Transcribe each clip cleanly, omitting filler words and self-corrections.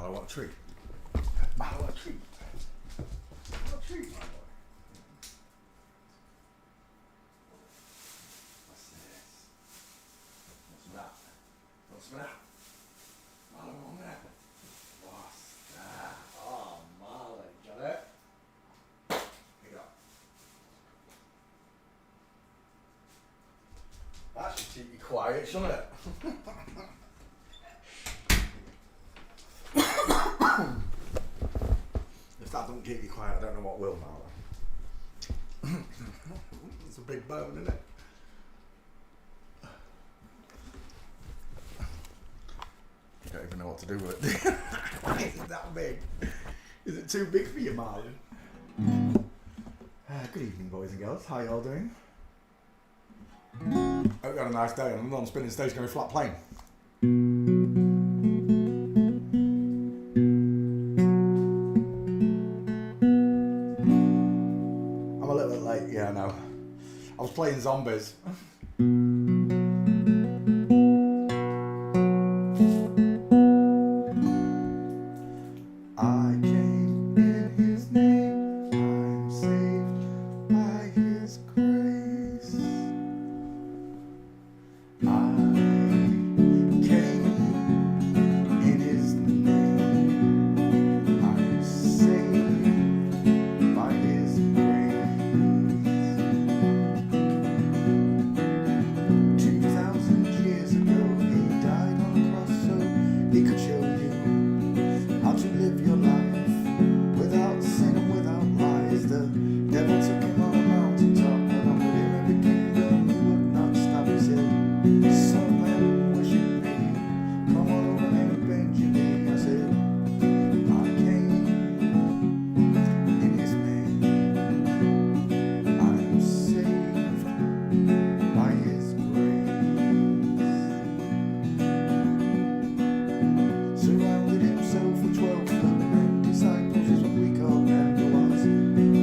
Marlo, what a treat. Marlo, what a treat. What a treat, my boy. What's this? What's that? What's that? Marlo, on there. What's that? Oh, Marlo, got it? Here you go. That should keep you quiet, shouldn't it? If that don't keep you quiet, I don't know what will, Marlo. It's a big bone, isn't it? I don't even know what to do with it. Why is it that big? Is it too big for you, Marlo? Good evening, boys and girls. How you all doing? Hope you had a nice day, and I'm on spinning stage going flat plane. I'm a little bit late, yeah, I know. I was playing zombies. I came in his name, I'm saved by his grace. I came in his name, I'm saved by his grace. 2,000 years ago he died on a cross so he could show you how to live your life without sin and without lies. The devil took him on a mountaintop, but I'm with him every kingdom he would not stop. He said, some men worship me, come on over and bend your knee. I said, I came in his name, I'm saved by his grace. Surrounded himself with 12 covenant disciples is what we call Pentecost.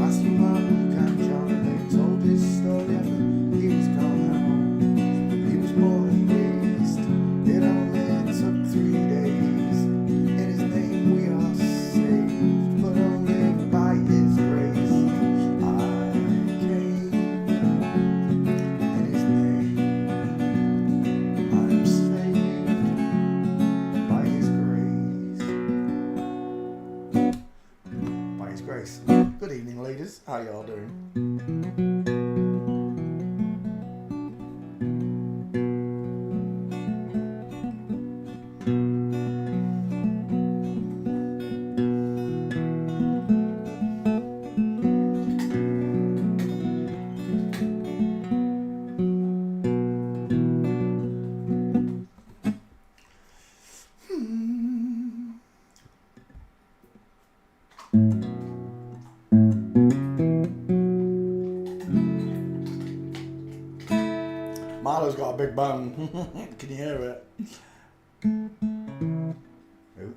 Matthew, Mark, Luke and John, and they told his story after he was gone home. He was born and raised, it only took 3 days. In his name we are saved, but only by his grace. I came in his name, I'm saved by his grace. By his grace. Good evening, ladies. How y'all doing? Marlo's got a big bone. Can you hear it? Oop.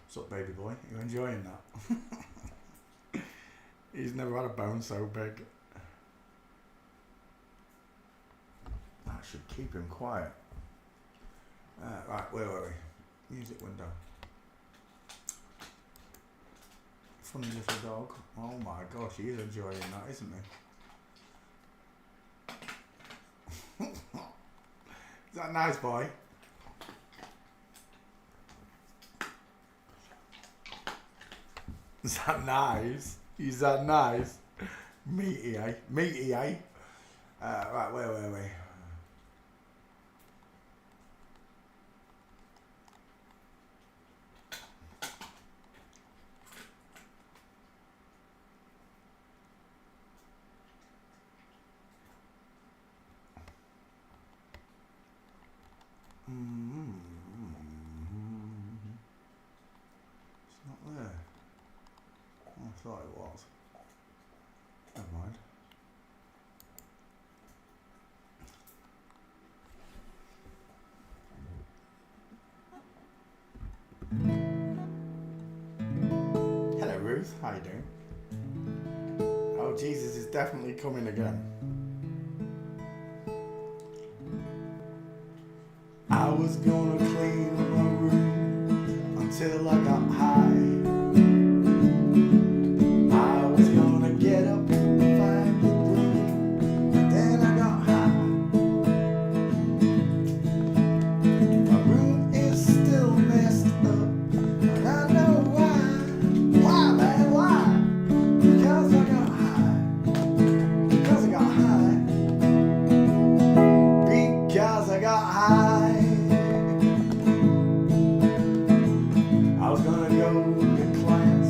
What's up, baby boy? You enjoying that? He's never had a bone so big. That should keep him quiet. Right, where were we? Music window. Funny little dog. Oh my gosh, he's enjoying that, isn't he? Is that nice, boy? Is that nice? Is that nice? Meaty, eh? Meaty, eh? Right, where were we? It's not there. Oh, I thought it was. Never mind. Hello, Ruth. How you doing? Oh, Jesus is definitely coming again. I was gonna clean my room until I got high. I was gonna get up and find the broom, but then I got high. My room is still messed up, and I know why. Why, man, why? Because I got high. Because I got high. Because I got high. I was gonna go to class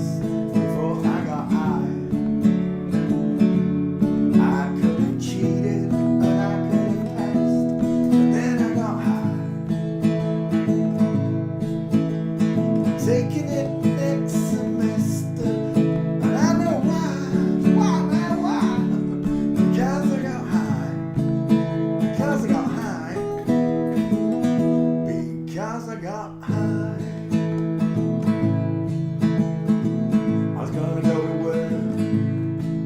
before I got high. I could have cheated and I could have passed, but then I got high. Taking it next semester, and I know why. Why, man, why? Because I got high. Because I got high. Because I got high. I was gonna go to work,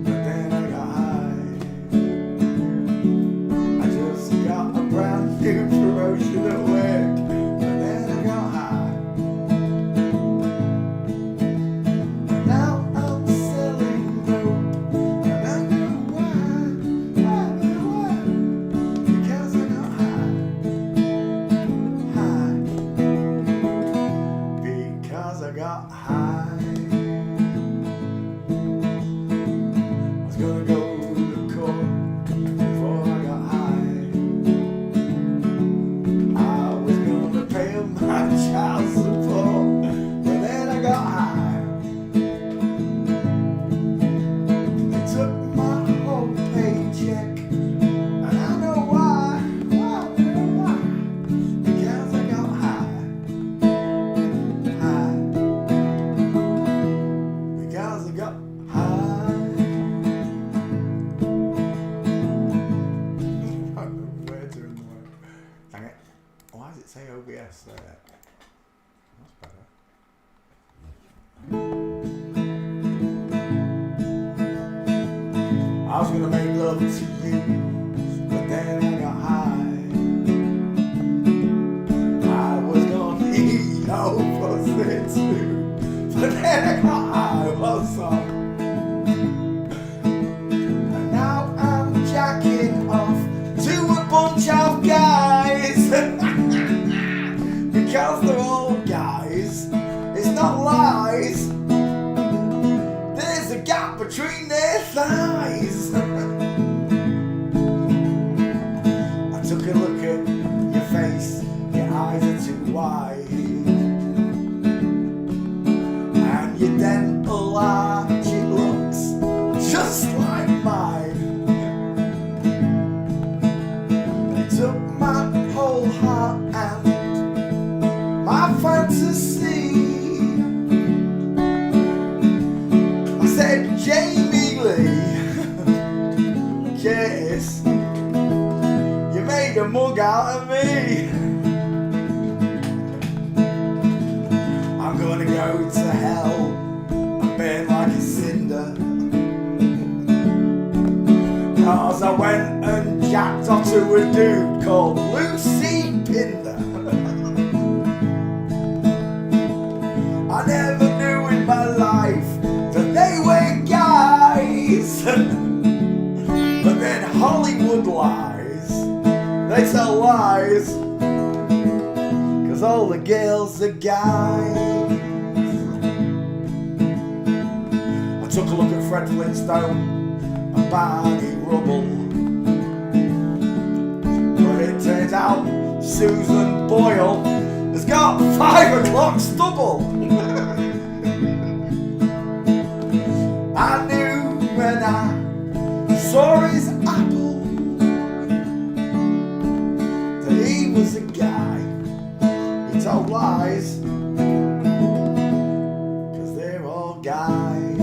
but then I got high. I just got a brand new promotion at work, but then I got high. And now I'm selling dope, and I know why. Why? Because I got high. High. Because I got high. I was gonna go to court before I got high. I was gonna pay my child support, but then I got high. They took my whole paycheck, and I know why. Why? Because I got high. High. Because I got high. Words are in the way. Dang it. Why does it say OBS there? That's better. I was gonna make love to you, but then I got high. I was gonna eat over there too, but then I got high. What's up? And now I'm jacking off to a bunch of guys. Because they're all guys. It's not lies. There's a gap between their thighs. I took a look at your face. Your eyes are too wide, and your dental arch, it looks just like mine. They took my whole heart and my fantasy. I said, Jamie Lee, yes, you made a mug out of me. to a dude called Lucy Pinder. I never knew in my life that they were guys. But then Hollywood lies, they tell lies, 'cause all the girls are guys. I took a look at Fred Flintstone and Barney Rubble, but it turns out Susan Boyle has got 5 o'clock stubble. I knew when I saw his apple that he was a guy. He told lies, 'cause they're all guys.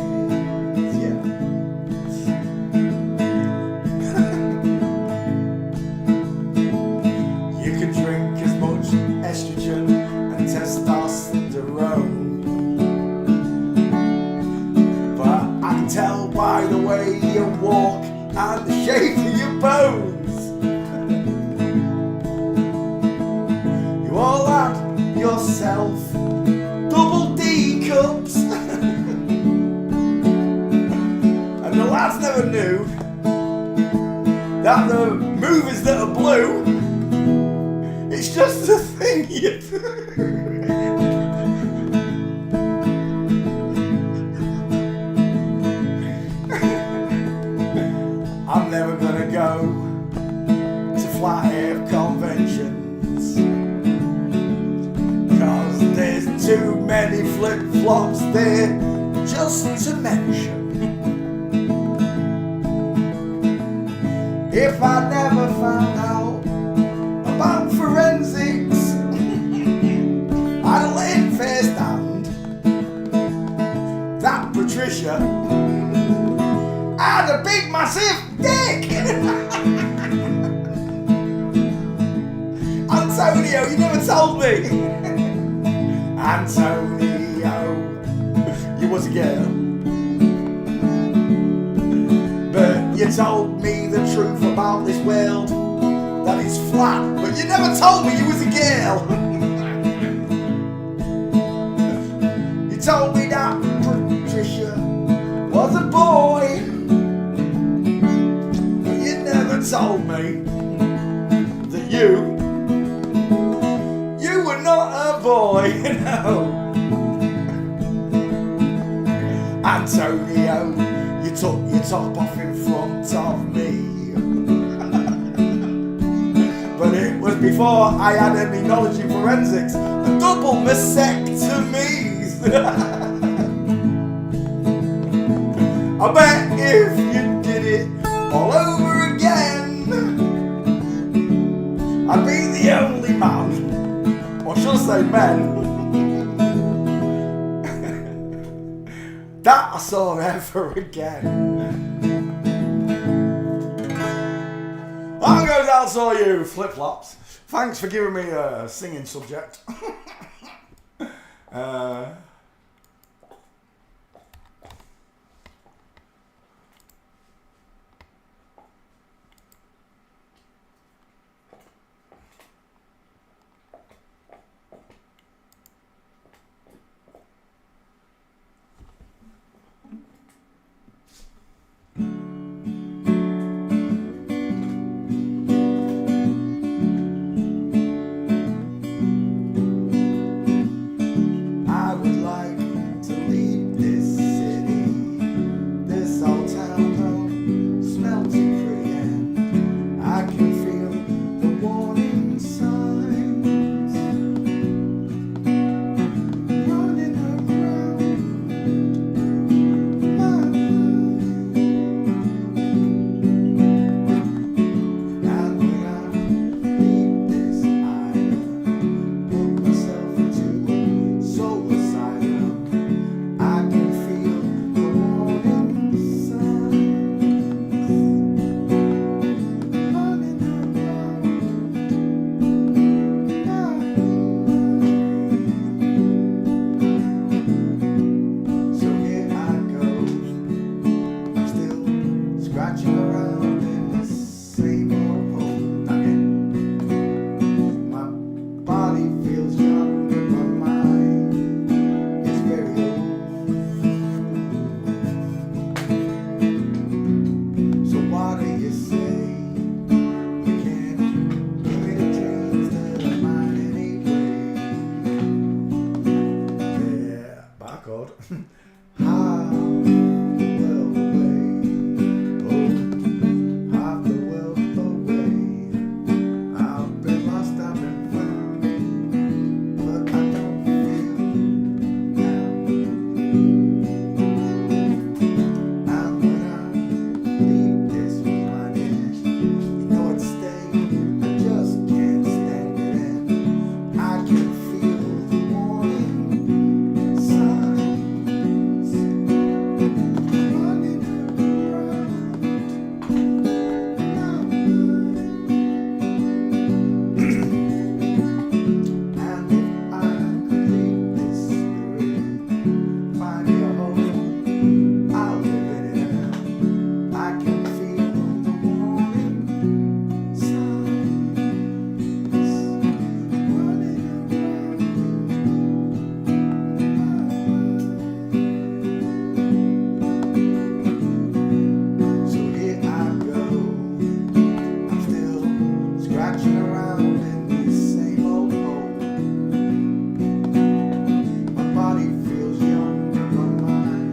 Yeah. You can drink as much estrogen and testosterone, tell by the way you walk and the shape of your bones. You all had yourself double D cups, and the lads never knew that the movies that are blue, it's just a thing you do. I'm never gonna go to flat earth conventions, 'cause there's too many flip-flops there just to mention. If I never found out about forensics, I'd learn firsthand that Patricia had a big massive dick. Antonio, you never told me. Antonio, you was a girl, but you told me the truth about this world, that it's flat, but you never told me you was a girl. You told me that Patricia was a boy, told me that you were not a boy, no. Antonio, you took your top off in front of me, but it was before I had any knowledge in forensics and double mastectomies. I bet if you did it all over again, I'd be the only man, or should I say men, that I saw ever again. That goes out to all you flip-flops. Thanks for giving me a singing subject. I would like road. Half the world away, oh, half the world away. I've been lost, I've been found, but I don't feel down. And when I leave this planet, you know it's staying. I just can't stand it, and I can feel the morning signs running around my mind. And if I could leave this spirit, find a home, I'll live in it. I can feel the morning signs running around my mind. So here I go. I'm still scratching around in this same old hole. My body feels young, but my mind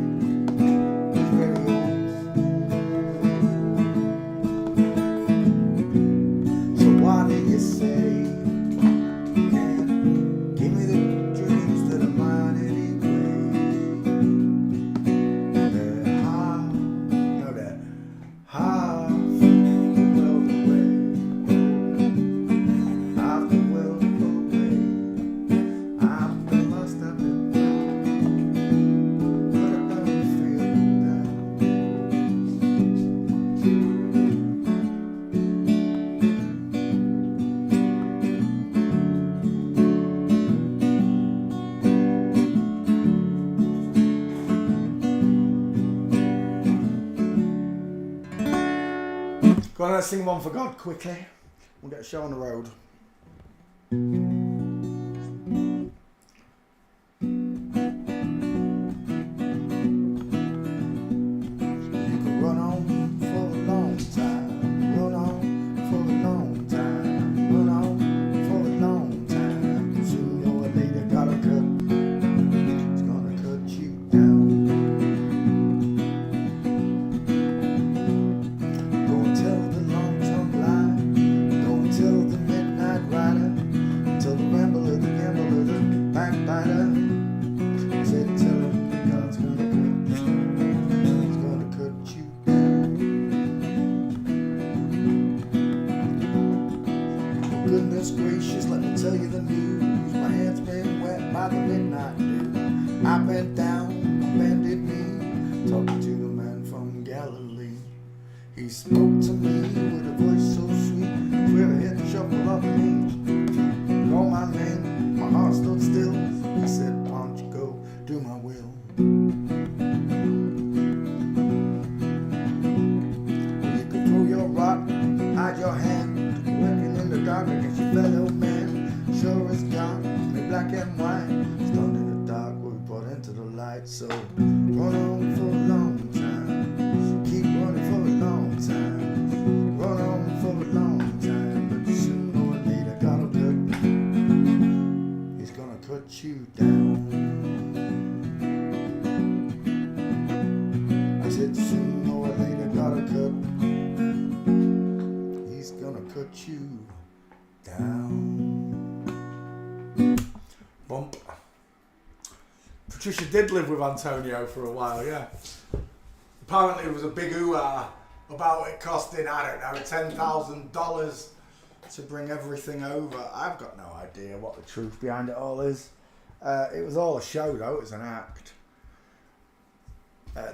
is very old. So why do you say you can't give me the dreams that are mine anyway? They're half, no, they're half the world away, half the world away. I've been lost, I've been found, but I don't feel down. Go on, let's sing one for God quickly. We'll get a show on the road. You could run on for a long time, run on for a long time, run on for a long time. Sooner or later, gotta cut. It's gonna cut you down. Go and tell the long-tongued lie. Go and tell the midnight rider. Tell the rambler, the gambler, the backbiter. Say, tell him that God's gonna cut. He's gonna cut you down. Oh, goodness gracious, let me tell you the news. My hand's been wet by the midnight dew. I bent down on bended knee, talking to the man from Galilee. He spoke to me with a voice so sweet, where I hit the shuffle of an angel. Called my name, my heart stood still. He said, why don't you go do my will? You could throw your rock, hide your hand, working in the dark against your fellow man. Sure as God, made black and white, stunned in the dark, we brought into the light. So run on for a long time, keep running for a long time, run on for a long time, but sooner or later gotta cut. He's gonna cut you down. I said sooner or later gotta cut. He's gonna cut you down. Bump. Patricia did live with Antonio for a while, yeah. Apparently there was a big hoo-ha about it costing, I don't know, $10,000 to bring everything over. I've got no idea what the truth behind it all is. It was all a show though, it was an act.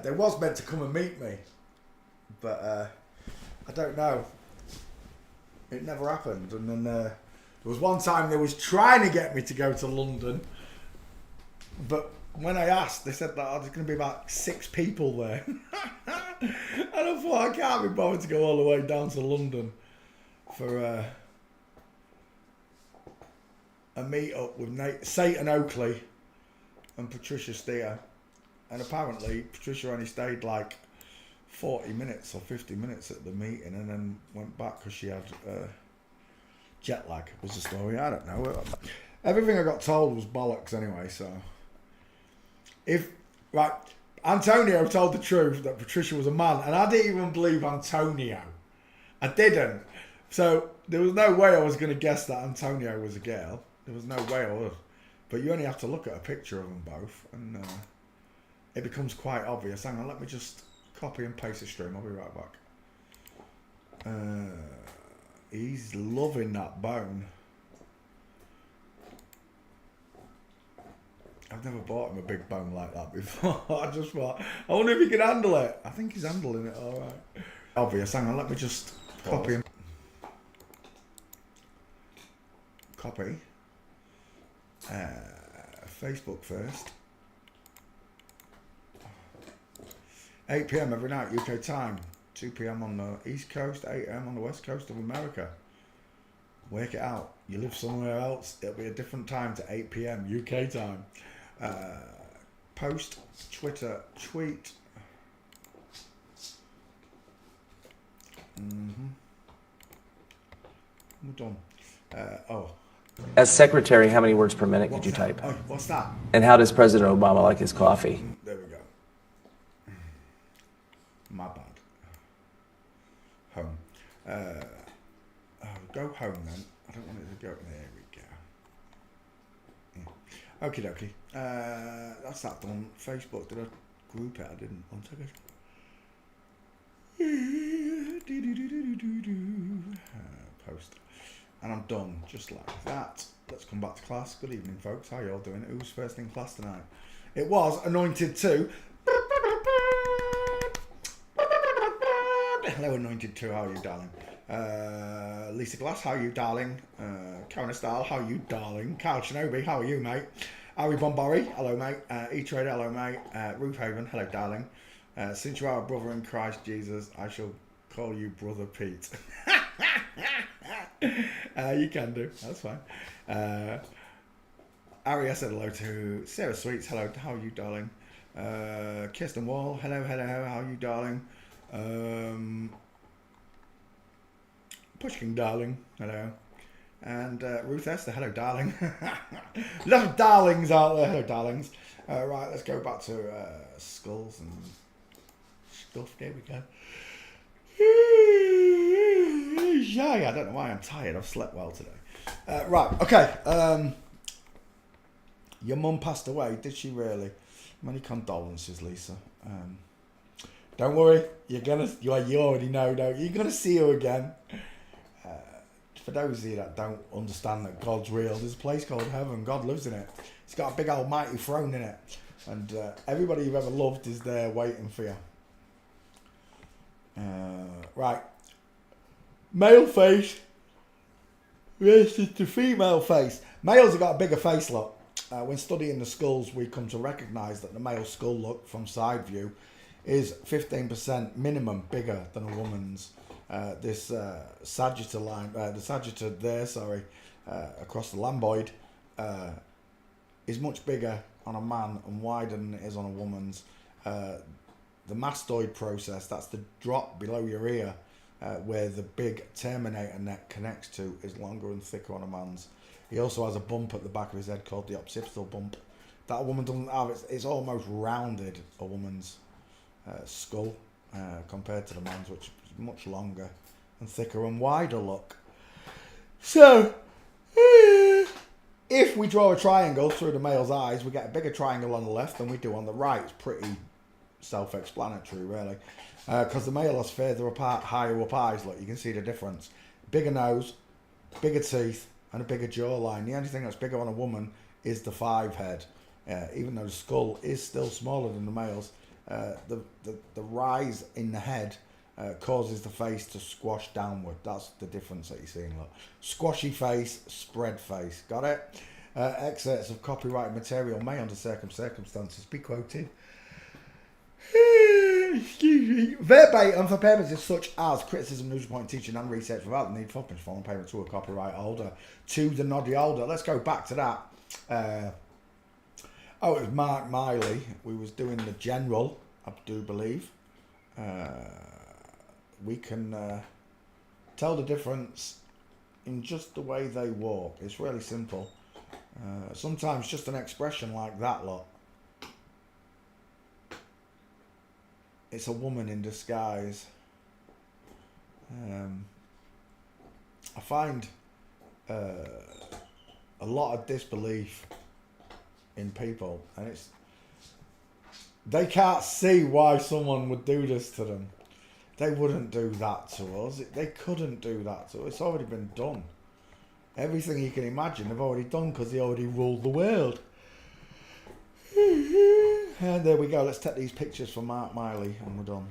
They was meant to come and meet me, but I don't know. It never happened. And then there was one time they was trying to get me to go to London, but when I asked, they said that there's going to be about 6 people there. And I thought, I can't be bothered to go all the way down to London for a meet-up with Satan Oakley and Patricia Steer. And apparently, Patricia only stayed like 40 minutes or 50 minutes at the meeting and then went back because she had jet lag, was the story. I don't know. Everything I got told was bollocks anyway, so... If Right. Antonio told the truth that Patricia was a man, and I didn't even believe Antonio. I didn't. So there was no way I was going to guess that Antonio was a girl. There was no way I would. But you only have to look at a picture of them both, and it becomes quite obvious. Hang on, let me just copy and paste the stream. I'll be right back. He's loving that bone. I've never bought him a big bone like that before. I just thought, I wonder if he can handle it. I think he's handling it all right. Obvious. Hang on, let me just copy him. Copy. Facebook first. 8 p.m. every night, UK time. 2 p.m. on the East Coast, 8 a.m. on the West Coast of America. Work it out. You live somewhere else, it'll be a different time to 8 p.m. UK time. Post, Twitter, tweet. We're done. As secretary, how many words per minute could you type? Oh, what's that? And how does President Obama like his coffee? There we go. My bad. Home. Go home then. I don't want it to go. There we go. Yeah. Okie dokie. That's that done. Facebook. Did I group it? I didn't. One second. Post. And I'm done, just like that. Let's come back to class. Good evening, folks. How you all doing? Who's first in class tonight? It was Anointed 2. Hello, Anointed 2. How are you, darling? Lisa Glass, how are you, darling? Karen Style, how are you, darling? Carl Shinobi, how are you, mate? Ari Bombari, hello, mate. E-Trader, hello, mate. Ruth Haven, hello, darling. Since you are a brother in Christ Jesus, I shall call you Brother Pete. You can do, that's fine. Ari, I said hello to Sarah Sweets, hello, how are you, darling? Kirsten Wall, hello, how are you, darling? Pushkin, darling, hello. And Ruth Esther, hello, darling. Lot of darlings out there, hello, darlings. Right, let's go back to skulls and stuff, there we go. Yeah, I don't know why I'm tired. I've slept well today. Right, okay. Your mum passed away, did she really? Many condolences, Lisa. Don't worry, you already know, don't you? You're gonna see her again. For those of you that don't understand that God's real, there's a place called heaven. God lives in it. It's got a big almighty throne in it, and everybody you've ever loved is there waiting for you. Right. Male face versus the female face. Males have got a bigger face look. When studying the skulls, we come to recognise that the male skull look from side view is 15% minimum bigger than a woman's. This sagittal line, the sagittal there, across the lamboid, is much bigger on a man and wider than it is on a woman's. The mastoid process, that's the drop below your ear, where the big terminator neck connects to, is longer and thicker on a man's. He also has a bump at the back of his head called the occipital bump. That a woman doesn't have. It's almost rounded, a woman's skull, compared to the man's, which is much longer and thicker and wider look. So, if we draw a triangle through the male's eyes, we get a bigger triangle on the left than we do on the right. It's pretty self-explanatory, really, because the male has further apart, higher up eyes. Look, you can see the difference. Bigger nose, bigger teeth, and a bigger jawline. The only thing that's bigger on a woman is the 5 head. Even though the skull is still smaller than the male's, the rise in the head causes the face to squash downward. That's the difference that you're seeing. Look, squashy face, spread face. Got it? Excerpts of copyrighted material may, under circumstances, be quoted. Excuse me. Verbatim for purposes such as criticism, news point, teaching and research without the need for foreign payment to a copyright holder, to the noddy holder. Let's go back to that. It was Mark Miley. We was doing the general, I do believe. We can tell the difference in just the way they walk. It's really simple. Sometimes just an expression like that, lot. it's a woman in disguise. I find a lot of disbelief in people, and they can't see why someone would do this to them. They wouldn't do that to us. They couldn't do that to us. It's already been done. Everything you can imagine they've already done because they already ruled the world. And there we go. Let's take these pictures from Mark Miley and we're done.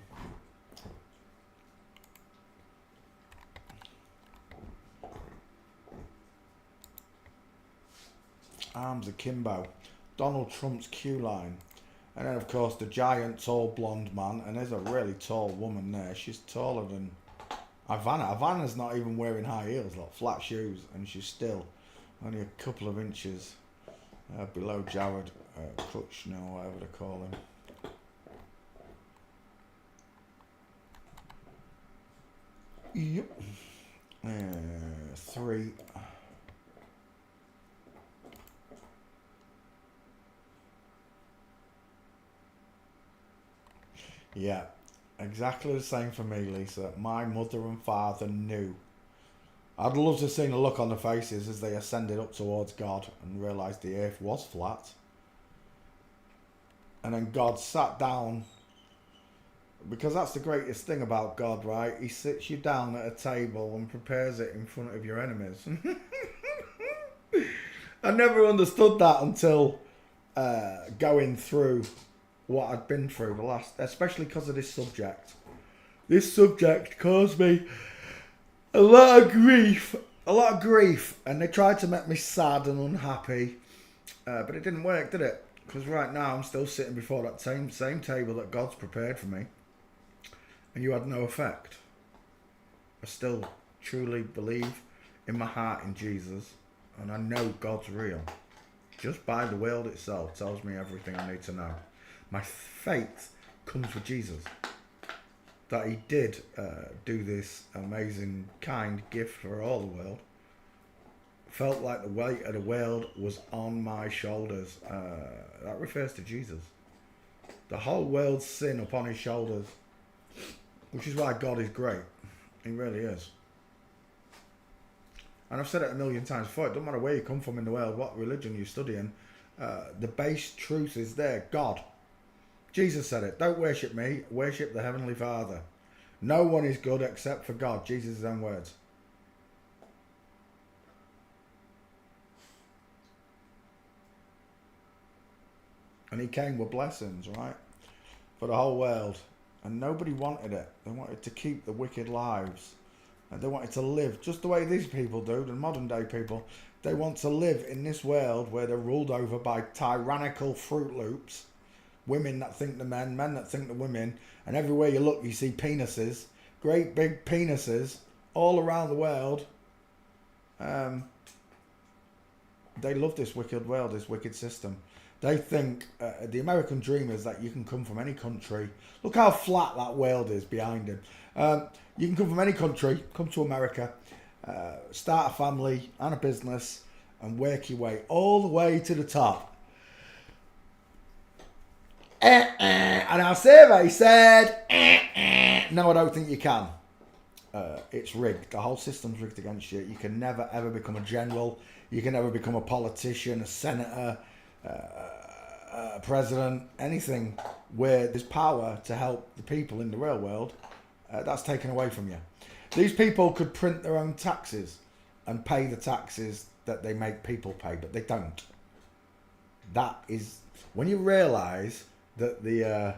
Arms akimbo. Donald Trump's queue line. And then, of course, the giant, tall, blonde man. And there's a really tall woman there. She's taller than Ivana. Ivana's not even wearing high heels, like flat shoes. And she's still only a couple of inches below Jared Kushner, or whatever they call him. Yep. 3. Yeah, exactly the same for me, Lisa. My mother and father knew. I'd love to have seen a look on their faces as they ascended up towards God and realised the earth was flat. And then God sat down, because that's the greatest thing about God, right? He sits you down at a table and prepares it in front of your enemies. I never understood that until going through what I'd been through the last, especially because of this subject. This subject caused me a lot of grief, and they tried to make me sad and unhappy, but it didn't work, did it? Because right now I'm still sitting before that same table that God's prepared for me, and you had no effect. I still truly believe in my heart in Jesus, and I know God's real. Just by the world itself tells me everything I need to know. My faith comes with Jesus. That he did do this amazing, kind gift for all the world. Felt like the weight of the world was on my shoulders. That refers to Jesus. The whole world's sin upon his shoulders. Which is why God is great. He really is. And I've said it a million times before. It doesn't matter where you come from in the world, what religion you're studying. The base truth is there. God. Jesus said it. Don't worship me. Worship the Heavenly Father. No one is good except for God. Jesus' own words. And he came with blessings, right? For the whole world. And nobody wanted it. They wanted to keep the wicked lives. And they wanted to live just the way these people do, the modern day people. They want to live in this world where they're ruled over by tyrannical Fruit Loops. Women that think the men that think the women. And everywhere you look, you see penises. Great big penises all around the world. They love this wicked world, this wicked system. They think, the American dream is that you can come from any country. Look how flat that world is behind him. You can come from any country, come to America, start a family and a business, and work your way all the way to the top. And our survey said, no, I don't think you can. It's rigged. The whole system's rigged against you. You can never, ever become a general. You can never become a politician, a senator, a president, anything where there's power to help the people in the real world. That's taken away from you. These people could print their own taxes and pay the taxes that they make people pay, but they don't. That is, when you realise that the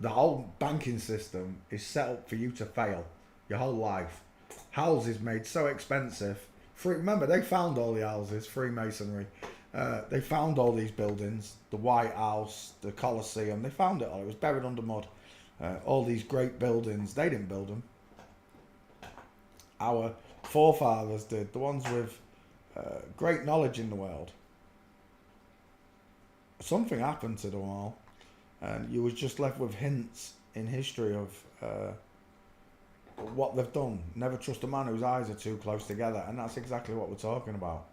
whole banking system is set up for you to fail your whole life. Houses made so expensive. Remember, they found all the houses, Freemasonry. They found all these buildings, the White House, the Colosseum. They found it all. It was buried under mud. All these great buildings, they didn't build them. Our forefathers did, the ones with great knowledge in the world. Something happened to them all, and you was just left with hints in history of what they've done. Never trust a man whose eyes are too close together, and that's exactly what we're talking about.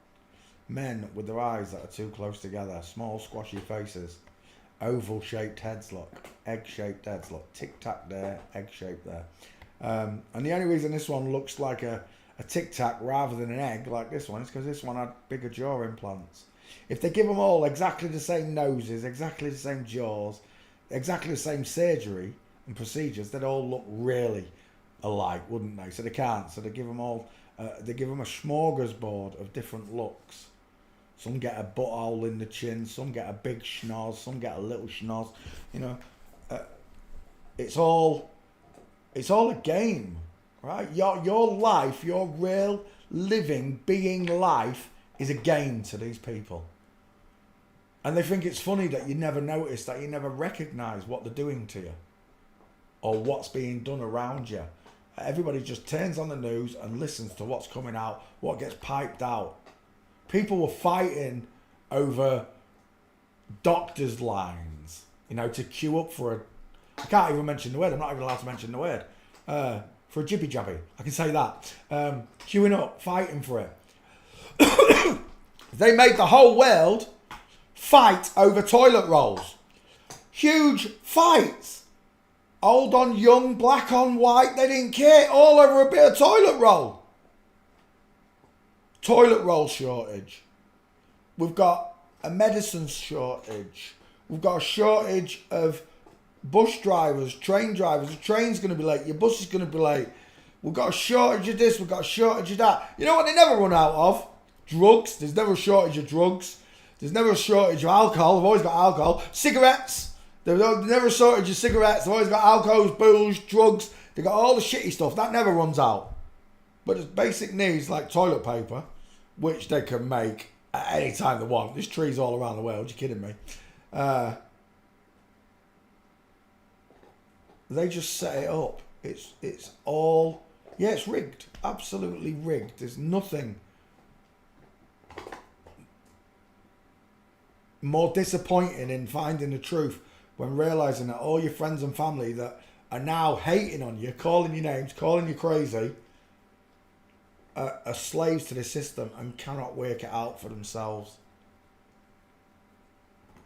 Men with their eyes that are too close together, small squashy faces, oval-shaped heads, look. Egg-shaped heads, look. Tic-tac there, egg-shaped there. And the only reason this one looks like a tic-tac rather than an egg like this one is because this one had bigger jaw implants. If they give them all exactly the same noses, exactly the same jaws, exactly the same surgery and procedures, they'd all look really alike, wouldn't they? So they can't. So they give them all, they give them a smorgasbord of different looks. Some get a butthole in the chin, some get a big schnoz, some get a little schnoz. You know, it's all a game, right? Your life, your real living being life is a game to these people. And they think it's funny that you never notice, that you never recognize what they're doing to you or what's being done around you. Everybody just turns on the news and listens to what's coming out, what gets piped out. People were fighting over doctors' lines, you know, to queue up for I can't even mention the word. I'm not even allowed to mention the word. For a jibby jabby. I can say that. Queuing up, fighting for it. They made the whole world fight over toilet rolls. Huge fights. Old on young, black on white, they didn't care. All over a bit of toilet roll. Toilet roll shortage. We've got a medicine shortage. We've got a shortage of bus drivers, train drivers. The train's going to be late. Your bus is going to be late. We've got a shortage of this. We've got a shortage of that. You know what they never run out of? Drugs. There's never a shortage of drugs. There's never a shortage of alcohol. They've always got alcohol. Cigarettes. There's never a shortage of cigarettes. They've always got alcohol, booze, drugs. They've got all the shitty stuff. That never runs out. But there's basic needs like toilet paper, which they can make at any time they want. There's trees all around the world. You're kidding me. They just set it up. It's all... Yeah, it's rigged. Absolutely rigged. There's nothing more disappointing in finding the truth when realising that all your friends and family that are now hating on you, calling you names, calling you crazy, are slaves to the system and cannot work it out for themselves.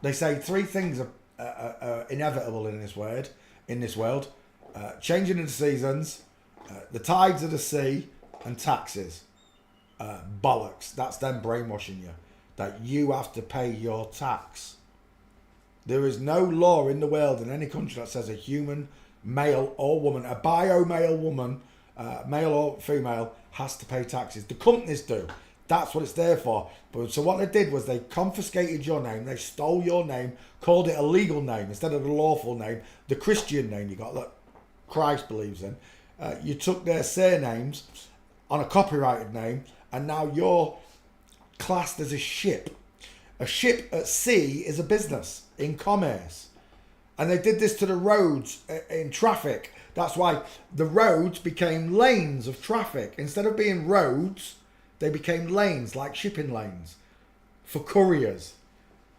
They say three things are inevitable in this world. Changing of the seasons, the tides of the sea, and taxes. Bollocks. That's them brainwashing you. That you have to pay your tax. There is no law in the world in any country that says a human, male or woman, a bio-male woman, male or female, has to pay taxes. The companies do. That's what it's there for. But so what they did was they confiscated your name, they stole your name, called it a legal name instead of the lawful name, the Christian name you got that Christ believes in. You took their surnames on a copyrighted name, and now you're classed as a ship. A ship at sea is a business in commerce. And they did this to the roads in traffic. That's why the roads became lanes of traffic. Instead of being roads, they became lanes, like shipping lanes for couriers.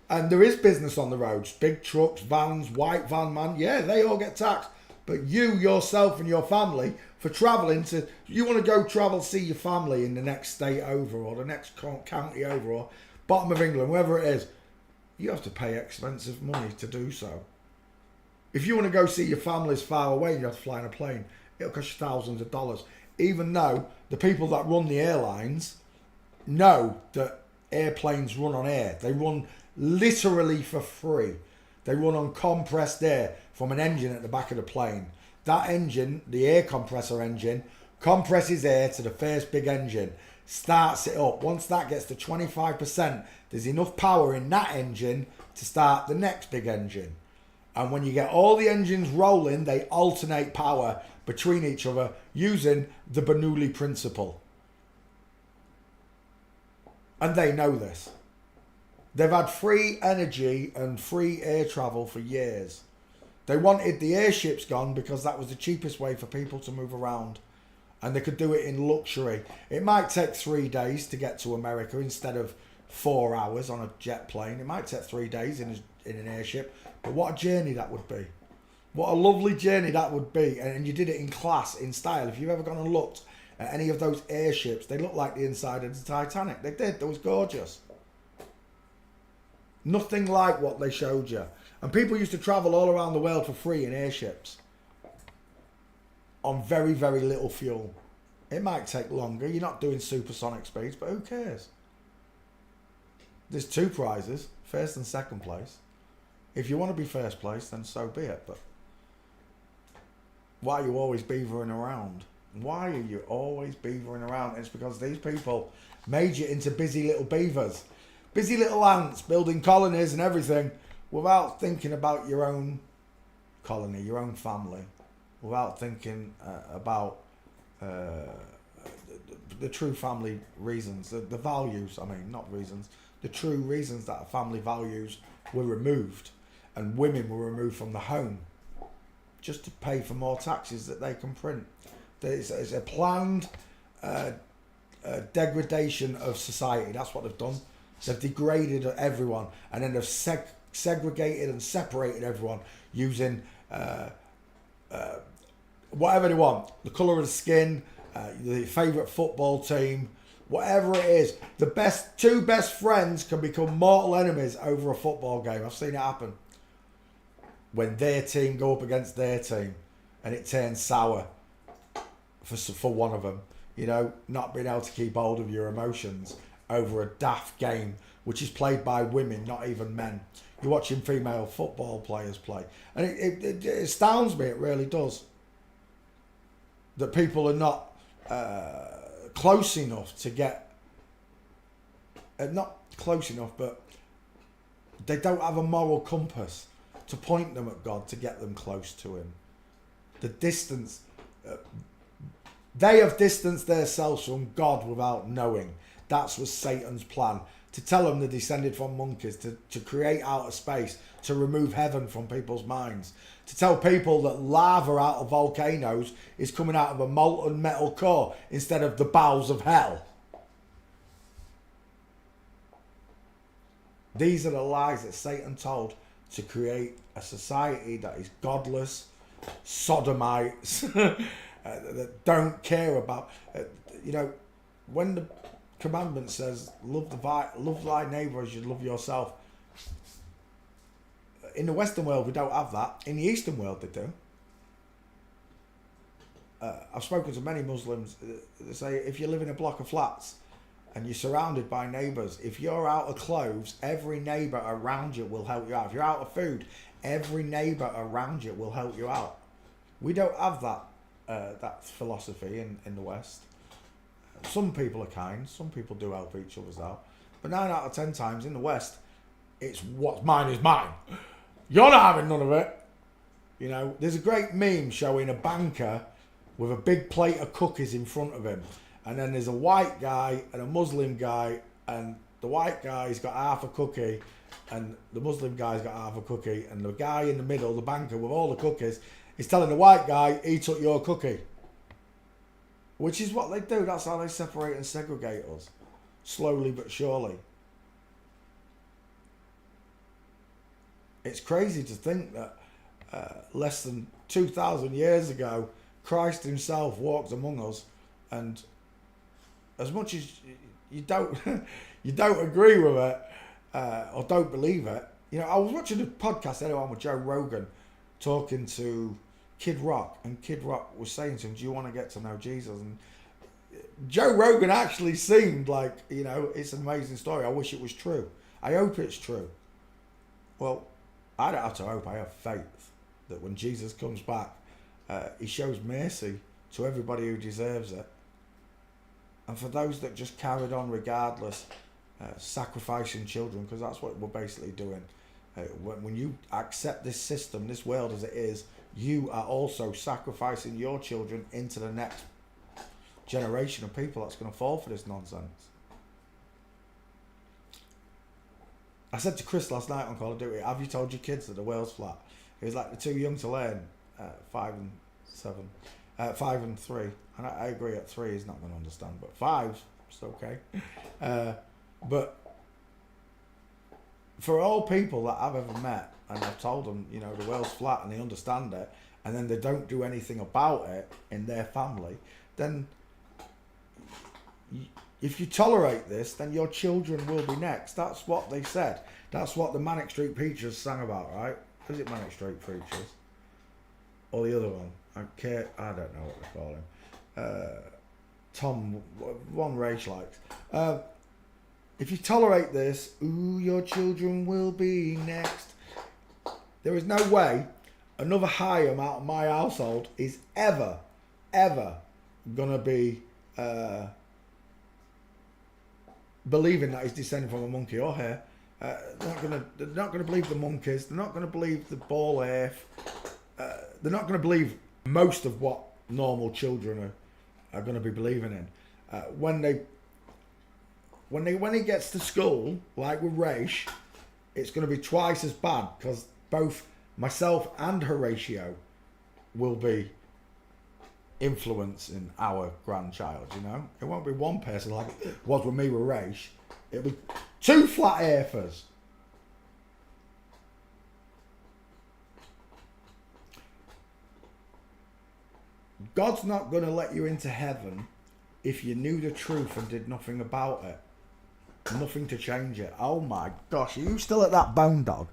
And there is business on the roads. Big trucks, vans, white van man. Yeah, they all get taxed. But you, yourself and your family, for travelling to... You want to go travel, see your family in the next state over or the next county over or bottom of England, wherever it is. You have to pay expensive money to do so. If you want to go see your families far away and you have to fly in a plane, it'll cost you thousands of dollars. Even though the people that run the airlines know that airplanes run on air. They run literally for free. They run on compressed air from an engine at the back of the plane. That engine, the air compressor engine, compresses air to the first big engine, starts it up. Once that gets to 25%, there's enough power in that engine to start the next big engine. And when you get all the engines rolling, they alternate power between each other using the Bernoulli principle. And they know this. They've had free energy and free air travel for years. They wanted the airships gone because that was the cheapest way for people to move around. And they could do it in luxury. It might take 3 days to get to America instead of 4 hours on a jet plane. It might take 3 days in an airship. But what a journey that would be. What a lovely journey that would be. And you did it in class, in style. If you've ever gone and looked at any of those airships, they look like the inside of the Titanic. They did. They was gorgeous. Nothing like what they showed you. And people used to travel all around the world for free in airships on very, very little fuel. It might take longer. You're not doing supersonic speeds, but who cares? There's 2 prizes, first and second place. If you want to be first place, then so be it. But why are you always beavering around? Why are you always beavering around? It's because these people made you into busy little beavers. Busy little ants building colonies and everything without thinking about your own colony, your own family. Without thinking about the true family reasons, the values, I mean, not reasons, the true reasons that a family values were removed and women were removed from the home just to pay for more taxes that they can print. It's a planned degradation of society. That's what they've done. They've degraded everyone, and then they've segregated and separated everyone using whatever they want. The colour of the skin, the favourite football team, whatever it is. The 2 best friends can become mortal enemies over a football game. I've seen it happen. When their team go up against their team and it turns sour for one of them. You know, not being able to keep hold of your emotions over a daft game, which is played by women, not even men. You're watching female football players play. And it astounds me, it really does, that people are not close enough to get... not close enough, but they don't have a moral compass to point them at God, to get them close to him. The distance... they have distanced themselves from God without knowing. That was Satan's plan. To tell them they descended from monkeys, to create outer space, to remove heaven from people's minds. To tell people that lava out of volcanoes is coming out of a molten metal core instead of the bowels of hell. These are the lies that Satan told to create a society that is godless, sodomites, that don't care about... you know, when the commandment says, love thy neighbour as you love yourself, in the Western world we don't have that. In the Eastern world they do. I've spoken to many Muslims. They say if you live in a block of flats and you're surrounded by neighbours, if you're out of clothes, every neighbour around you will help you out. If you're out of food, every neighbour around you will help you out. We don't have that philosophy in the West. Some people are kind, some people do help each other out, but 9 out of 10 times in the West, it's what's mine is mine. You're not having none of it. You know, there's a great meme showing a banker with a big plate of cookies in front of him, and then there's a white guy and a Muslim guy, and the white guy's got half a cookie and the Muslim guy's got half a cookie, and the guy in the middle, the banker with all the cookies, is telling the white guy, he took your cookie. Which is what they do. That's how they separate and segregate us. Slowly but surely. It's crazy to think that less than 2,000 years ago, Christ himself walked among us, and as much as you don't you don't agree with it or don't believe it, you know, I was watching a podcast earlier on with Joe Rogan talking to Kid Rock, and Kid Rock was saying to him, do you want to get to know Jesus? And Joe Rogan actually seemed like, you know, it's an amazing story. I wish it was true. I hope it's true. Well, I don't have to hope. I have faith that when Jesus comes back, he shows mercy to everybody who deserves it. And for those that just carried on regardless, sacrificing children, because that's what we're basically doing. When you accept this system, this world as it is, you are also sacrificing your children into the next generation of people that's going to fall for this nonsense. I said to Chris last night on Call of Duty, have you told your kids that the world's flat? He was like, they're too young to learn. 5 and 3. And I agree, at 3 he's not going to understand, but 5, it's okay. But for all people that I've ever met, and I've told them, you know, the world's flat and they understand it, and then they don't do anything about it in their family, then If you tolerate this, then your children will be next. That's what they said. That's what the Manic Street Preachers sang about, right? Is it Manic Street Preachers? Or the other one? I don't know what they call him. Tom, one Rach likes. If you tolerate this, ooh, your children will be next. There is no way another Hyam out of my household is ever gonna be believing that he's descended from a monkey or hare. They're not gonna believe the monkeys. They're not gonna believe the ball earth. They're not gonna believe most of what normal children are gonna be believing in. When he gets to school, like with Raish, it's gonna be twice as bad because both myself and Horatio will be influencing our grandchild, you know? It won't be one person like it was with me with Raish. It'll be two flat earthers. God's not going to let you into heaven if you knew the truth and did nothing about it. Nothing to change it. Oh my gosh, are you still at that bone, dog?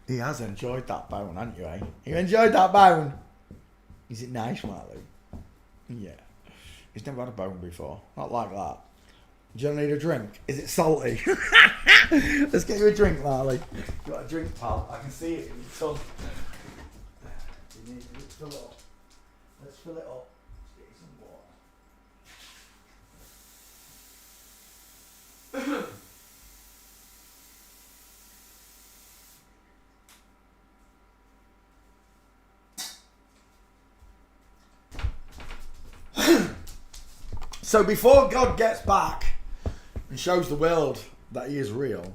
He has enjoyed that bone, haven't you, eh? You enjoyed that bone? Is it nice, Marley? Yeah. He's never had a bone before. Not like that. Do you need a drink? Is it salty? Let's get you a drink, Marley. You got a drink, pal? I can see it in your tongue. You need to fill it up. Let's fill it up. Let's get you some water. So before God gets back and shows the world that he is real,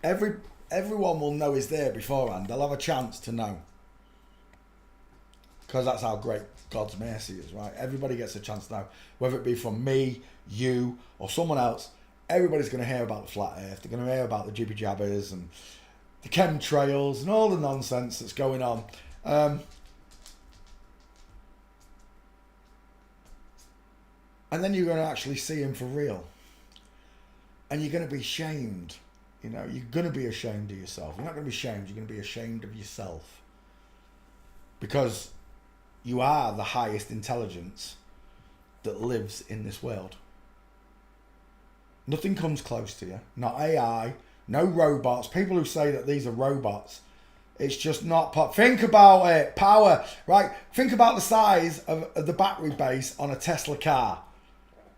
everyone will know he's there beforehand. They'll have a chance to know. Because that's how great God's mercy is, right? Everybody gets a chance to know. Whether it be from me, you, or someone else, everybody's going to hear about the flat earth. They're going to hear about the jibby jabbers and the chemtrails and all the nonsense that's going on. And then you're going to actually see him for real. And you're going to be shamed. You know, you're going to be ashamed of yourself. You're not going to be shamed. You're going to be ashamed of yourself. Because you are the highest intelligence that lives in this world. Nothing comes close to you. Not AI, no robots. People who say that these are robots, it's just not. Think about it. Power, right? Think about the size of the battery base on a Tesla car.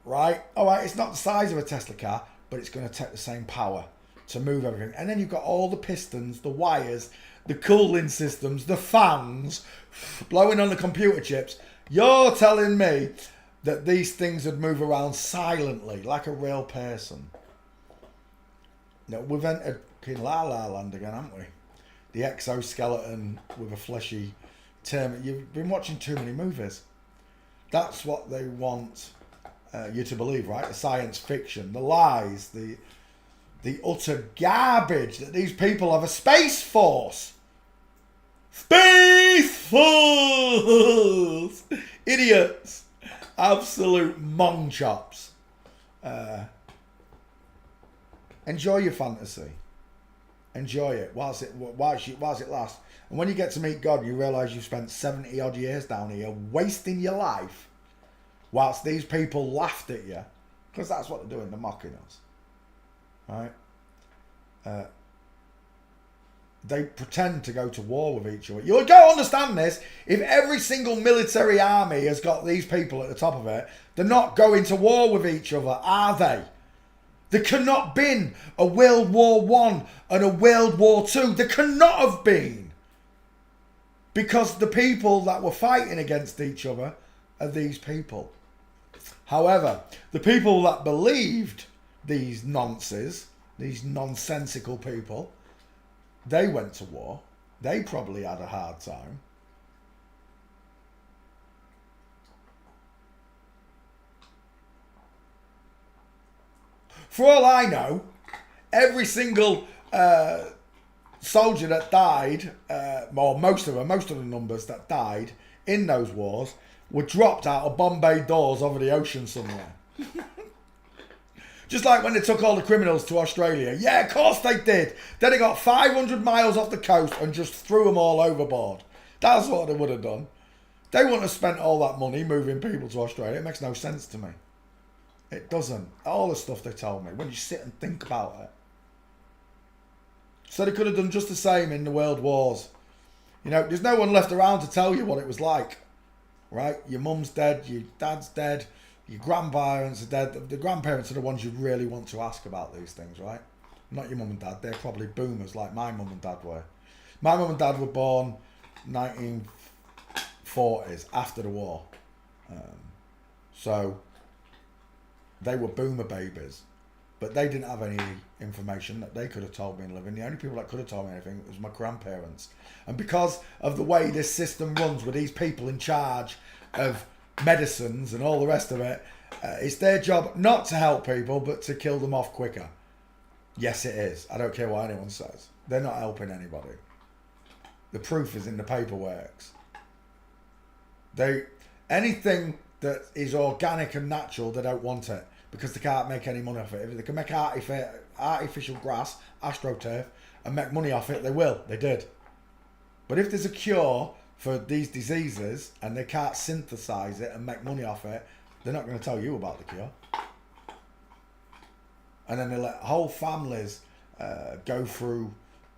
Right? All right, it's not the size of a Tesla car, but it's going to take the same power to move everything. And then you've got all the pistons, the wires, the cooling systems, the fans blowing on the computer chips. You're telling me that these things would move around silently like a real person. No, we've entered in La La Land again, haven't we? The exoskeleton with a fleshy term. You've been watching too many movies. That's what they want you to believe, right? The science fiction, the lies, the utter garbage that these people have a space force. Space force! Idiots. Absolute mong chops. Enjoy your fantasy. Enjoy it whilst it lasts. And when you get to meet God, you realise you've spent 70 odd years down here wasting your life whilst these people laughed at you. Because that's what they're doing, they're mocking us. Right? They pretend to go to war with each other. You'll go understand this. If every single military army has got these people at the top of it, they're not going to war with each other, are they? There cannot been a World War I and a World War II. There cannot have been. Because the people that were fighting against each other are these people. However, the people that believed these nonsense, these nonsensical people, they went to war. They probably had a hard time. For all I know, every single soldier that died, or most of the numbers that died in those wars, were dropped out of Bombay doors over the ocean somewhere. Just like when they took all the criminals to Australia. Yeah, of course they did. Then they got 500 miles off the coast and just threw them all overboard. That's what they would have done. They wouldn't have spent all that money moving people to Australia. It makes no sense to me. It doesn't. All the stuff they told me, when you sit and think about it. So they could have done just the same in the world wars. You know, there's no one left around to tell you what it was like. Right? Your mum's dead, your dad's dead, your grandparents are dead. The grandparents are the ones you really want to ask about these things, right? Not your mum and dad. They're probably boomers like my mum and dad were. My mum and dad were born 1940s, after the war. So they were boomer babies. But they didn't have any information that they could have told me in living. The only people that could have told me anything was my grandparents. And because of the way this system runs with these people in charge of medicines and all the rest of it, it's their job not to help people, but to kill them off quicker. Yes, it is. I don't care what anyone says. They're not helping anybody. The proof is in the paperwork. Anything that is organic and natural, they don't want it. Because they can't make any money off it. If they can make artificial grass, AstroTurf, and make money off it, they will. They did. But if there's a cure for these diseases and they can't synthesize it and make money off it, they're not going to tell you about the cure. And then they let whole families go through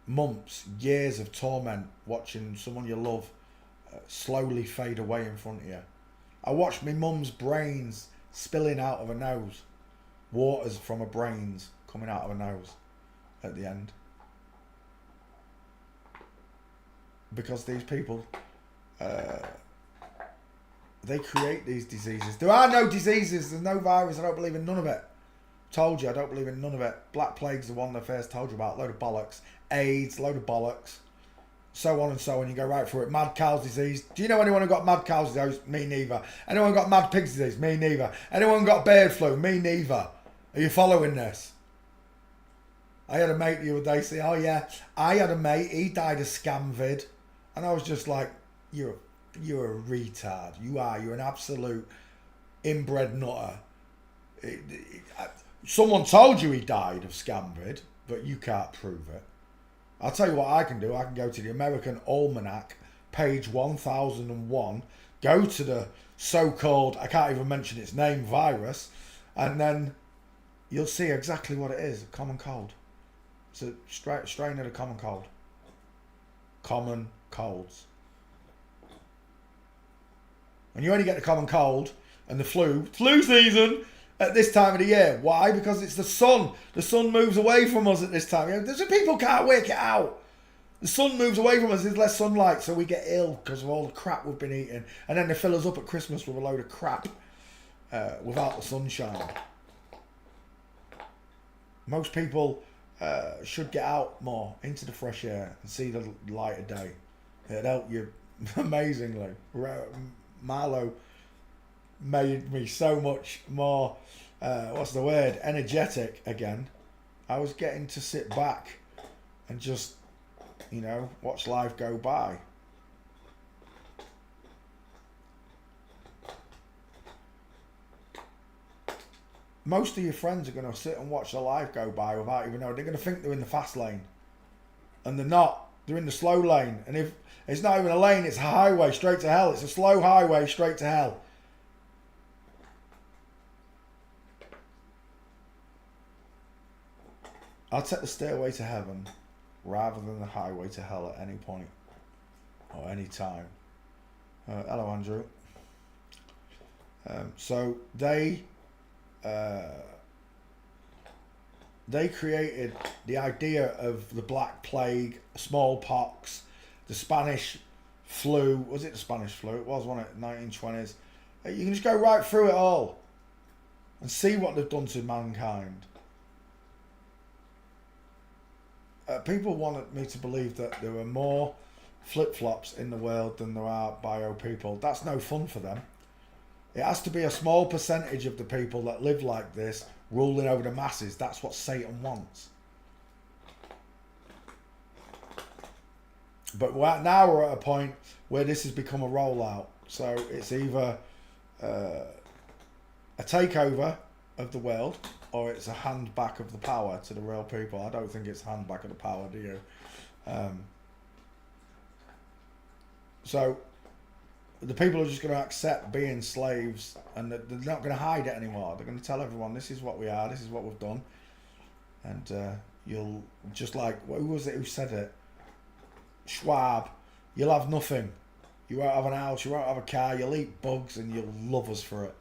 months, years of torment watching someone you love slowly fade away in front of you. I watched my mum's brains spilling out of her nose. Waters from her brains coming out of her nose at the end. Because these people, they create these diseases. There are no diseases. There's no virus. I don't believe in none of it. Told you, I don't believe in none of it. Black Plague's the one that first told you about. Load of bollocks. AIDS, load of bollocks. So on and so on. You go right through it. Mad cow's disease. Do you know anyone who got mad cow's disease? Me neither. Anyone got mad pig's disease? Me neither. Anyone got bird flu? Me neither. Are you following this? I had a mate the other day say, oh yeah, I had a mate, he died of scam vid. And I was just like, you're a retard. You're an absolute inbred nutter. Someone told you he died of scam vid, but you can't prove it. I'll tell you what I can do. I can go to the American Almanac, page 1001, go to the so-called, I can't even mention its name, virus, and then you'll see exactly what it is, a common cold. It's a strain of the common cold. Common colds. And you only get the common cold and the flu season at this time of the year. Why? Because it's the sun. The sun moves away from us at this time. You know, there's people can't work it out. The sun moves away from us. There's less sunlight, so we get ill because of all the crap we've been eating. And then they fill us up at Christmas with a load of crap without the sunshine. Most people should get out more into the fresh air and see the light of day. It'd help you amazingly. Marlo made me so much more, energetic again. I was getting to sit back and just, watch life go by. Most of your friends are going to sit and watch their life go by without even knowing. They're going to think they're in the fast lane. And they're not. They're in the slow lane. And if it's not even a lane, it's a highway straight to hell. It's a slow highway straight to hell. I'll take the stairway to heaven rather than the highway to hell at any point or any time. Hello, Andrew. So they created the idea of the Black Plague, smallpox, the Spanish flu. Was it the Spanish flu? It was, wasn't it? 1920s. You can just go right through it all and see what they've done to mankind. People wanted me to believe that there were more flip-flops in the world than there are bio people. That's no fun for them. It has to be a small percentage of the people that live like this ruling over the masses. That's what Satan wants. But now we're at a point where this has become a rollout. So it's either a takeover of the world, or it's a hand back of the power to the real people. I don't think it's hand back of the power, do you? So the people are just going to accept being slaves, and they're not going to hide it anymore. They're going to tell everyone, this is what we are, this is what we've done. And you'll, just like, who was it who said it? Schwab. You'll have nothing. You won't have an house, you won't have a car, you'll eat bugs, and you'll love us for it.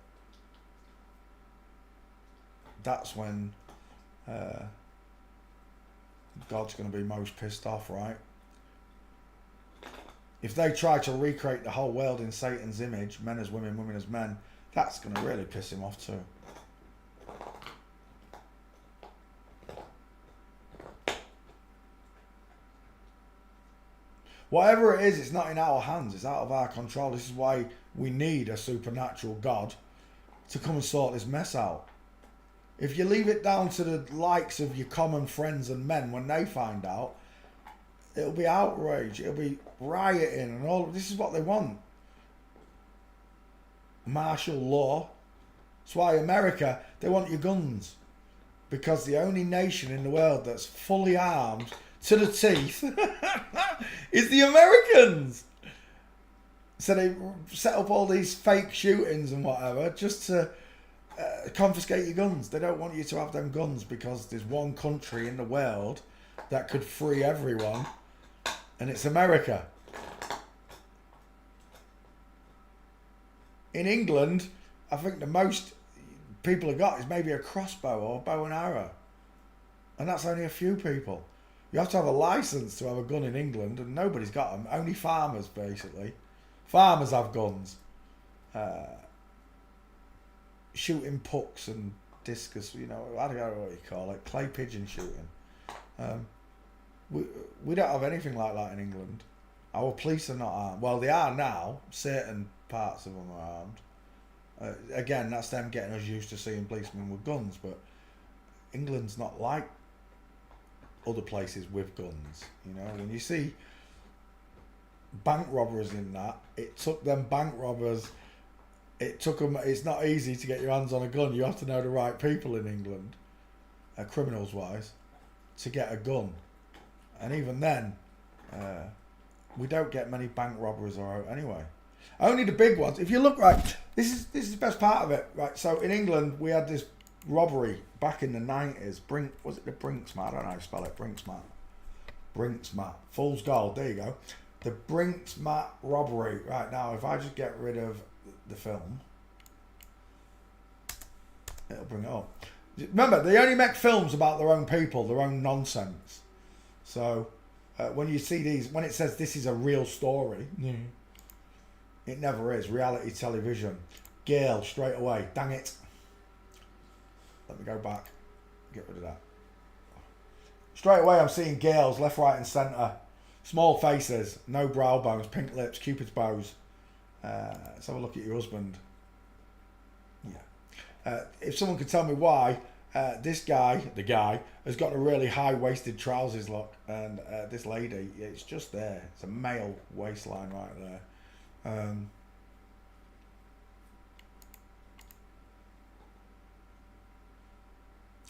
That's when God's going to be most pissed off, right? If they try to recreate the whole world in Satan's image, men as women, women as men, that's going to really piss him off too. Whatever it is, it's not in our hands. It's out of our control. This is why we need a supernatural God to come and sort this mess out. If you leave it down to the likes of your common friends and men, when they find out, it'll be outrage. It'll be rioting and all. This is what they want. Martial law. That's why America, they want your guns. Because the only nation in the world that's fully armed to the teeth is the Americans. So they set up all these fake shootings and whatever just to confiscate your guns. They don't want you to have them guns because there's one country in the world that could free everyone, and it's America. In England, I think the most people have got is maybe a crossbow or a bow and arrow, and that's only a few people. You have to have a license to have a gun in England, and nobody's got them. Only farmers, basically. Farmers have guns. Shooting pucks and discus, you know, I don't know what you call it, clay pigeon shooting. We don't have anything like that in England. Our police are not armed. Well, they are now. Certain parts of them are armed. Again, that's them getting us used to seeing policemen with guns, but England's not like other places with guns. You know, when you see bank robbers in that, it took them bank robbers, it took them, it's not easy to get your hands on a gun. You have to know the right people in England, criminals wise, to get a gun. And even then, we don't get many bank robberies or anyway. Only the big ones. If you look, right, this is the best part of it, right? So in England, we had this robbery back in the 90s. Was it the Brinksmat? I don't know how to spell it. Brinksmat. Fool's Gold. There you go. The Brinksmat robbery. Right, now, if I just get rid of the film, it'll bring it up. Remember, they only make films about their own people, their own nonsense. So when you see these, when it says this is a real story, it never is. Reality television. Gale, straight away. Dang it. Let me go back. Get rid of that. Straight away I'm seeing Gales, left, right and centre. Small faces, no brow bones, pink lips, Cupid's bows. Let's have a look at your husband. Yeah. If someone could tell me why this guy, the guy, has got a really high-waisted trousers look, and this lady, it's just there. It's a male waistline right there.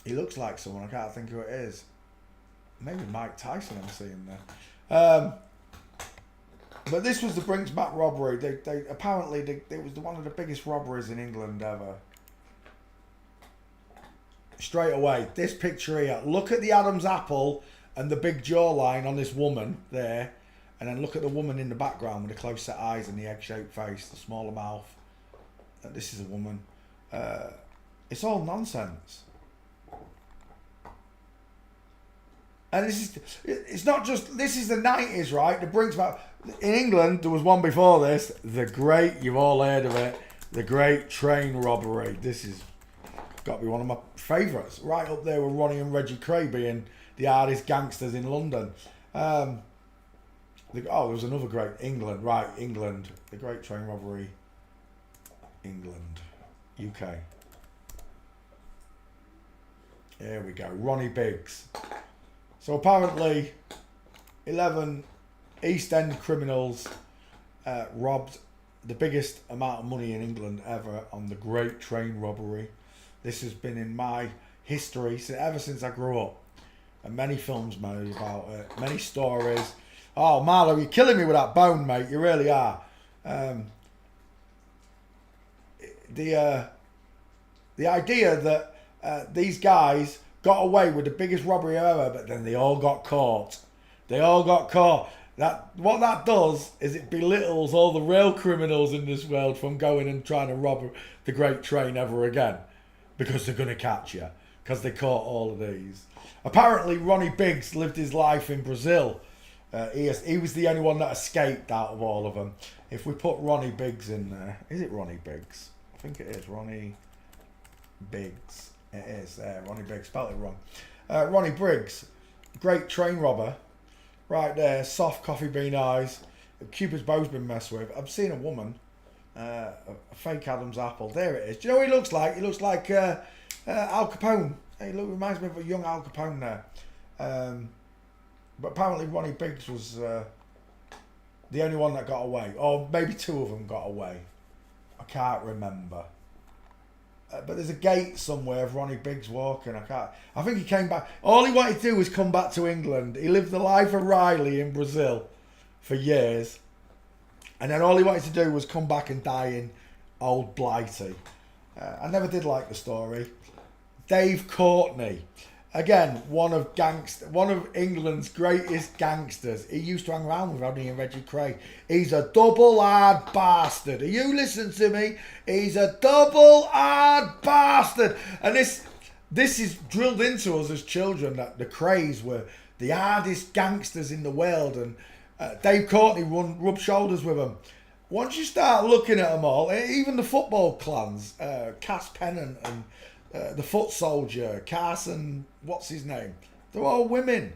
He looks like someone, I can't think who it is. Maybe Mike Tyson I'm seeing there. But this was the Brinksmat robbery. They apparently it was one of the biggest robberies in England ever. Straight away, this picture here. Look at the Adam's apple and the big jawline on this woman there. And then look at the woman in the background with the close set eyes and the egg-shaped face, the smaller mouth. And this is a woman. It's all nonsense. And it's not just, this is the 90s, right? The Brinksmat. In England, there was one before this. The Great, you've all heard of it. The Great Train Robbery. This has got to be one of my favourites. Right up there with Ronnie and Reggie Cray being the hardest gangsters in London. There was another great, England. Right, England. The Great Train Robbery. England. UK. Here we go. Ronnie Biggs. So apparently, 11 East End criminals robbed the biggest amount of money in England ever on the Great Train Robbery. This has been in my history ever since I grew up. And many films made about it, many stories. Oh, Marlo, you're killing me with that bone, mate. You really are. The idea that these guys got away with the biggest robbery ever, but then they all got caught. They all got caught. What that does is it belittles all the real criminals in this world from going and trying to rob the Great Train ever again, because they're going to catch you, because they caught all of these. Apparently, Ronnie Biggs lived his life in Brazil. He was the only one that escaped out of all of them. If we put Ronnie Biggs in there, is it Ronnie Biggs? I think it is Ronnie Biggs. It is there, Ronnie Biggs. Spelled it wrong. Ronnie Briggs, great train robber. Right there, soft coffee bean eyes. Cupid's bow's been messed with. I've seen a woman, a fake Adam's apple. There it is. Do you know what he looks like? He looks like Al Capone. He reminds me of a young Al Capone there. But apparently Ronnie Biggs was the only one that got away. Or maybe two of them got away. I can't remember. But there's a gate somewhere of Ronnie Biggs walking. I think he came back. All he wanted to do was come back to England. He lived the life of Riley in Brazil for years. And then all he wanted to do was come back and die in Old Blighty. I never did like the story. Dave Courtney. Again, one of England's greatest gangsters. He used to hang around with Rodney and Reggie Cray. He's a double hard bastard. Are you listening to me? He's a double hard bastard. And this is drilled into us as children that the Crays were the hardest gangsters in the world. And Dave Courtney rubbed shoulders with them. Once you start looking at them all, even the football clans, Cass Pennant and the Foot Soldier, Carson, what's his name? They're all women.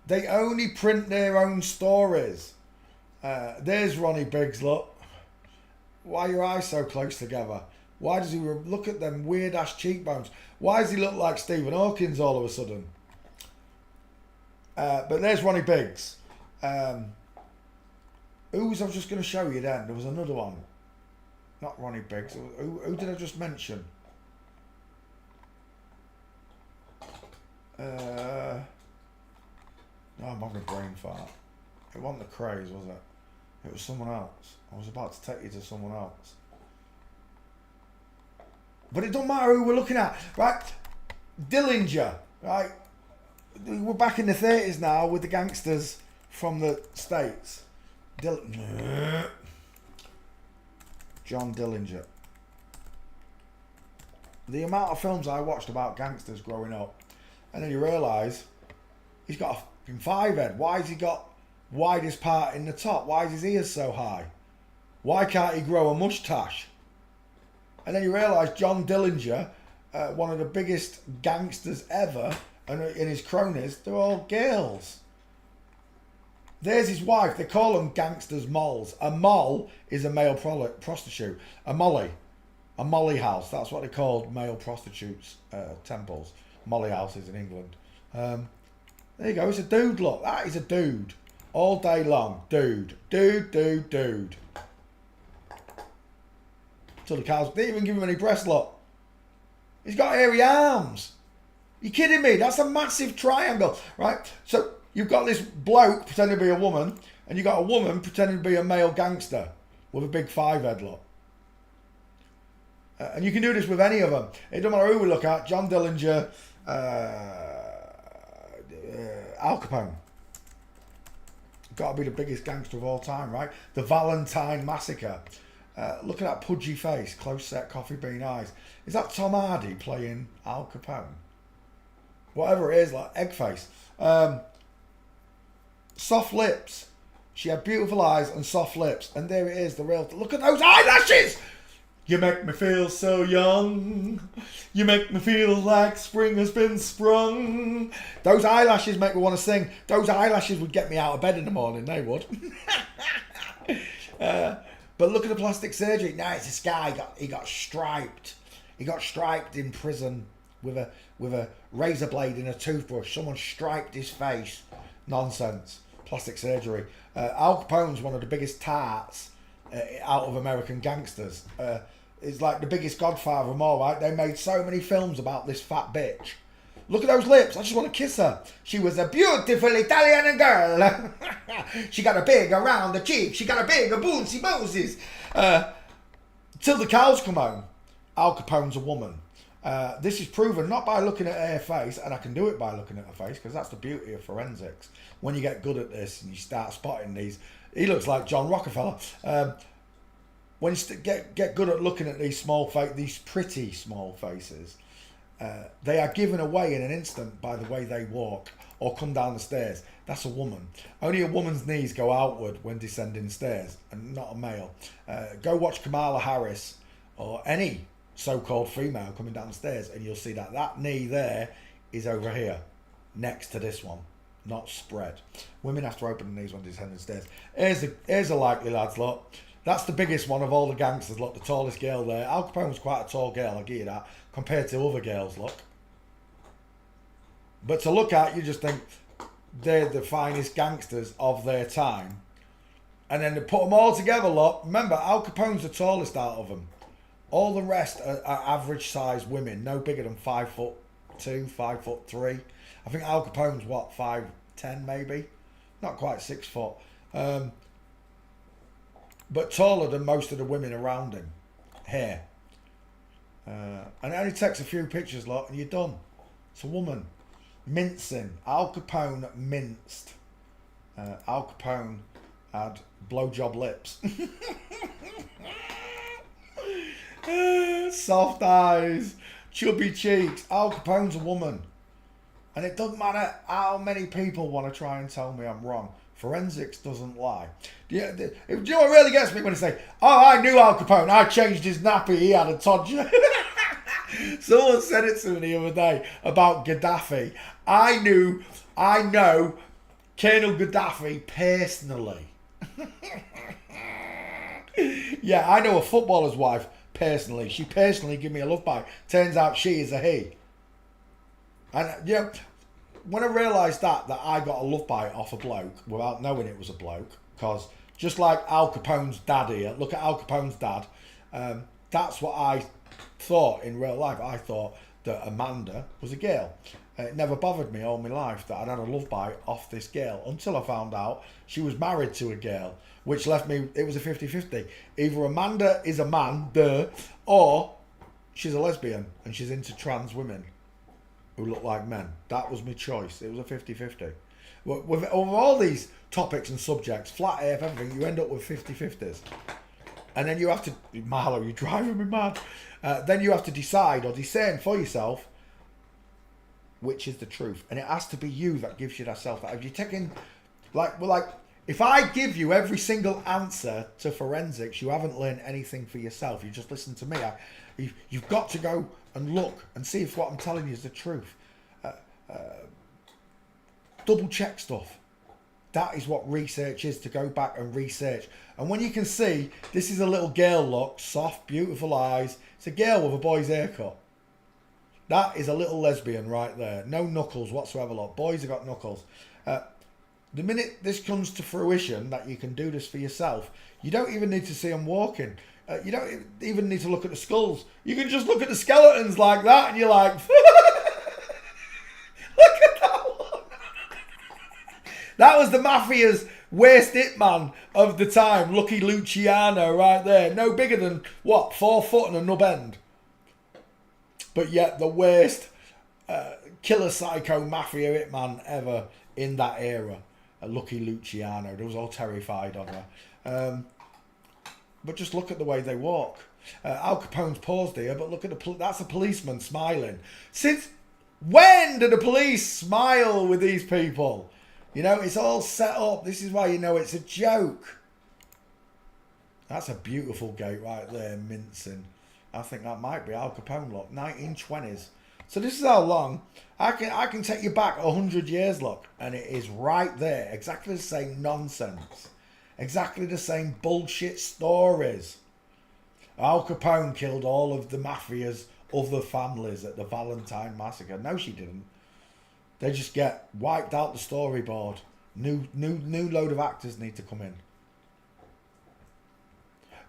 They only print their own stories. There's Ronnie Biggs, look. Why are your eyes so close together? Why does he look at them weird ass cheekbones? Why does he look like Stephen Hawkins all of a sudden? But there's Ronnie Biggs. I was just going to show you then. There was another one. Not Ronnie Biggs. Who did I just mention? No, I'm having a brain fart. It wasn't the Craze, was it? It was someone else. I was about to take you to someone else. But it don't matter who we're looking at, right? Dillinger, right? We're back in the 30s now with the gangsters from the States. John Dillinger. The amount of films I watched about gangsters growing up, and then you realise he's got a fucking 5 head. Why has he got widest part in the top? Why is his ears so high? Why can't he grow a moustache? And then you realise John Dillinger, one of the biggest gangsters ever, and his cronies, they're all girls. There's his wife. They call them gangsters moles. A mole is a male prostitute. A molly house. That's what they called male prostitutes' temples. Molly houses in England. There you go. It's a dude. Look, that is a dude. All day long. Dude. Dude. Till the cows didn't even give him any breast. Look. He's got hairy arms. You kidding me? That's a massive triangle, right? So you've got this bloke pretending to be a woman, and you've got a woman pretending to be a male gangster with a big 5 head, look. And you can do this with any of them. It doesn't matter who we look at. John Dillinger, Al Capone. Got to be the biggest gangster of all time, right? The Valentine Massacre. Look at that pudgy face, close set coffee bean eyes. Is that Tom Hardy playing Al Capone? Whatever it is, like egg face. Soft lips. She had beautiful eyes and soft lips. And there it is, the real... Look at those eyelashes! You make me feel so young. You make me feel like spring has been sprung. Those eyelashes make me want to sing. Those eyelashes would get me out of bed in the morning, they would. But look at the plastic surgery. Now it's this guy, he got striped. He got striped in prison with a razor blade in a toothbrush. Someone striped his face. Nonsense. Plastic surgery. Al Capone's one of the biggest tarts out of American gangsters. is like the biggest godfather of them all, right? They made so many films about this fat bitch. Look at those lips. I just want to kiss her. She was a beautiful Italian girl. She got a big around the cheek. She got a big boonsy boosies. Till the cows come home. Al Capone's a woman. This is proven not by looking at her face, and I can do it by looking at her face, because that's the beauty of forensics. When you get good at this and you start spotting these, he looks like John Rockefeller. When you get good at looking at these these pretty small faces, they are given away in an instant by the way they walk or come down the stairs. That's a woman. Only a woman's knees go outward when descending stairs, and not a male. Go watch Kamala Harris or any so-called female coming down the stairs, and you'll see that that knee there is over here, next to this one, not spread. Women have to open the knees when descending stairs. Here's a likely lads, look. That's the biggest one of all the gangsters, look, the tallest girl there. Al Capone was quite a tall girl, I'll give you that, compared to other girls, look. But to look at, you just think they're the finest gangsters of their time. And then to put them all together, look, remember, Al Capone's the tallest out of them. All the rest are average sized women, no bigger than 5'2", 5'3". I think Al Capone's what, 5'10" maybe? Not quite 6 foot. But taller than most of the women around him. Hair. And it only takes a few pictures, look, and you're done. It's a woman. Mincing. Al Capone minced. Al Capone had blowjob lips. Soft eyes. Chubby cheeks. Al Capone's a woman. And it doesn't matter how many people want to try and tell me I'm wrong. Forensics doesn't lie. Do you know what really gets me when they say, oh, I knew Al Capone. I changed his nappy. He had a todger. Someone said it to me the other day about Gaddafi. I know Colonel Gaddafi personally. Yeah, I know a footballer's wife personally. She personally gave me a love bite. Turns out she is a he. And you know, when I realised that I got a love bite off a bloke without knowing it was a bloke, because just like Al Capone's dad here, look at Al Capone's dad, that's what I thought in real life. I thought that Amanda was a girl. It never bothered me all my life that I'd had a love bite off this girl until I found out she was married to a girl, which left me, it was a 50-50. Either Amanda is a man, or she's a lesbian and she's into trans women who look like men. That was my choice. It was a 50-50. With all these topics and subjects, flat earth, everything, you end up with 50-50s. And then you have to, Marlo, you're driving me mad. Then you have to decide or discern for yourself which is the truth. And it has to be you that gives you that self. If you're taking, if I give you every single answer to forensics, you haven't learned anything for yourself. You just listen to me. You've got to go and look and see if what I'm telling you is the truth. Double check stuff. That is what research is, to go back and research. And when you can see, this is a little girl, look, soft, beautiful eyes. It's a girl with a boy's haircut. That is a little lesbian right there. No knuckles whatsoever, look. Boys have got knuckles. The minute this comes to fruition, that you can do this for yourself, you don't even need to see them walking. You don't even need to look at the skulls. You can just look at the skeletons like that, and you're like, look at that one. That was the mafia's worst hitman of the time, Lucky Luciano, right there. No bigger than, what, 4 foot and a nub end. But yet the worst killer psycho mafia hitman ever in that era. Lucky Luciano. They was all terrified of her. But just look at the way they walk. Al Capone's paused here, but look at that's a policeman smiling. Since when did the police smile with these people? You know, it's all set up. This is why you know it's a joke. That's a beautiful gate right there, mincing. I think that might be Al Capone, look, 1920s. So this is how long. I can take you back 100 years, look, and it is right there. Exactly the same nonsense. Exactly the same bullshit stories. Al Capone killed all of the mafia's other families at the Valentine Massacre. No, she didn't. They just get wiped out the storyboard. New load of actors need to come in.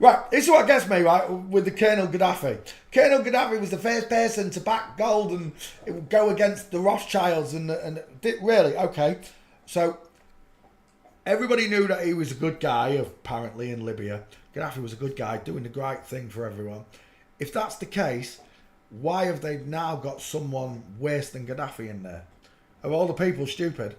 Right, this is what gets me, right, with the Colonel Gaddafi. Colonel Gaddafi was the first person to back gold and it would go against the Rothschilds and really, okay. So, everybody knew that he was a good guy, apparently, in Libya. Gaddafi was a good guy, doing the right thing for everyone. If that's the case, why have they now got someone worse than Gaddafi in there? Are all the people stupid?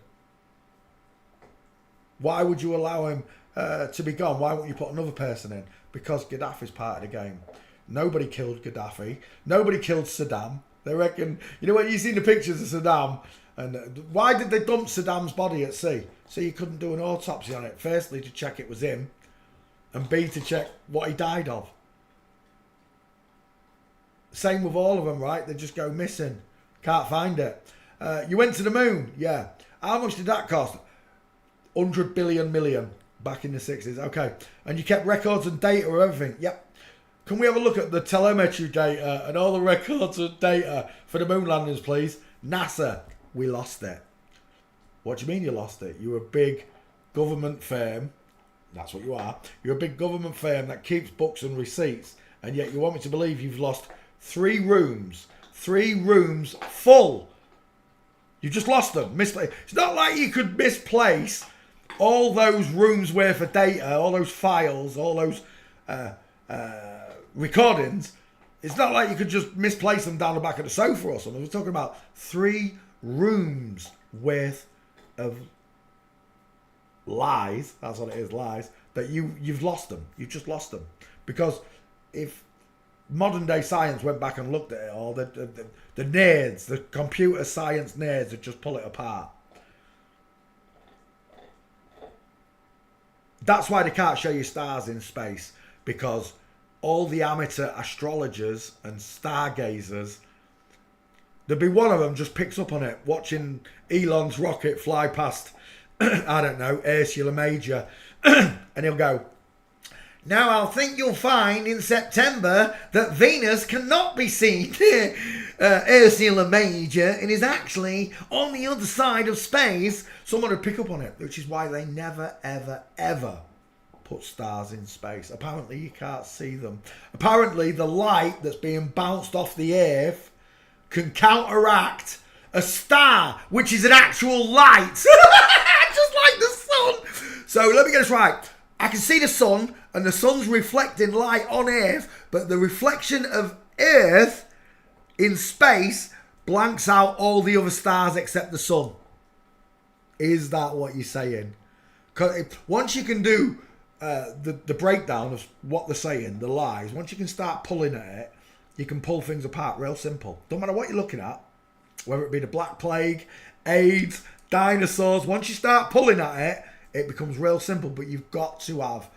Why would you allow him to be gone? Why won't you put another person in? Because Gaddafi's part of the game. Nobody killed Gaddafi. Nobody killed Saddam. They reckon, you know when you've seen the pictures of Saddam, and why did they dump Saddam's body at sea? So you couldn't do an autopsy on it. Firstly, to check it was him, and B, to check what he died of. Same with all of them, right? They just go missing. Can't find it. You went to the moon. Yeah. How much did that cost? 100 billion million back in the 60s. Okay. And you kept records and data of everything. Yep. Can we have a look at the telemetry data and all the records and data for the moon landings, please? NASA. We lost it. What do you mean you lost it? You're a big government firm. That's what you are. You're a big government firm that keeps books and receipts. And yet you want me to believe you've lost 3 rooms. 3 rooms full. You just lost them. Misplaced. It's not like you could misplace all those rooms worth of data, all those files, all those recordings. It's not like you could just misplace them down the back of the sofa or something. We're talking about 3 rooms worth of lies. That's what it is, lies. That you've lost them. You've just lost them. Because if modern day science went back and looked at it all, the nerds, the computer science nerds would just pull it apart. That's why they can't show you stars in space, because all the amateur astrologers and stargazers, there'd be one of them just picks up on it, watching Elon's rocket fly past, I don't know, Ursula Major, and he'll go, now I think you'll find in September that Venus cannot be seen. Ursula Major, and is actually on the other side of space. Someone would pick up on it, which is why they never, ever, ever put stars in space. Apparently you can't see them. Apparently the light that's being bounced off the Earth can counteract a star, which is an actual light. Just like the sun. So let me get this right. I can see the sun, and the sun's reflecting light on Earth, but the reflection of Earth in space blanks out all the other stars except the sun. Is that what you're saying? Because once you can do the breakdown of what they're saying, the lies, once you can start pulling at it, you can pull things apart real simple. Don't matter what you're looking at, whether it be the Black Plague, AIDS, dinosaurs, once you start pulling at it, it becomes real simple, but you've got to have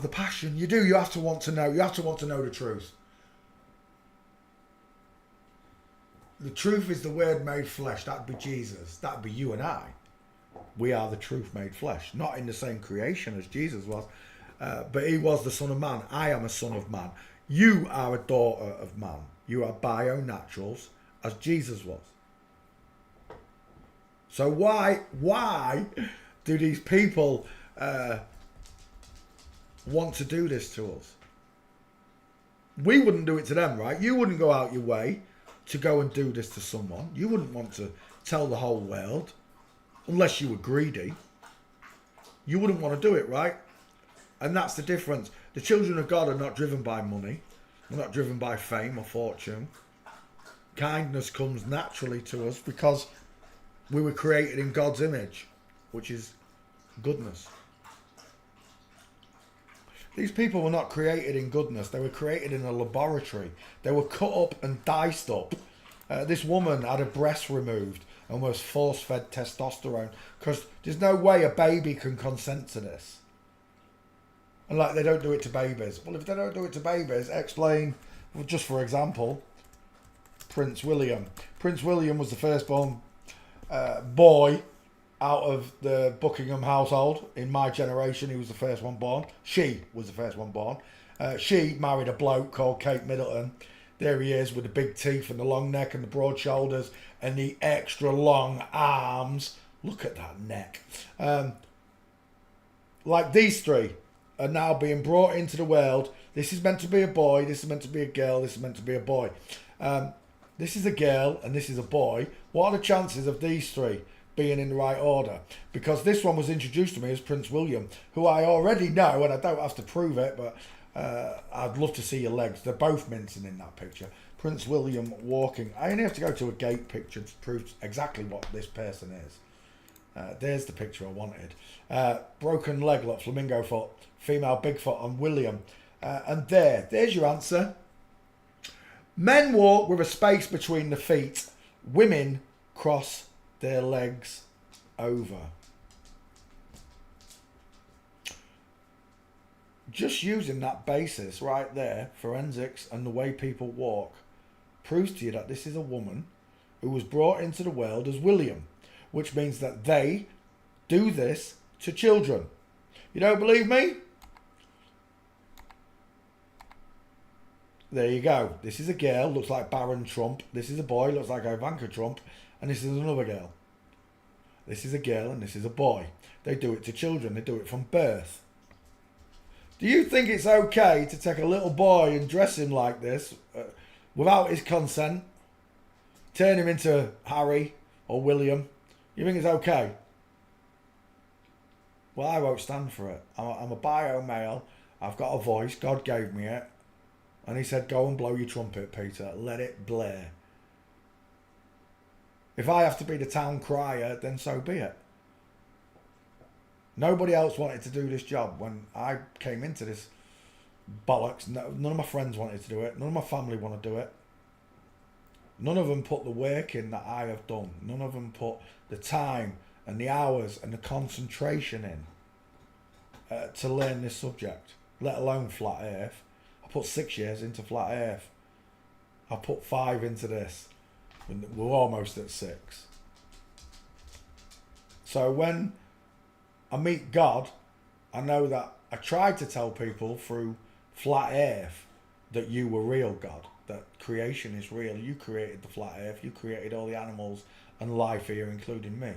the passion. You do. You have to want to know. You have to want to know the truth. The truth is the word made flesh. That'd be Jesus. That'd be you and I. We are the truth made flesh. Not in the same creation as Jesus was, but he was the Son of Man. I am a son of man. You are a daughter of man. You are bio-naturals as Jesus was. So why do these people want to do this to us? We wouldn't do it to them, right? You wouldn't go out your way to go and do this to someone. You wouldn't want to tell the whole world unless you were greedy. You wouldn't want to do it, right? And that's the difference. The children of God are not driven by money. They're not driven by fame or fortune. Kindness comes naturally to us because we were created in God's image, which is goodness. These people were not created in goodness. They were created in a laboratory. They were cut up and diced up. This woman had her breast removed and was force-fed testosterone because there's no way a baby can consent to this. And like, they don't do it to babies. Well, if they don't do it to babies, explain, well, just for example, Prince William. Prince William was the firstborn boy out of the Buckingham household. In my generation, he was the first one born. She was the first one born. She married a bloke called Kate Middleton. There he is with the big teeth and the long neck and the broad shoulders and the extra long arms. Look at that neck. Like these three. are now being brought into the world. This is meant to be a boy, this is meant to be a girl, this is meant to be a boy. This is a girl and this is a boy. What are the chances of these three being in the right order? Because this one was introduced to me as Prince William, who I already know, and I don't have to prove it, but I'd love to see your legs. They're both mincing in that picture. Prince William walking. I only have to go to a gate picture to prove exactly what this person is. There's the picture I wanted. Broken leg, like flamingo foot, female Bigfoot on William. And there's your answer. Men walk with a space between the feet. Women cross their legs over. Just using that basis right there, forensics and the way people walk, proves to you that this is a woman who was brought into the world as William, which means that they do this to children. You don't believe me? There you go. This is a girl, looks like Baron Trump. This is a boy, looks like Ivanka Trump. And this is another girl. This is a girl and this is a boy. They do it to children. They do it from birth. Do you think it's okay to take a little boy and dress him like this without his consent? Turn him into Harry or William? You think it's okay? Well, I won't stand for it. I'm a bio male. I've got a voice. God gave me it. And he said, go and blow your trumpet, Peter. Let it blare. If I have to be the town crier, then so be it. Nobody else wanted to do this job when I came into this bollocks. None of my friends wanted to do it. None of my family want to do it. None of them put the work in that I have done. None of them put the time and the hours and the concentration in to learn this subject, let alone flat earth. I put 6 years into flat earth. I put 5 into this. We're almost at 6. So when I meet God, I know that I tried to tell people through flat earth that you were real, God, that creation is real. You created the flat earth. You created all the animals and life here, including me.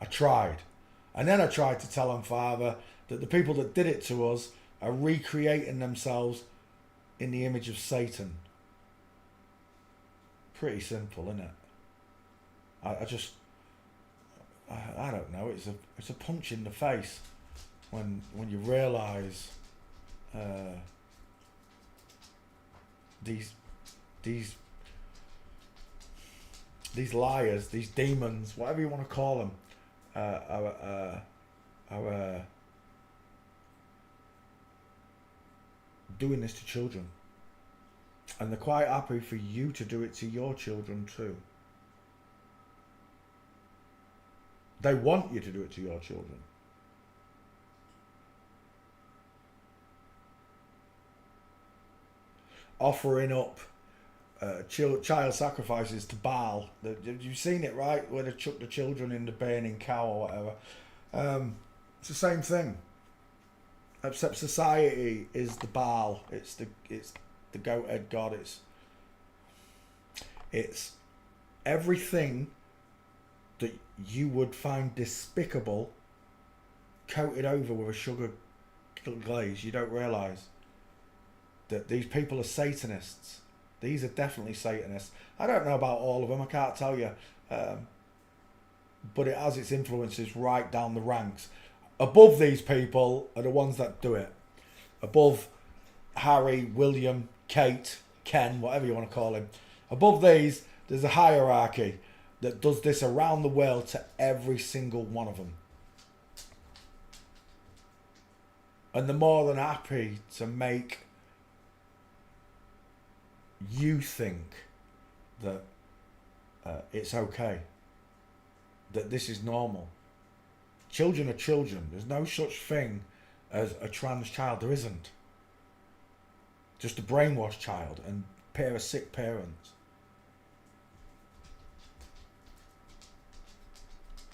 I tried. And then I tried to tell them, Father, that the people that did it to us are recreating themselves in the image of Satan. Pretty simple, isn't it? I don't know. It's a punch in the face when you realise these liars, these demons, whatever you want to call them, are doing this to children, and they're quite happy for you to do it to your children too. They want you to do it to your children. Offering up child sacrifices to Baal. You've seen it, right? Where they chuck the children in the burning cow or whatever. It's the same thing. Except society is the Baal. It's the goat-head god. It's everything that you would find despicable coated over with a sugar glaze. You don't realise that these people are Satanists. These are definitely Satanists. I don't know about all of them. I can't tell you. But it has its influences right down the ranks. Above these people are the ones that do it. Above Harry, William, Kate, Ken, whatever you want to call him. Above these, there's a hierarchy that does this around the world to every single one of them. And they're more than happy to make you think that it's okay, that this is normal. Children are children. There's no such thing as a trans child. There isn't. Just a brainwashed child and a pair of sick parents.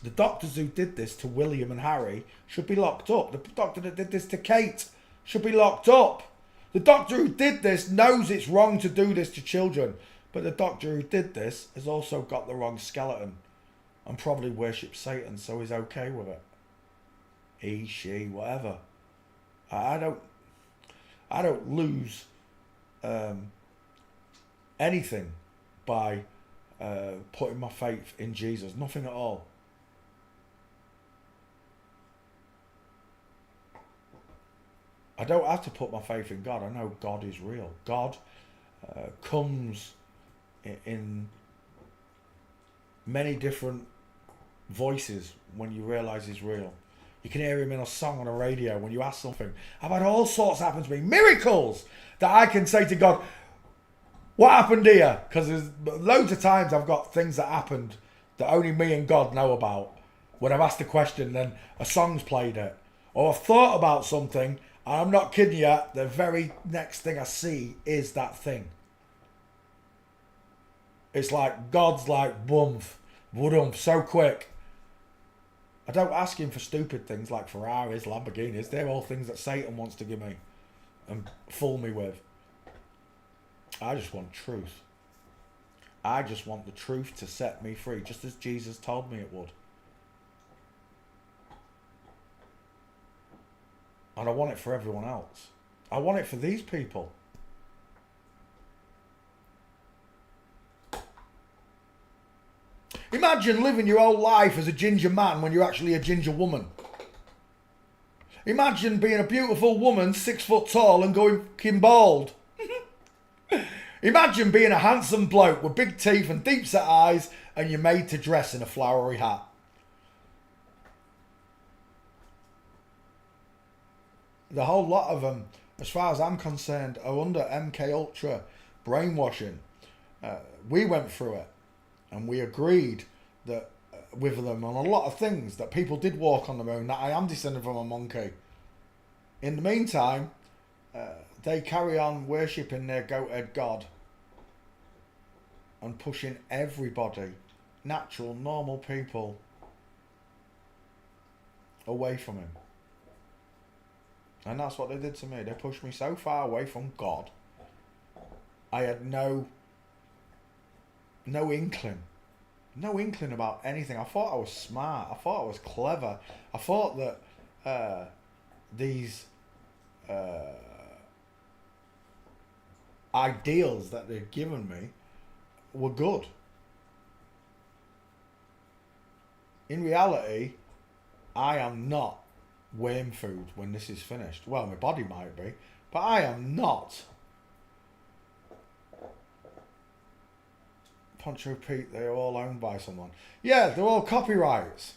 The doctors who did this to William and Harry should be locked up. The doctor that did this to Kate should be locked up. The doctor who did this knows it's wrong to do this to children. But the doctor who did this has also got the wrong skeleton and probably worships Satan, so he's okay with it. He, she, whatever. I don't lose anything by putting my faith in Jesus. Nothing at all. I don't have to put my faith in God. I know God is real. God comes in many different voices when you realise he's real. You can hear him in a song on a radio when you ask something. I've had all sorts happen to me. Miracles that I can say to God, what happened here? Because there's loads of times I've got things that happened that only me and God know about. When I've asked a question, then a song's played it. Or I've thought about something, and I'm not kidding you, the very next thing I see is that thing. It's like God's like, boom, so quick. I don't ask him for stupid things like Ferraris, Lamborghinis. They're all things that Satan wants to give me and fool me with. I just want truth. I just want the truth to set me free, just as Jesus told me it would. And I want it for everyone else. I want it for these people. Imagine living your whole life as a ginger man when you're actually a ginger woman. Imagine being a beautiful woman, 6 foot tall and going fucking bald. Imagine being a handsome bloke with big teeth and deep set eyes and you're made to dress in a flowery hat. The whole lot of them, as far as I'm concerned, are under MK Ultra brainwashing. We went through it and we agreed that with them on a lot of things, that people did walk on the moon, that I am descended from a monkey. In the meantime, they carry on worshipping their goat-head god and pushing everybody, natural, normal people, away from him. And that's what they did to me. They pushed me so far away from God. I had no inkling. No inkling about anything. I thought I was smart. I thought I was clever. I thought that these ideals that they'd given me were good. In reality, I am not worm food when this is finished. Well, my body might be, but I am not. Poncho Pete, they're all owned by someone. Yeah, they're all copyrights.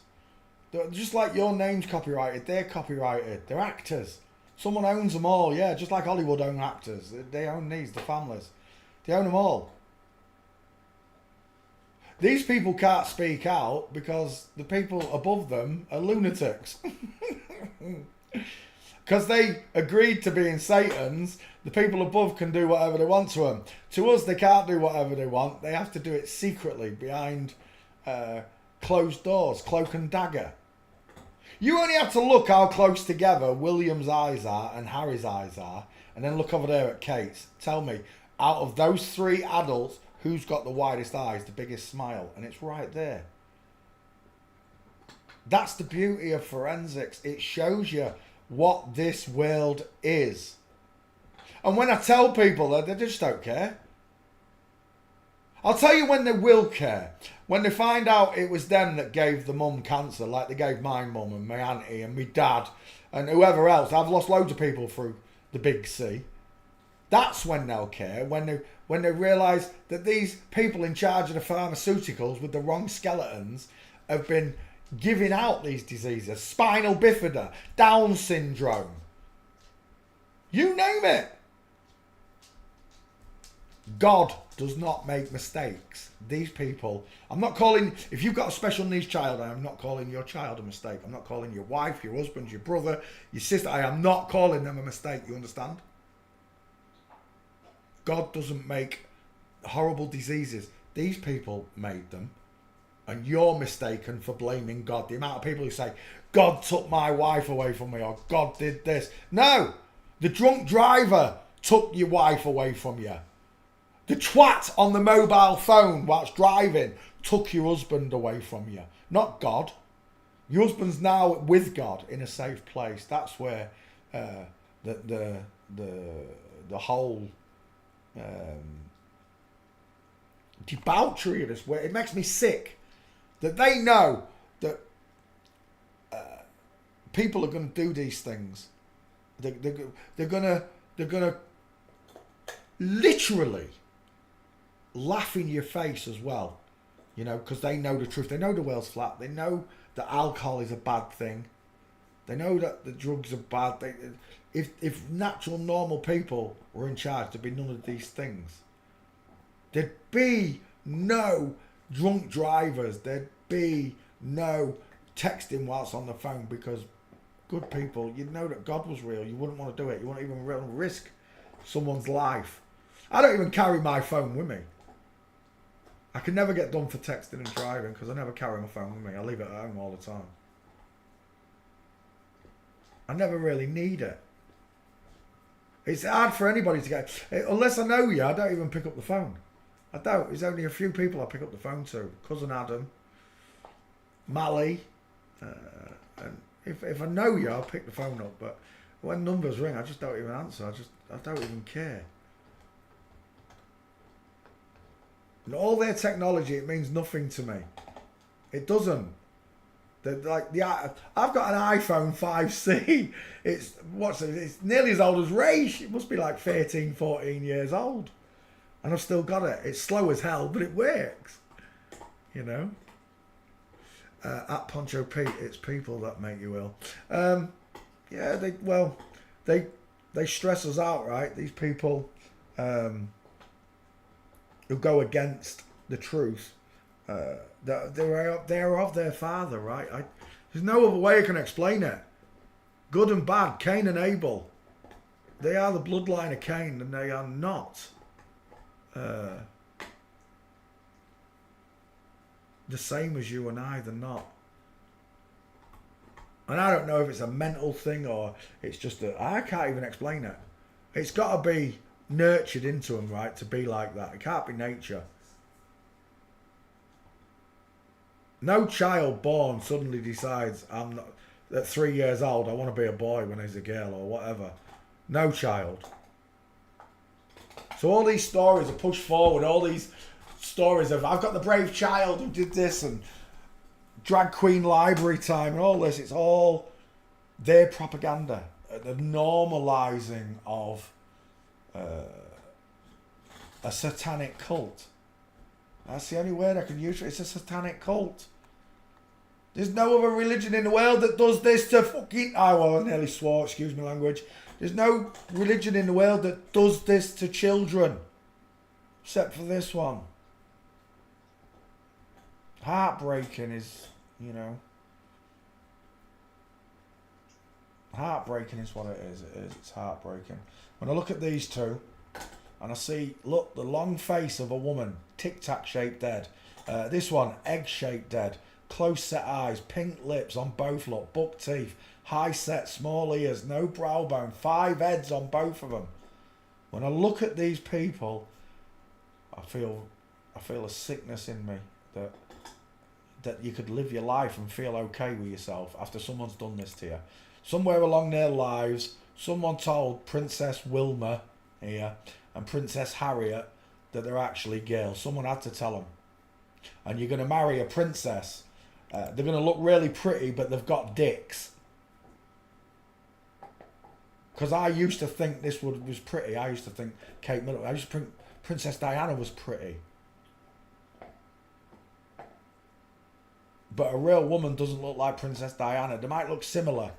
They're just like your name's copyrighted, they're copyrighted. They're actors. Someone owns them all, yeah, just like Hollywood own actors. They own these, the families. They own them all. These people can't speak out because the people above them are lunatics. Because they agreed to being Satan's, the people above can do whatever they want to them. To us, they can't do whatever they want. They have to do it secretly behind closed doors, cloak and dagger. You only have to look how close together William's eyes are and Harry's eyes are, and then look over there at Kate's. Tell me, out of those 3 adults, who's got the widest eyes, the biggest smile? And it's right there. That's the beauty of forensics. It shows you what this world is. And when I tell people that, they just don't care. I'll tell you when they will care. When they find out it was them that gave the mum cancer, like they gave my mum and my auntie and my dad and whoever else. I've lost loads of people through the big C. That's when they'll care. When they realise that these people in charge of the pharmaceuticals with the wrong skeletons have been giving out these diseases. Spinal bifida, Down syndrome. You name it. God does not make mistakes. These people, I'm not calling, if you've got a special needs child, I am not calling your child a mistake. I'm not calling your wife, your husband, your brother, your sister, I am not calling them a mistake. You understand? God doesn't make horrible diseases. These people made them. And you're mistaken for blaming God. The amount of people who say, God took my wife away from me, or God did this. No! The drunk driver took your wife away from you. The twat on the mobile phone whilst driving took your husband away from you. Not God. Your husband's now with God in a safe place. That's where the whole debauchery of this way. It makes me sick that they know that people are going to do these things. They're gonna literally laugh in your face as well, you know, because they know the truth. They know the world's flat. They know that alcohol is a bad thing. They know that the drugs are bad. If natural, normal people were in charge, there'd be none of these things. There'd be no drunk drivers. There'd be no texting whilst on the phone, because good people, you'd know that God was real. You wouldn't want to do it. You wouldn't even risk someone's life. I don't even carry my phone with me. I can never get done for texting and driving because I never carry my phone with me. I leave it at home all the time. I never really need it. It's hard for anybody to get... Unless I know you, I don't even pick up the phone. I don't. There's only a few people I pick up the phone to. Cousin Adam, Mally. And if I know you, I'll pick the phone up. But when numbers ring, I just don't even answer. I don't even care. And all their technology, it means nothing to me. It doesn't. I've got an iPhone 5C. It's nearly as old as Raish. It must be like 13, 14 years old. And I've still got it. It's slow as hell, but it works. You know? At Poncho Pete, it's people that make you ill. They stress us out, right? These people who go against the truth, they're of their father, right? There's no other way I can explain it. Good and bad, Cain and Abel. They are the bloodline of Cain, and they are not the same as you and I. They're not. And I don't know if it's a mental thing or it's just I can't even explain it. It's got to be nurtured into them, right, to be like that. It can't be nature. No child born suddenly decides at 3 years old I want to be a boy when he's a girl or whatever. No child. So all these stories are pushed forward. All these stories of I've got the brave child who did this and drag queen library time and all this. It's all their propaganda. The normalising of a satanic cult. That's the only word I can use for it. It's a satanic cult. There's no other religion in the world that does this to fucking... I nearly swore, excuse my language. There's no religion in the world that does this to children. Except for this one. Heartbreaking is, you know... Heartbreaking is what it is. It's heartbreaking. When I look at these two, and I see, look, the long face of a woman, tic-tac shaped dead. This one, egg shaped dead. Close set eyes, pink lips on both, look, buck teeth, high set, small ears, no brow bone, 5 heads on both of them. When I look at these people, I feel a sickness in me that you could live your life and feel okay with yourself after someone's done this to you. Somewhere along their lives, someone told Princess Wilma here and Princess Harriet that they're actually girls. Someone had to tell them. And you're going to marry a princess. They're going to look really pretty, but they've got dicks. Because I used to think this was pretty. I used to think Kate Middleton. I used to think Princess Diana was pretty. But a real woman doesn't look like Princess Diana. They might look similar,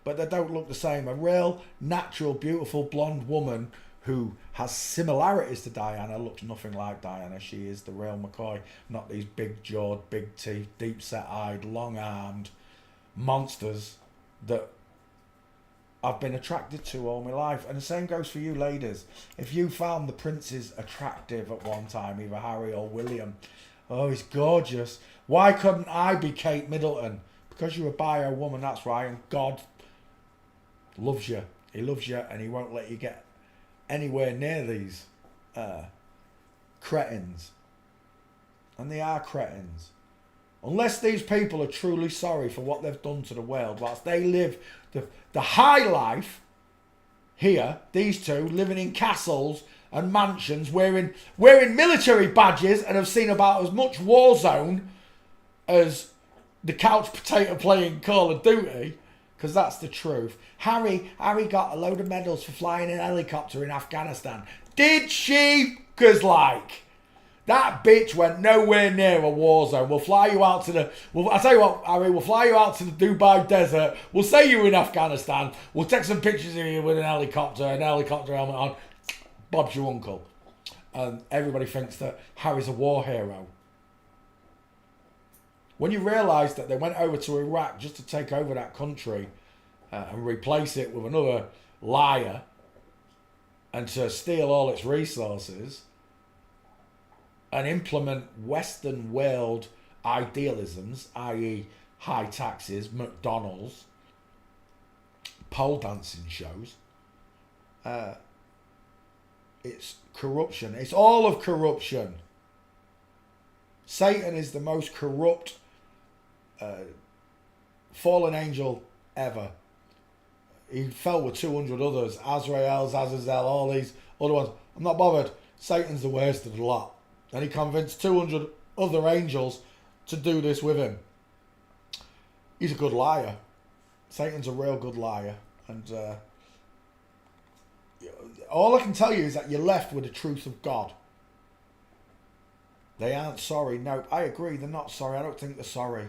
but they don't look the same. A real, natural, beautiful blonde woman who has similarities to Diana looks nothing like Diana. She is the real McCoy, not these big-jawed, big teeth, deep-set-eyed, long-armed monsters that I've been attracted to all my life. And the same goes for you ladies. If you found the princes attractive at one time, either Harry or William, oh, he's gorgeous. Why couldn't I be Kate Middleton? Because you're a bio woman, that's right. And God loves you. He loves you and he won't let you get anywhere near these cretins. And they are cretins. Unless these people are truly sorry for what they've done to the world, whilst they live the high life here, these two, living in castles and mansions, wearing military badges, and have seen about as much Warzone as the couch potato playing Call of Duty, because that's the truth. Harry got a load of medals for flying an helicopter in Afghanistan. Did she? Because, like, that bitch went nowhere near a war zone. We'll fly you out to the... I'll tell you what, Harry, we'll fly you out to the Dubai desert. We'll say you're in Afghanistan. We'll take some pictures of you with an helicopter helmet on. Bob's your uncle. And everybody thinks that Harry's a war hero. When you realise that they went over to Iraq just to take over that country and replace it with another liar and to steal all its resources and implement Western world idealisms, i.e. high taxes, McDonald's, pole dancing shows, it's corruption. It's all of corruption. Satan is the most corrupt fallen angel ever. He fell with 200 others. Azrael, Azazel, all these other ones. I'm not bothered. Satan's the worst of the lot. And he convinced 200 other angels to do this with him. He's a good liar. Satan's a real good liar. And all I can tell you is that you're left with the truth of God. They aren't sorry. No, I agree. They're not sorry. I don't think they're sorry.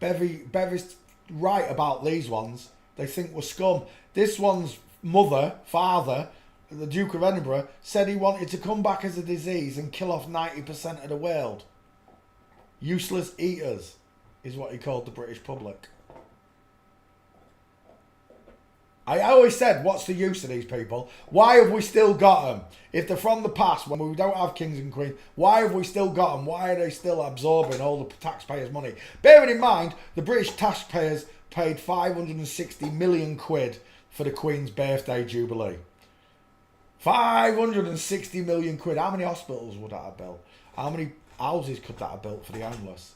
Bevy's right about these ones. They think we're scum. This one's father, the Duke of Edinburgh, said he wanted to come back as a disease and kill off 90% of the world. Useless eaters is what he called the British public. I always said, what's the use of these people? Why have we still got them? If they're from the past, when we don't have kings and queens, why have we still got them? Why are they still absorbing all the taxpayers' money? Bearing in mind, the British taxpayers paid 560 million quid for the Queen's birthday jubilee. 560 million quid. How many hospitals would that have built? How many houses could that have built for the homeless?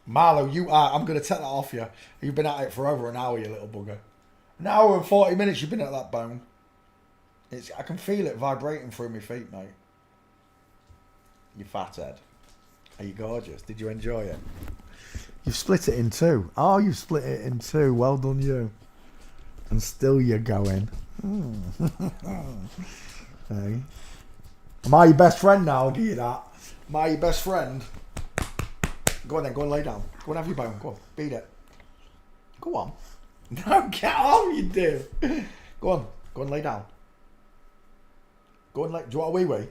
Marlo, I'm going to take that off you. You've been at it for over an hour, you little bugger. An hour and 40 minutes you've been at that bone. I can feel it vibrating through my feet, mate. You fathead. Are you gorgeous? Did you enjoy it? You've split it in two. Oh, you've split it in two. Well done, you. And still you're going. Hey. Am I your best friend now? Do you that? Am I your best friend? Go on then, go and lay down. Go and have your bone. Go on, beat it. Go on. No, get off, you do. Go on, go and lay down. Go and lay. Do you want a wee-wee?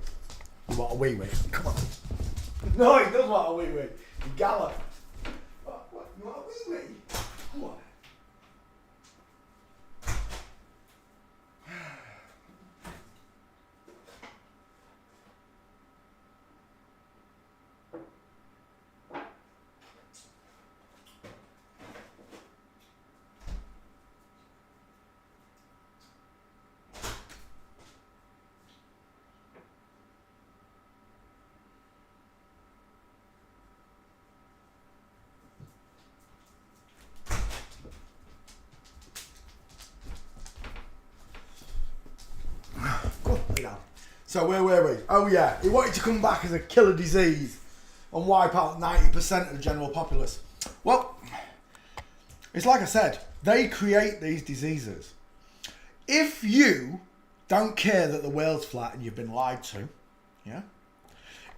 You want a wee-wee? Come on. No, he does want a wee-wee. You gallop. What? You want a wee-wee? Come on. So where were we? Oh yeah, he wanted to come back as a killer disease and wipe out 90% of the general populace. Well, it's like I said, they create these diseases. If you don't care that the world's flat and you've been lied to, yeah?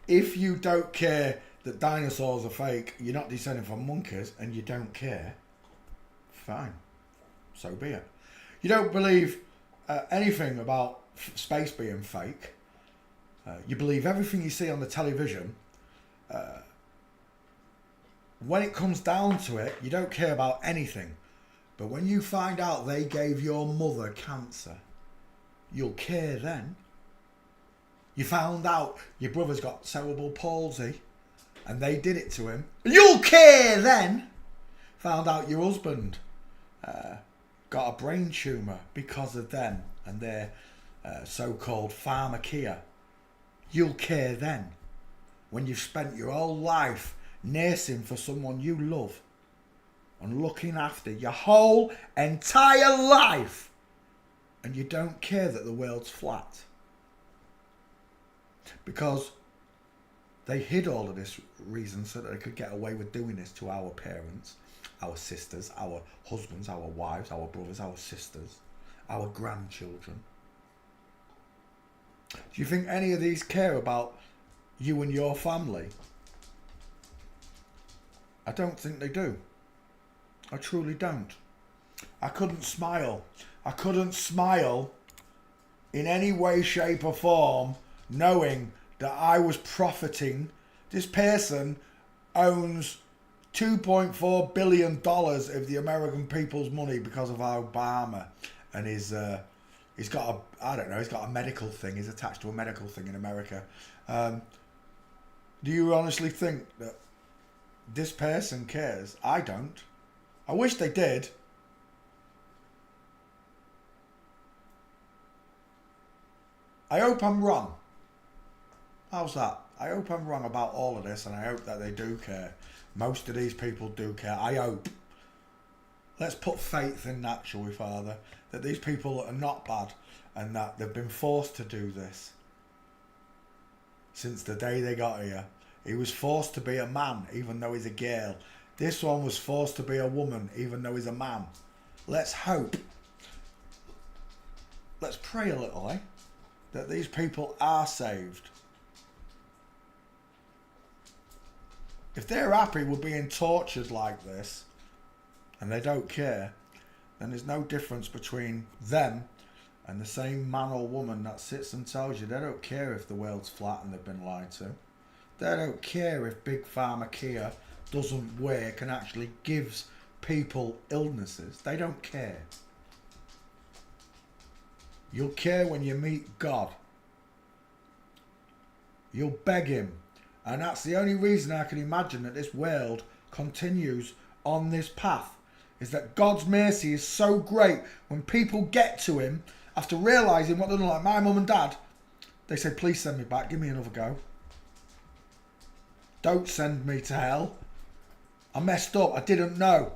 If you don't care that dinosaurs are fake, you're not descended from monkeys and you don't care, fine, so be it. You don't believe anything about space being fake. You believe everything you see on the television. When it comes down to it, you don't care about anything. But when you find out they gave your mother cancer, you'll care then. You found out your brother's got cerebral palsy and they did it to him, you'll care then. Found out your husband got a brain tumour because of them and their so-called pharmakia. You'll care then. When you've spent your whole life nursing for someone you love. and looking after your whole entire life, and you don't care that the world's flat. Because they hid all of this reason so that they could get away with doing this to our parents, our sisters, our husbands, our wives, our brothers, our sisters, our grandchildren. Do you think any of these care about you and your family? I don't think they do. I truly don't. I couldn't smile. I couldn't smile in any way, shape or form knowing that I was profiting. This person owns $2.4 billion of the American people's money because of Obama and he's got a medical thing. He's attached to a medical thing in America. Do you honestly think that this person cares? I don't. I wish they did. I hope I'm wrong. How's that? I hope I'm wrong about all of this, and I hope that they do care. Most of these people do care. I hope. Let's put faith in that, shall we, Father? That these people are not bad and that they've been forced to do this since the day they got here. He was forced to be a man even though he's a girl. This one was forced to be a woman even though he's a man. Let's hope. Let's pray a little, that these people are saved. If they're happy with being tortured like this and they don't care, then there's no difference between them and the same man or woman that sits and tells you they don't care if the world's flat and they've been lied to. They don't care if Big Pharma Kia doesn't work and actually gives people illnesses. They don't care. You'll care when you meet God. You'll beg him. And that's the only reason I can imagine that this world continues on this path. Is that God's mercy is so great when people get to him after realising what they're doing, like my mum and dad. They say, please send me back, give me another go. Don't send me to hell. I messed up, I didn't know.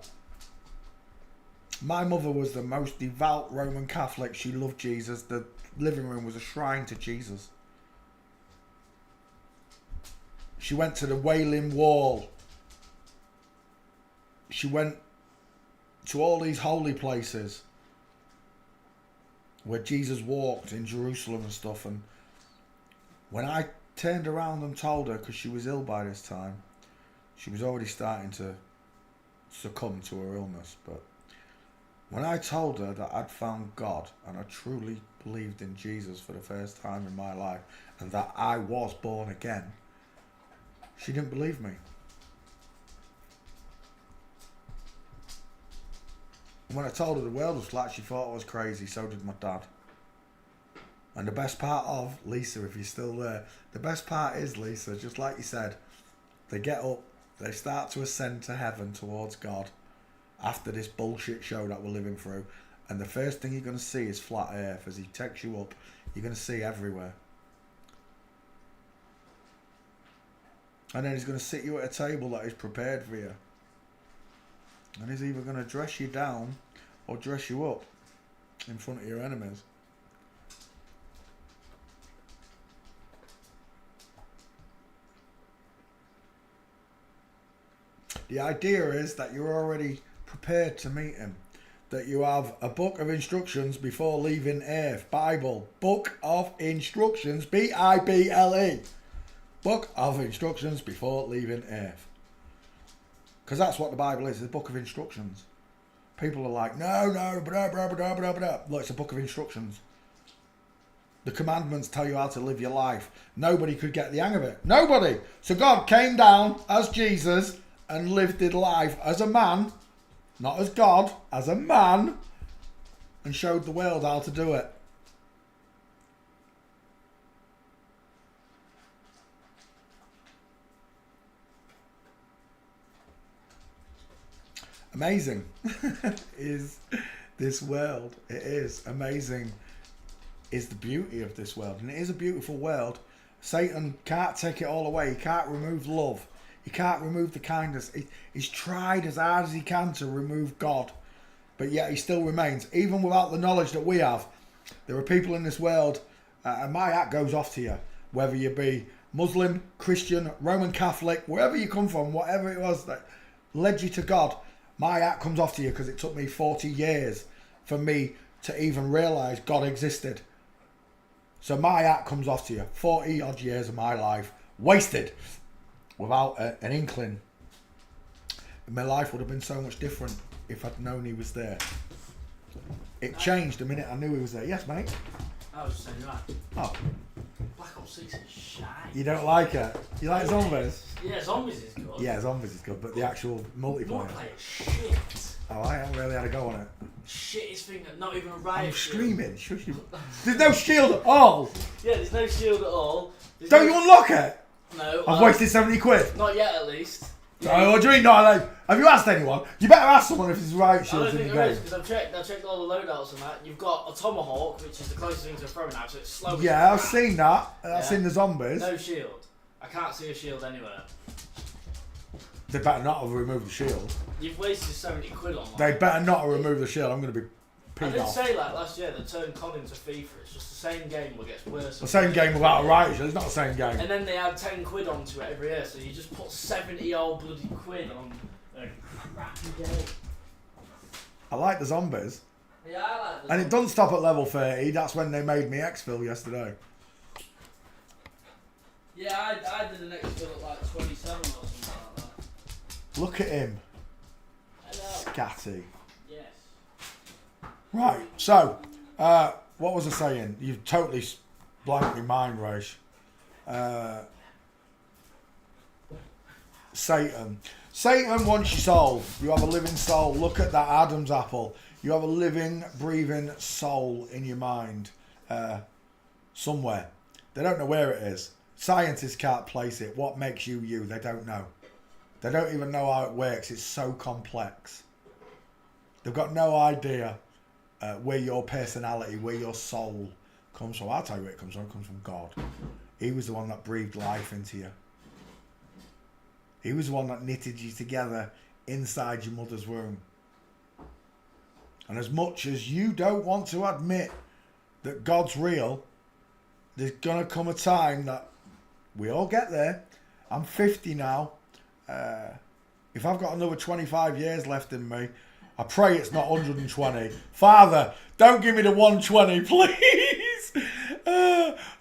My mother was the most devout Roman Catholic. She loved Jesus. The living room was a shrine to Jesus. She went to the Wailing Wall. She went to all these holy places where Jesus walked in Jerusalem and stuff. And when I turned around and told her, because she was ill by this time, she was already starting to succumb to her illness, but when I told her that I'd found God and I truly believed in Jesus for the first time in my life and that I was born again, she didn't believe me. And when I told her the world was flat, she thought I was crazy. So did my dad. And the best part of, Lisa, if you're still there, the best part is, Lisa, just like you said, they get up, they start to ascend to heaven towards God after this bullshit show that we're living through. And the first thing you're going to see is flat earth. As he takes you up, you're going to see everywhere. And then he's going to sit you at a table that is prepared for you. And he's either going to dress you down or dress you up in front of your enemies. The idea is that you're already prepared to meet him. That you have a book of instructions before leaving earth. Bible. Book of instructions. B-I-B-L-E. Book of instructions before leaving earth. Because that's what the Bible is. It's a book of instructions. People are like, no, blah, blah, blah, blah, blah. Look, it's a book of instructions. The commandments tell you how to live your life. Nobody could get the hang of it. Nobody. So God came down as Jesus and lived his life as a man, not as God, as a man, and showed the world how to do it. Amazing is this world. It is amazing is the beauty of this world. And it is a beautiful world. Satan can't take it all away. He can't remove love. He can't remove the kindness. He's tried as hard as he can to remove God, but yet he still remains. Even without the knowledge that we have, there are people in this world, and my hat goes off to you, whether you be Muslim, Christian, Roman Catholic, wherever you come from, whatever it was that led you to God, my hat comes off to you, because it took me 40 years for me to even realise God existed. So my hat comes off to you. 40 odd years of my life wasted without an inkling. My life would have been so much different if I'd known he was there. It changed the minute I knew he was there. Yes, mate? I was just saying that. Oh, Black Ops 6 is shy. you don't like it? You like zombies? Yeah, Zombies is good. Yeah, zombies is good, but the actual multiplayer. Multiplayer shit. Oh, I haven't really had a go on it. Shittest thing that not even a riot I'm shield. screaming. Shush you. There's no shield at all. Yeah, there's no shield at all. There's Don't no, you unlock it? No. I've wasted 70 quid. Not yet, at least. Oh, what do you mean not like? Have you asked anyone? You better ask someone if there's riot I shields don't in the think there game. is, because I've checked all the loadouts and that. You've got a tomahawk, which is the closest thing to a throwing knife, so it's slow. Yeah, I've seen that. I've Yeah. seen the zombies. No shield. I can't see a shield anywhere. They better not have removed the shield. You've wasted 70 quid on that. They better not have removed the shield. I'm going to be I peed did off. say like last year, they turned COD into FIFA. It's just the same game, but gets worse. The same game without a riot shield. It's not the same game. And then they add 10 quid onto it every year, so you just put 70 old bloody quid on a crappy game. I like the zombies. Yeah, I like And it doesn't stop at level 30. That's when they made me exfil yesterday. Yeah, I did an extra at like 27 or something like that. Look at him. Hello. Scatty. Yes. Right, so, what was I saying? You've totally blanked me mind, Raish. Satan. Satan wants your soul. You have a living soul. Look at that Adam's apple. You have a living, breathing soul in your mind. Somewhere. They don't know where it is. Scientists can't place it. What makes you you? They don't know. They don't even know how it works. It's so complex. They've got no idea where your personality, where your soul comes from. I'll tell you where it comes from. It comes from God. He was the one that breathed life into you. He was the one that knitted you together inside your mother's womb. And as much as you don't want to admit that God's real, there's going to come a time that we all get there. I'm 50 now. If I've got another 25 years left in me, I pray it's not 120. Father, don't give me the 120, please.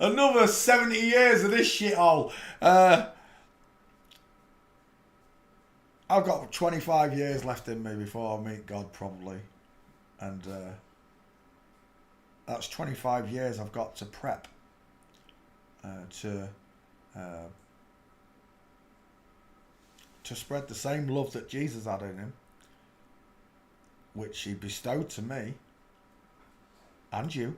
Another 70 years of this shithole. I've got 25 years left in me before I meet God, probably. And that's 25 years I've got to prep to spread the same love that Jesus had in him, which he bestowed to me and you,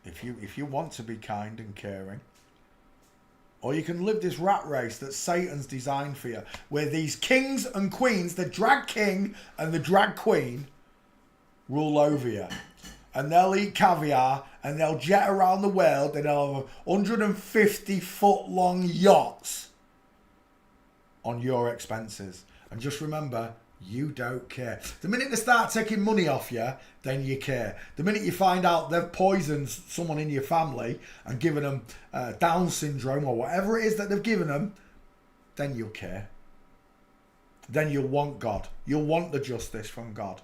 if you want to be kind and caring. Or you can live this rat race that Satan's designed for you, where these kings and queens, the drag king and the drag queen, rule over you. And they'll eat caviar and they'll jet around the world and they'll have 150 foot long yachts on your expenses. And just remember, you don't care. The minute they start taking money off you, then you care. The minute you find out they've poisoned someone in your family and given them Down syndrome or whatever it is that they've given them, then you'll care. Then you'll want God. You'll want the justice from God.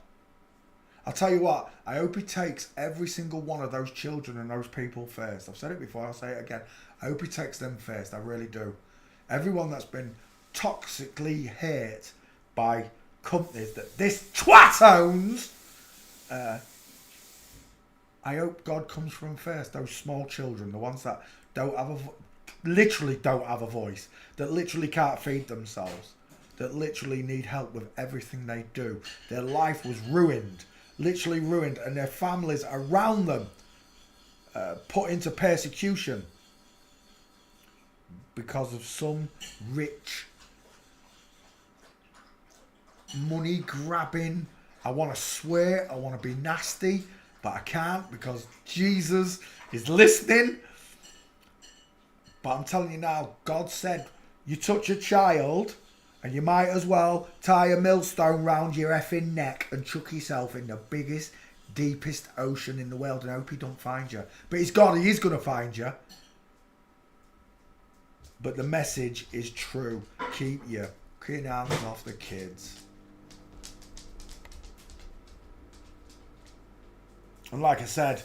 I'll tell you what, I hope he takes every single one of those children and those people first. I've said it before, I'll say it again. I hope he takes them first, I really do. Everyone that's been toxically hurt by companies that this twat owns, I hope God comes from first. Those small children, the ones that don't have literally don't have a voice, that literally can't feed themselves, that literally need help with everything they do. Their life was ruined, literally ruined, and their families around them put into persecution because of some rich, money grabbing, I want to swear, I want to be nasty, but I can't because Jesus is listening. But I'm telling you now, God said You touch a child, and you might as well tie a millstone round your effing neck and chuck yourself in the biggest, deepest ocean in the world and hope he don't find you. But he is going to find you. But the message is true. Keep your clean hands off the kids. And like I said,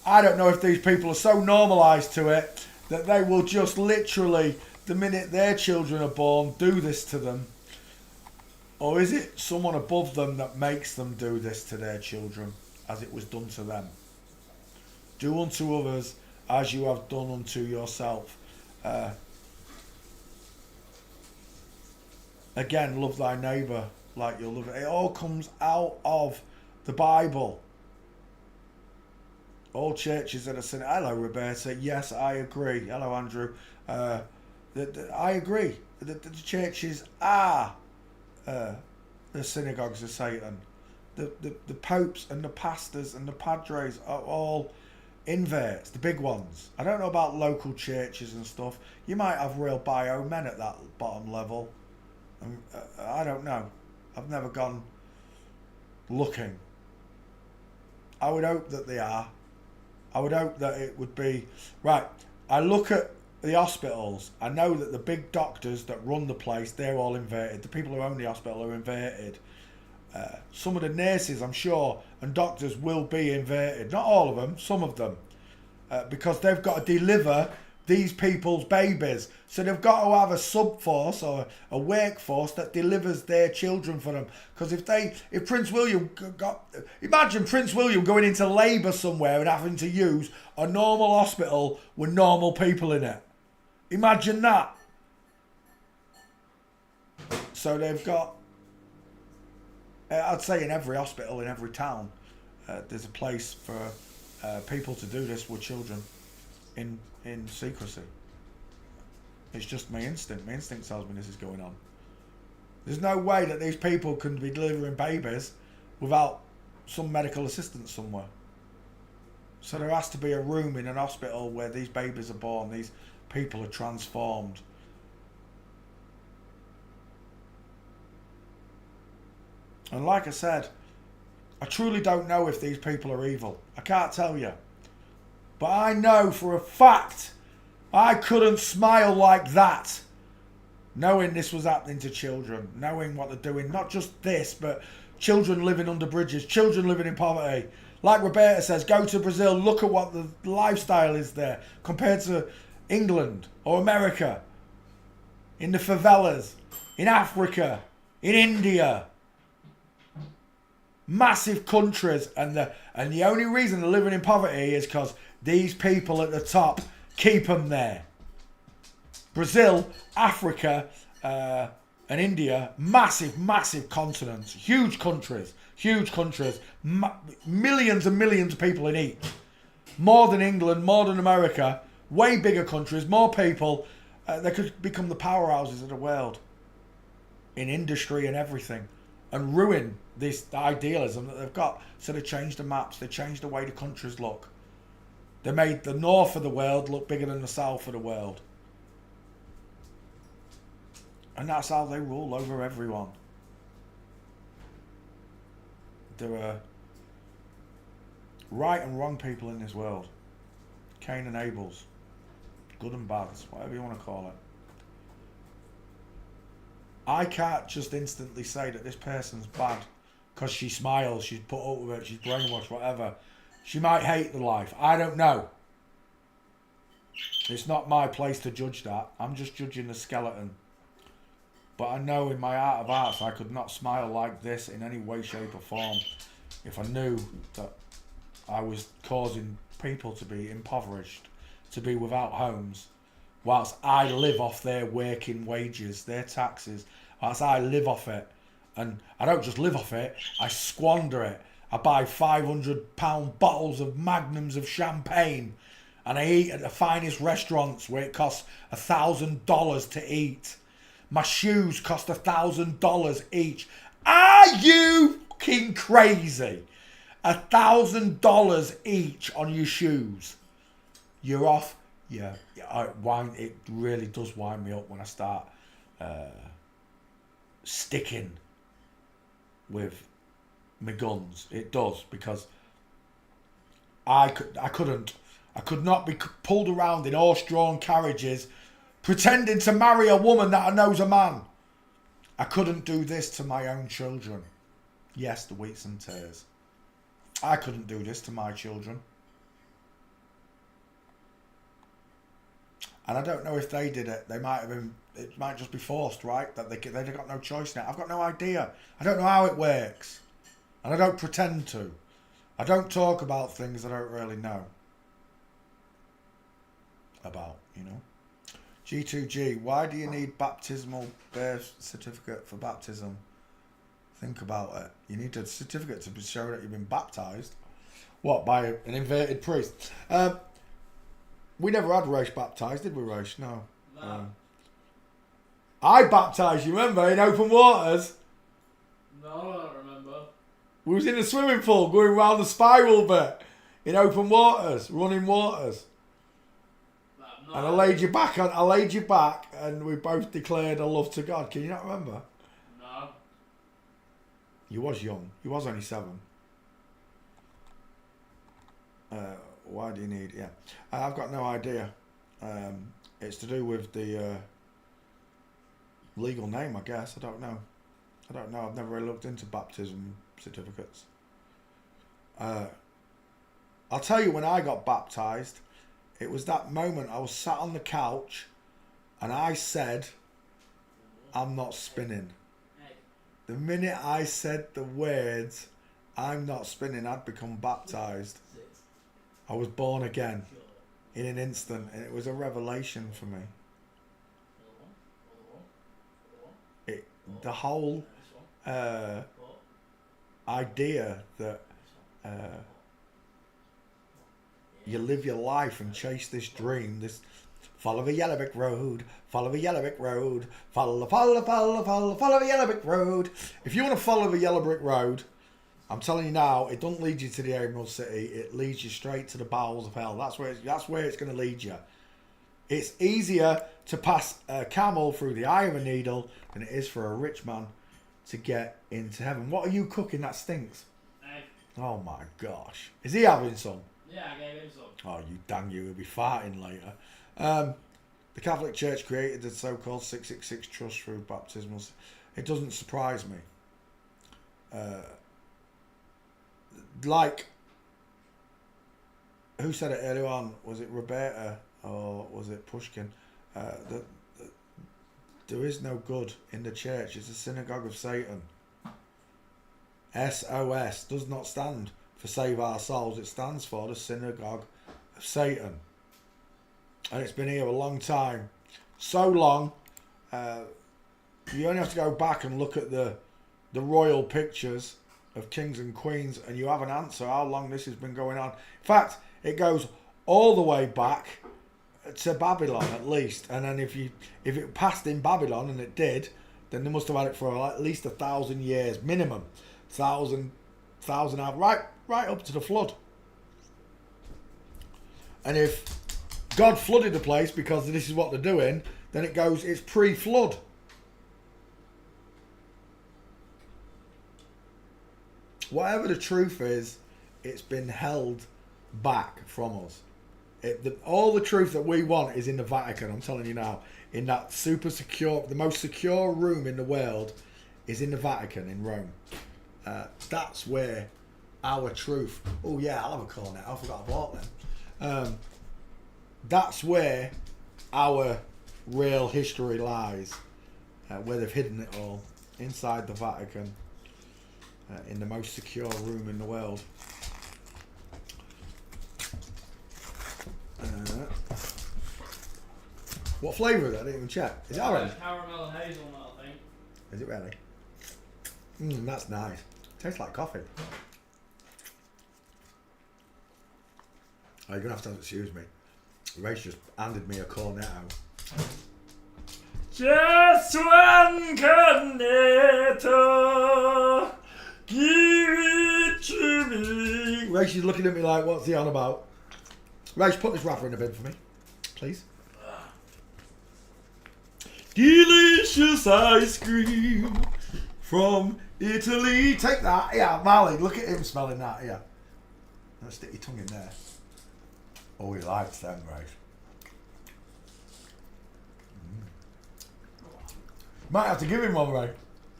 I don't know if these people are so normalised to it that they will just literally, the minute their children are born, do this to them. Or is it someone above them that makes them do this to their children as it was done to them? Do unto others as you have done unto yourself. Again, love thy neighbour like you'll love it. It all comes out of the Bible. All churches that are saying, hello Roberta, yes I agree. Hello Andrew. I agree. The churches are the synagogues of Satan. The popes and the pastors and the padres are all inverts, the big ones. I don't know about local churches and stuff. You might have real bio men at that bottom level. I don't know. I've never gone looking. I would hope that they are. I would hope that it would be... Right, I look at the hospitals. I know that the big doctors that run the place, they're all inverted. The people who own the hospital are inverted. Some of the nurses, I'm sure, and doctors will be inverted. Not all of them, some of them. Because they've got to deliver these people's babies. So they've got to have a sub-force or a workforce that delivers their children for them. Because if Prince William imagine Prince William going into labour somewhere and having to use a normal hospital with normal people in it. Imagine that. So they've got, I'd say in every hospital, in every town, there's a place for people to do this with children in secrecy. It's just my instinct. My instinct tells me this is going on. There's no way that these people can be delivering babies without some medical assistance somewhere. So there has to be a room in an hospital where these babies are born. These people are transformed. And like I said, I truly don't know if these people are evil. I can't tell you. But I know for a fact I couldn't smile like that knowing this was happening to children, knowing what they're doing. Not just this, but children living under bridges, children living in poverty. Like Roberta says, go to Brazil, look at what the lifestyle is there compared to England or America, in the favelas, in Africa, in India. Massive countries, and the only reason they're living in poverty is because these people at the top keep them there. Brazil, Africa, and India, massive continents, huge countries, millions and millions of people in each. More than England, more than America, way bigger countries, more people. They could become the powerhouses of the world in industry and everything, and ruin this idealism that they've got. So they changed the maps, they changed the way the countries look. They made the north of the world look bigger than the south of the world. And that's how they rule over everyone. There are right and wrong people in this world. Cain and Abel's. Good and bads, whatever you want to call it. I can't just instantly say that this person's bad because she smiles, she's put up with it, she's brainwashed, whatever. She might hate the life. I don't know. It's not my place to judge that. I'm just judging the skeleton. But I know in my heart of hearts I could not smile like this in any way, shape or form if I knew that I was causing people to be impoverished, to be without homes, whilst I live off their working wages, their taxes, whilst I live off it. And I don't just live off it, I squander it. I buy £500 bottles of magnums of champagne, and I eat at the finest restaurants where it costs $1,000 to eat. My shoes cost $1,000 each. Are you fucking crazy? $1,000 each on your shoes. You're off Yeah, it really does wind me up when I start sticking with my guns. It does, because I could not be pulled around in horse-drawn carriages pretending to marry a woman that I know's a man. I couldn't do this to my own children. Yes, the wheats and tares. I couldn't do this to my children. And I don't know if they did it. They might have been. It might just be forced, right? That they've got no choice now. I've got no idea. I don't know how it works, and I don't pretend to. I don't talk about things I don't really know about. You know. G2G. Why do you need baptismal birth certificate for baptism? Think about it. You need a certificate to show that you've been baptised. What, by an inverted priest? We never had Raish baptised, did we, Raish? No. I baptised you, remember, in open waters? No, I don't remember. We was in the swimming pool going round the spiral bit in open waters, running waters. No, And I laid you back and we both declared a love to God. Can you not remember? No. You was young. You was only 7. Why do you need... Yeah. I've got no idea. It's to do with the legal name, I guess. I don't know. I've never really looked into baptism certificates. I'll tell you, when I got baptised, it was that moment I was sat on the couch and I said, I'm not spinning. The minute I said the words, I'm not spinning, I'd become baptised. I was born again in an instant, and it was a revelation for me. The whole idea that you live your life and chase this dream, this follow the yellow brick road, follow the yellow brick road, follow the yellow brick road. If you want to follow the yellow brick road, I'm telling you now, it doesn't lead you to the Emerald City. It leads you straight to the bowels of hell. That's where it's going to lead you. It's easier to pass a camel through the eye of a needle than it is for a rich man to get into heaven. What are you cooking that stinks? Egg. Oh my gosh. Is he having some? Yeah, I gave him some. Oh, you dang you, he'll be farting later. The Catholic Church created the so-called 666 Trust through baptismals. It doesn't surprise me. Like, who said it earlier on? Was it Roberta or was it Pushkin? There is no good in the church. It's a synagogue of Satan. SOS does not stand for Save Our Souls. It stands for the synagogue of Satan. And it's been here a long time. So long, you only have to go back and look at the royal pictures of kings and queens and you have an answer how long this has been going on. In fact, it goes all the way back to Babylon at least. And then if it passed in Babylon, and it did, then they must have had it for at least 1,000 years minimum. 1,000 out, right up to the flood. And if God flooded the place because this is what they're doing, then it's pre-flood. Whatever the truth is, it's been held back from us. All the truth that we want is in the Vatican, I'm telling you now. In that super secure, the most secure room in the world is in the Vatican in Rome. That's where our truth... Oh yeah, I'll have a cornet. I forgot I bought them. That's where our real history lies. Where they've hidden it all. Inside the Vatican. In the most secure room in the world. What flavour is that? I didn't even check. Is it orange? Caramel and hazelnut, I think. Is it really? That's nice. Tastes like coffee. Oh, you're going to have to excuse me. Rach just handed me a cornetto. Just one cornetto. Give it to me. Rach is looking at me like, what's he on about? Rach, put this wrapper in the bin for me. please. Delicious ice cream from Italy. Take that. Yeah, Marley, look at him smelling that. Yeah. Now stick your tongue in there. Oh, he likes them, right? Might have to give him one, Ray.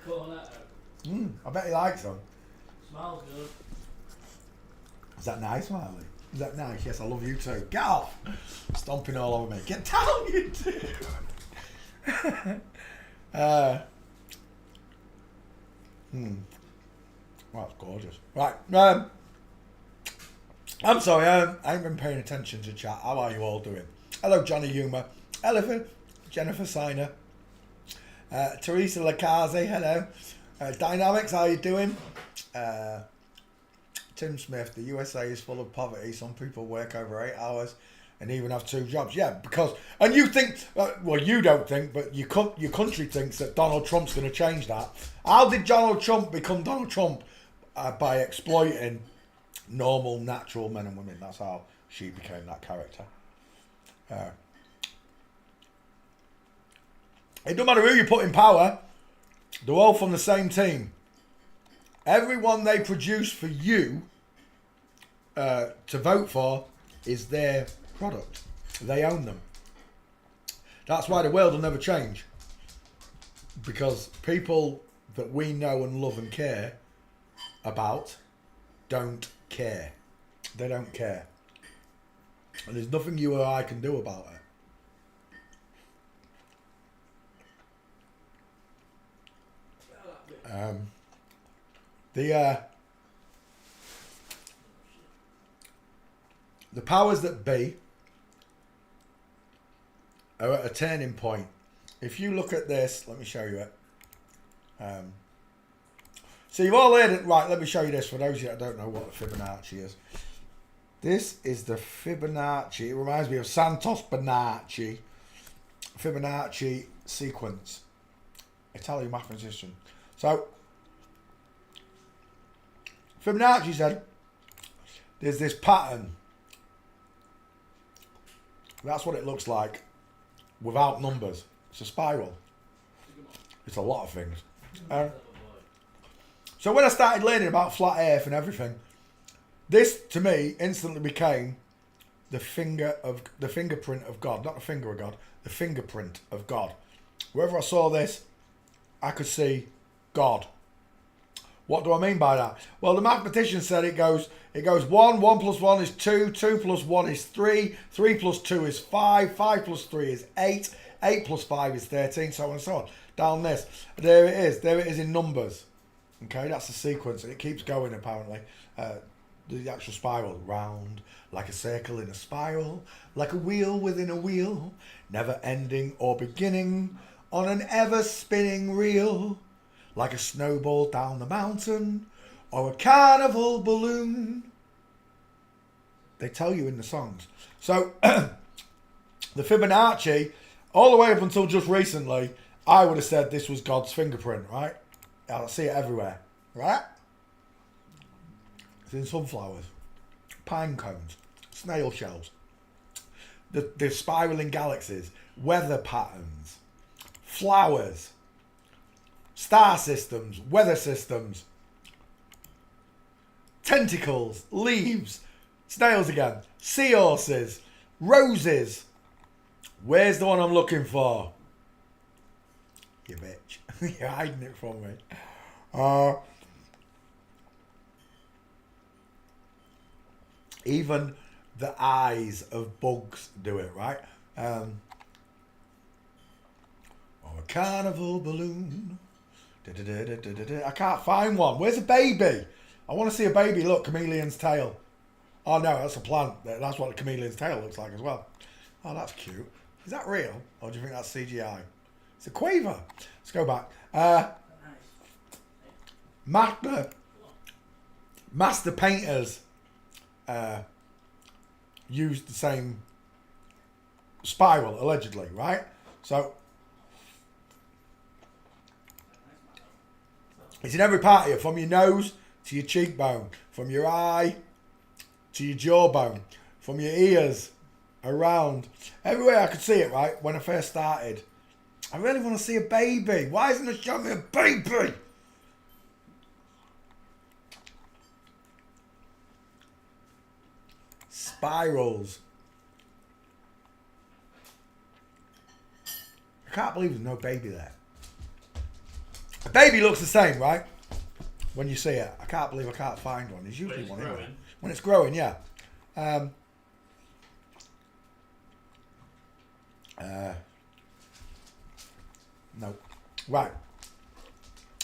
Cornetto. I bet he likes them. Smells good. Is that nice, Marley? Is that nice? Yes, I love you too. Get off! Stomping all over me. Get down, you two! Well, that's gorgeous. Right. I'm sorry, I ain't been paying attention to chat. How are you all doing? Hello, Johnny Humour. Elephant. Jennifer Siner. Teresa Lacaze, hello. Dynamics, how you doing? Tim Smith, the USA is full of poverty. Some people work over 8 hours and even have 2 jobs. Yeah, because, and you think, well, you don't think, but your country thinks that Donald Trump's going to change that. How did Donald Trump become Donald Trump? By exploiting normal, natural men and women. That's how she became that character. It don't matter who you put in power, they're all from the same team. Everyone they produce for you to vote for is their product. They own them. That's why the world will never change. Because people that we know and love and care about don't care. They don't care. And there's nothing you or I can do about it. The powers that be are at a turning point. If you look at this, let me show you it. So you've all heard it, right? Let me show you this for those of you that don't know what the Fibonacci is. This is the Fibonacci. It reminds me of Santos Bonacci. Fibonacci sequence. Italian mathematician. So Fibonacci said there's this pattern. That's what it looks like without numbers. It's a spiral. It's a lot of things. So when I started learning about flat earth and everything, this to me instantly became the fingerprint of God. Not the finger of God, the fingerprint of God. Wherever I saw this, I could see God. What do I mean by that? Well, the mathematician said it goes 1, 1 plus 1 is 2, 2 plus 1 is 3, 3 plus 2 is 5, 5 plus 3 is 8, 8 plus 5 is 13, so on and so on. Down this. There it is in numbers. Okay, that's the sequence, and it keeps going apparently. The actual spiral, round, like a circle in a spiral, like a wheel within a wheel, never ending or beginning, on an ever spinning reel, like a snowball down the mountain, or a carnival balloon. They tell you in the songs. So, the Fibonacci, all the way up until just recently, I would have said this was God's fingerprint, right? I see it everywhere, right? It's in sunflowers, pine cones, snail shells, the spiraling galaxies, weather patterns, flowers, star systems, weather systems, tentacles, leaves, snails again, seahorses, roses. Where's the one I'm looking for? You bitch. You're hiding it from me. Even the eyes of bugs do it, right? Or a carnival balloon. I can't find one. Where's a baby? I want to see a baby. Look, chameleon's tail. Oh no, that's a plant. That's what a chameleon's tail looks like as well. Oh, that's cute. Is that real? Or do you think that's CGI? It's a quaver. Let's go back. Master painters used the same spiral, allegedly, right? So it's in every part of you, from your nose to your cheekbone, from your eye to your jawbone, from your ears around everywhere I could see it, right, when I first started. I really want to see a baby. Why isn't it showing me a baby? Spirals. I can't believe there's no baby there. A baby looks the same, right? When you see it. I can't believe I can't find one. There's usually one anyway. When it's growing, yeah. No. Right.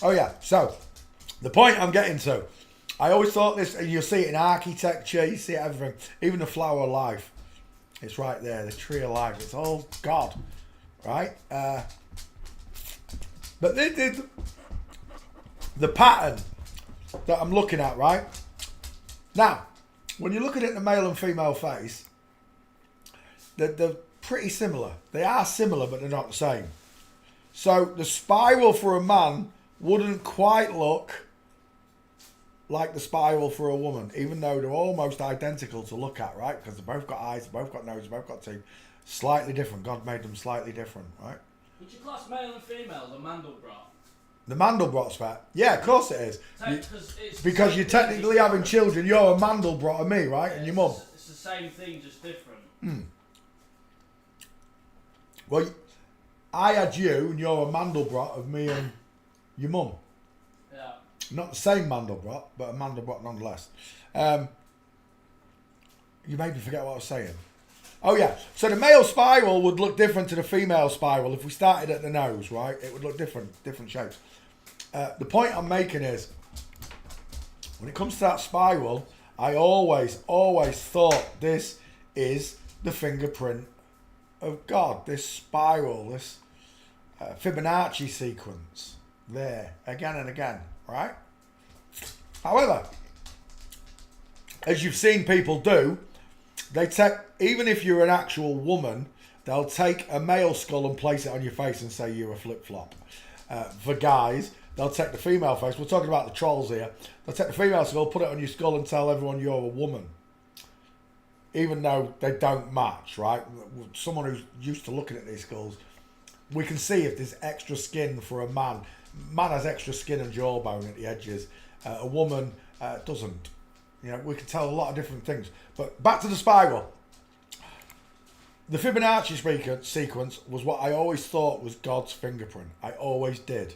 Oh yeah, so the point I'm getting to, I always thought this, and you'll see it in architecture, you see it everything, even the flower of life. It's right there, the tree of life. It's all God, right? But the pattern that I'm looking at, right? Now, when you're looking at the male and female face, they're pretty similar. They are similar, but they're not the same. So the spiral for a man wouldn't quite look like the spiral for a woman, even though they're almost identical to look at, right? Because they've both got eyes, they've both got noses, they've both got teeth. Slightly different. God made them slightly different, right? Would you class male and female the Mandelbrot? The Mandelbrot's fat. Yeah, of course it is. Because you're it's technically having children. You're a Mandelbrot of me, right? And your mum. It's the same thing, just different. Well, I had you, and you're a Mandelbrot of me and your mum. Yeah. Not the same Mandelbrot, but a Mandelbrot nonetheless. You made me forget what I was saying. Oh yeah, so the male spiral would look different to the female spiral if we started at the nose, right? It would look different shapes. The point I'm making is, when it comes to that spiral, I always thought this is the fingerprint of God. This spiral, this Fibonacci sequence, there, again and again, right? However, as you've seen people do, they take, even if you're an actual woman, they'll take a male skull and place it on your face and say you're a flip-flop. For guys, they'll take the female face. We're talking about the trolls here. They'll take the female skull, put it on your skull and tell everyone you're a woman. Even though they don't match, right? Someone who's used to looking at these skulls, we can see if there's extra skin for a man. Man has extra skin and jawbone at the edges. A woman doesn't. You know, we can tell a lot of different things. But back to the spiral. The Fibonacci sequence was what I always thought was God's fingerprint. I always did.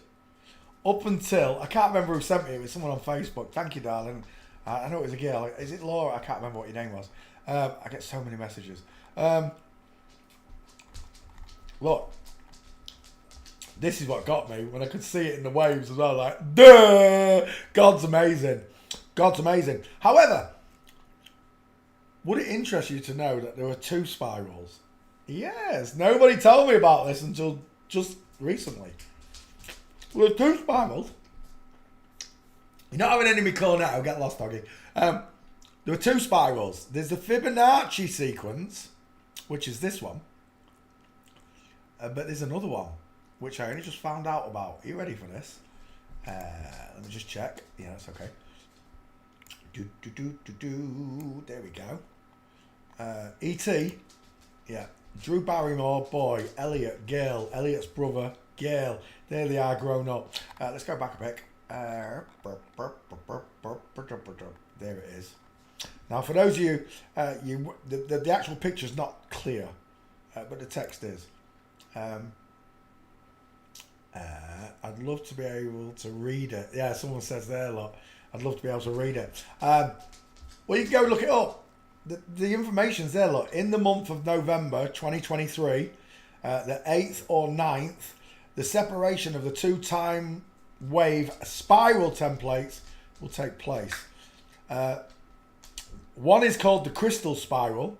Up until, I can't remember who sent me it. It was someone on Facebook. Thank you, darling. I know it was a girl. Is it Laura? I can't remember what your name was. I get so many messages. Look. This is what got me when I could see it in the waves as well. Like, duh! God's amazing. God's amazing. However, would it interest you to know that there are two spirals? Yes. Nobody told me about this until just recently. Well, there's two spirals. You're not having any of me calling out. I'll get lost, doggy. There are two spirals. There's the Fibonacci sequence, which is this one. But there's another one, which I only just found out about. Are you ready for this? Let me just check. Yeah, that's okay. There we go. E.T. Yeah. Drew Barrymore, boy. Elliot, girl. Elliot's brother, girl. There they are, grown up. Let's go back a bit. There it is. Now, for those of you, the actual picture's not clear, but the text is. I'd love to be able to read it. Yeah, someone says there, look. I'd love to be able to read it. Well, you can go look it up. The information's there, look. In the month of November 2023, the 8th or 9th, the separation of the two time wave spiral templates will take place. One is called the crystal spiral,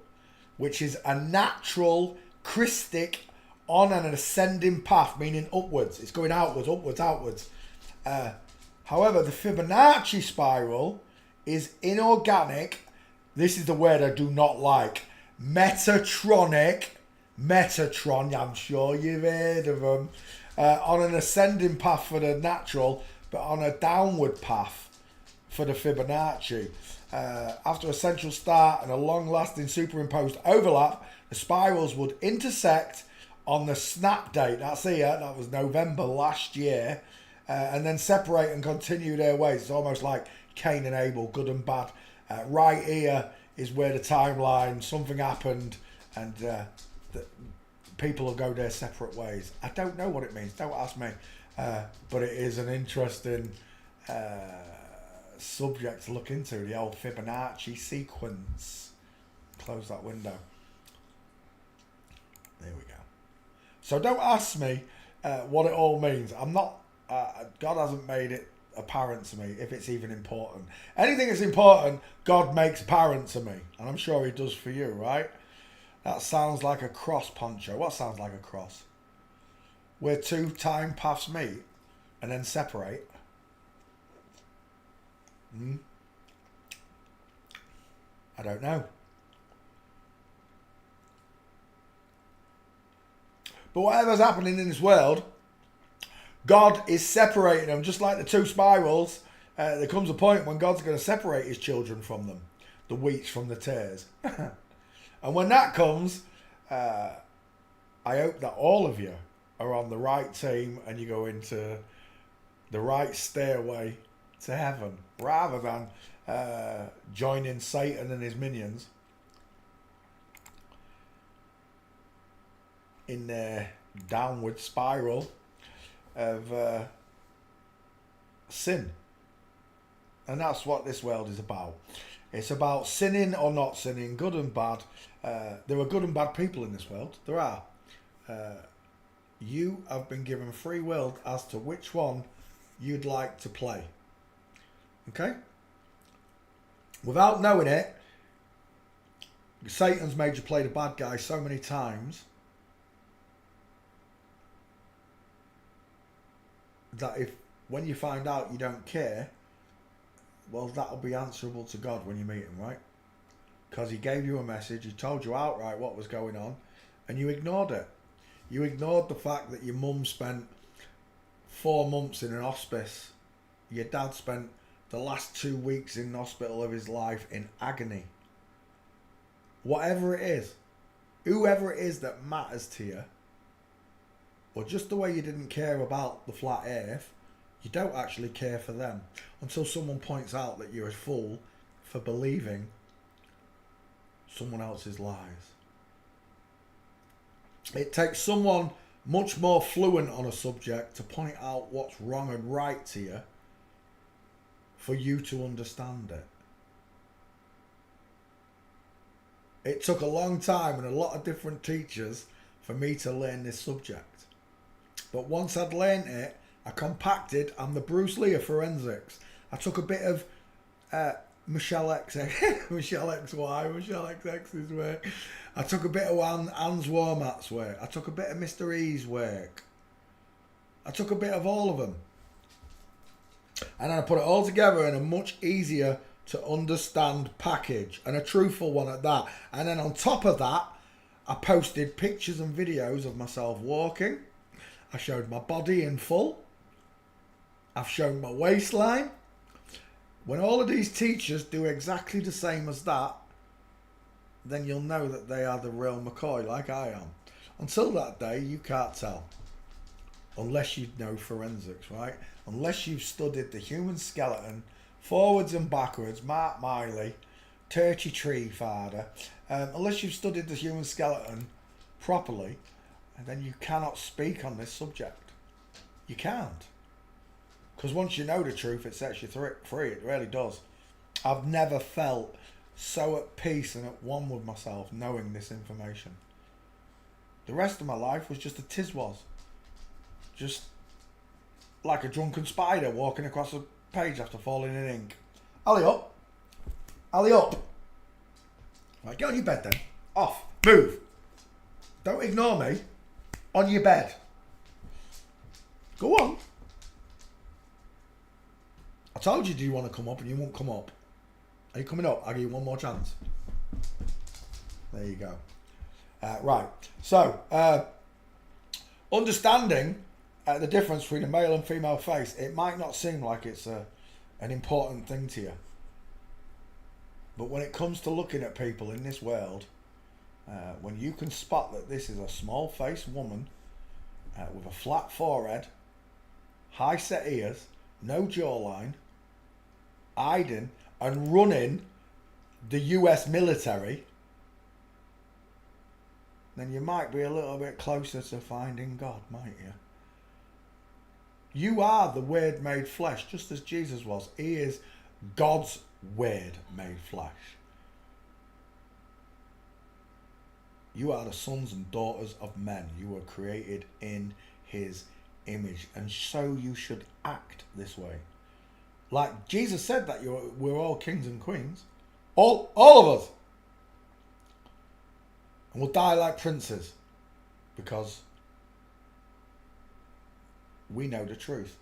which is a natural christic on an ascending path, meaning upwards. It's going outwards, upwards, outwards. However, the Fibonacci spiral is inorganic. This is the word I do not like. Metatronic. Metatron, I'm sure you've heard of them. On an ascending path for the natural, but on a downward path for the Fibonacci. After a central start and a long-lasting superimposed overlap, the spirals would intersect on the snap date. That's here. That was November last year. And then separate and continue their ways. It's almost like Cain and Abel, good and bad. Right here is where the timeline, something happened, and people will go their separate ways. I don't know what it means. Don't ask me. But it is an interesting subject to look into. The old Fibonacci sequence. Close that window. There we go. So don't ask me what it all means. I'm not. God hasn't made it apparent to me if it's even important. Anything that's important, God makes apparent to me, and I'm sure He does for you, right? That sounds like a cross, Poncho. What sounds like a cross? Where two time paths meet and then separate. I don't know. But whatever's happening in this world, God is separating them, just like the two spirals. There comes a point when God's going to separate His children from them, the wheats from the tares. And when that comes, I hope that all of you are on the right team and you go into the right stairway to heaven, rather than joining Satan and his minions in their downward spiral of sin. And that's what this world is about. It's about sinning or not sinning, good and bad. There are good and bad people in this world. There are. You have been given free will as to which one you'd like to play. Okay? Without knowing it, Satan's made you play the bad guy so many times that when you find out you don't care, well, that'll be answerable to God when you meet Him, right? Because He gave you a message, He told you outright what was going on, and you ignored it. You ignored the fact that your mum spent 4 months in an hospice. Your dad spent the last 2 weeks in the hospital of his life in agony. Whatever it is, whoever it is that matters to you, or just the way you didn't care about the flat earth, you don't actually care for them until someone points out that you're a fool for believing someone else's lies. It takes someone much more fluent on a subject to point out what's wrong and right to you for you to understand it. It took a long time and a lot of different teachers for me to learn this subject. But once I'd learnt it, I compacted. I'm the Bruce Lee of forensics. I took a bit of Michelle XX, Michelle XY, Michelle XX's work. I took a bit of Hans Warmatt's work. I took a bit of Mr. E's work. I took a bit of all of them. And then I put it all together in a much easier to understand package, and a truthful one at that. And then on top of that, I posted pictures and videos of myself walking. I showed my body in full. I've shown my waistline. When all of these teachers do exactly the same as that, then you'll know that they are the real McCoy, like I am. Until that day, you can't tell. Unless you know forensics, right? Unless you've studied the human skeleton, forwards and backwards, Mark Miley, Turkey Tree Father. Unless you've studied the human skeleton properly, and then you cannot speak on this subject. You can't. Because once you know the truth, it sets you free. It really does. I've never felt so at peace and at one with myself knowing this information. The rest of my life was just a tizwas. Just like a drunken spider walking across a page after falling in ink. Alley up. Alley up. Right, get on your bed then. Off. Move. Don't ignore me. On your bed. Go on. I told you, do you want to come up, and you won't come up. Are you coming up? I'll give you one more chance. There you go. Right. So, understanding the difference between a male and female face, it might not seem like it's an important thing to you. But when it comes to looking at people in this world, when you can spot that this is a small-faced woman with a flat forehead, high set ears, no jawline, hiding and running the US military, then you might be a little bit closer to finding God, might you? You are the Word made flesh, just as Jesus was. He is God's Word made flesh. You are the sons and daughters of men. You were created in His image, and so you should act this way. Like Jesus said that we're all kings and queens. All of us. And we'll die like princes because we know the truth.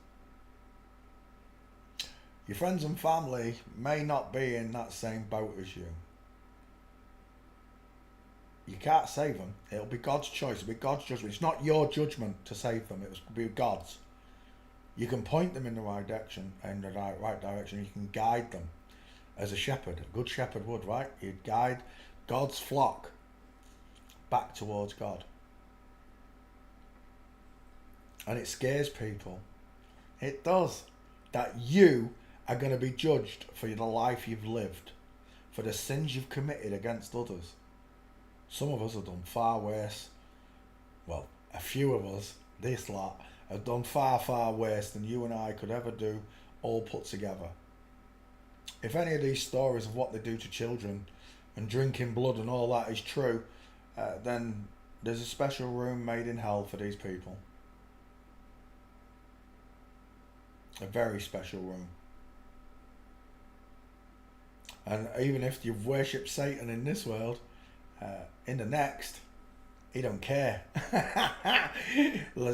Your friends and family may not be in that same boat as you. You can't save them. It'll be God's choice. It'll be God's judgment. It's not your judgment to save them. It'll be God's. You can point them in the right direction, right direction. You can guide them as a shepherd. A good shepherd would, right? You'd guide God's flock back towards God. And it scares people. It does. That you are going to be judged for the life you've lived, for the sins you've committed against others. Some of us have done far worse. Well, a few of us, this lot, have done far, far worse than you and I could ever do, all put together. If any of these stories of what they do to children and drinking blood and all that is true, then there's a special room made in hell for these people. A very special room. And even if you've worshipped Satan in this world, in the next, he don't care.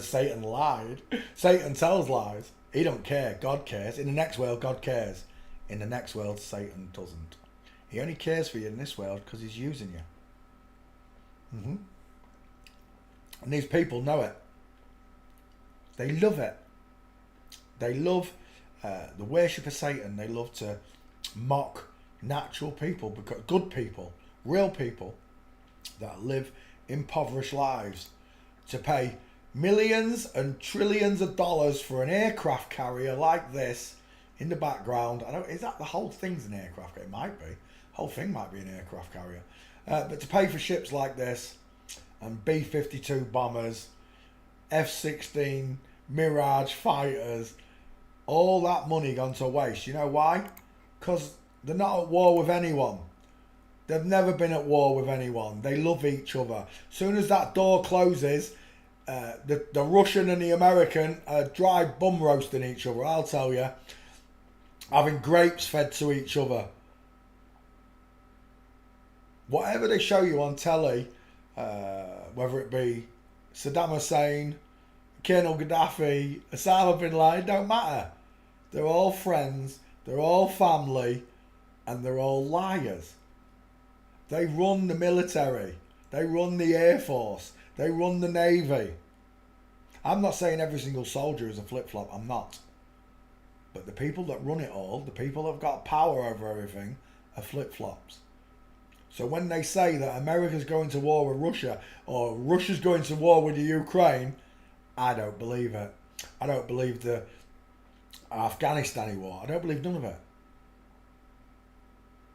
Satan lied. Satan tells lies. He don't care. God cares. In the next world, God cares. In the next world, Satan doesn't. He only cares for you in this world because he's using you. And these people know it. They love it. They love the worship of Satan. They love to mock natural people, because good people, real people that live impoverished lives, to pay millions and trillions of dollars for an aircraft carrier like this in the background. I don't, is that the whole thing's an aircraft carrier? It might be. The whole thing might be an aircraft carrier. But to pay for ships like this, and B-52 bombers, F-16 Mirage fighters, all that money gone to waste. You know why? Because they're not at war with anyone. They've never been at war with anyone. They love each other. Soon as that door closes, the Russian and the American are dry bum roasting each other, I'll tell you. Having grapes fed to each other. Whatever they show you on telly, whether it be Saddam Hussein, Colonel Gaddafi, Osama bin Laden, don't matter. They're all friends, they're all family, and they're all liars. They run the military, they run the Air Force, they run the Navy. I'm not saying every single soldier is a flip-flop, I'm not. But the people that run it all, the people that have got power over everything, are flip-flops. So when they say that America's going to war with Russia, or Russia's going to war with the Ukraine, I don't believe it. I don't believe the Afghanistan war. I don't believe none of it.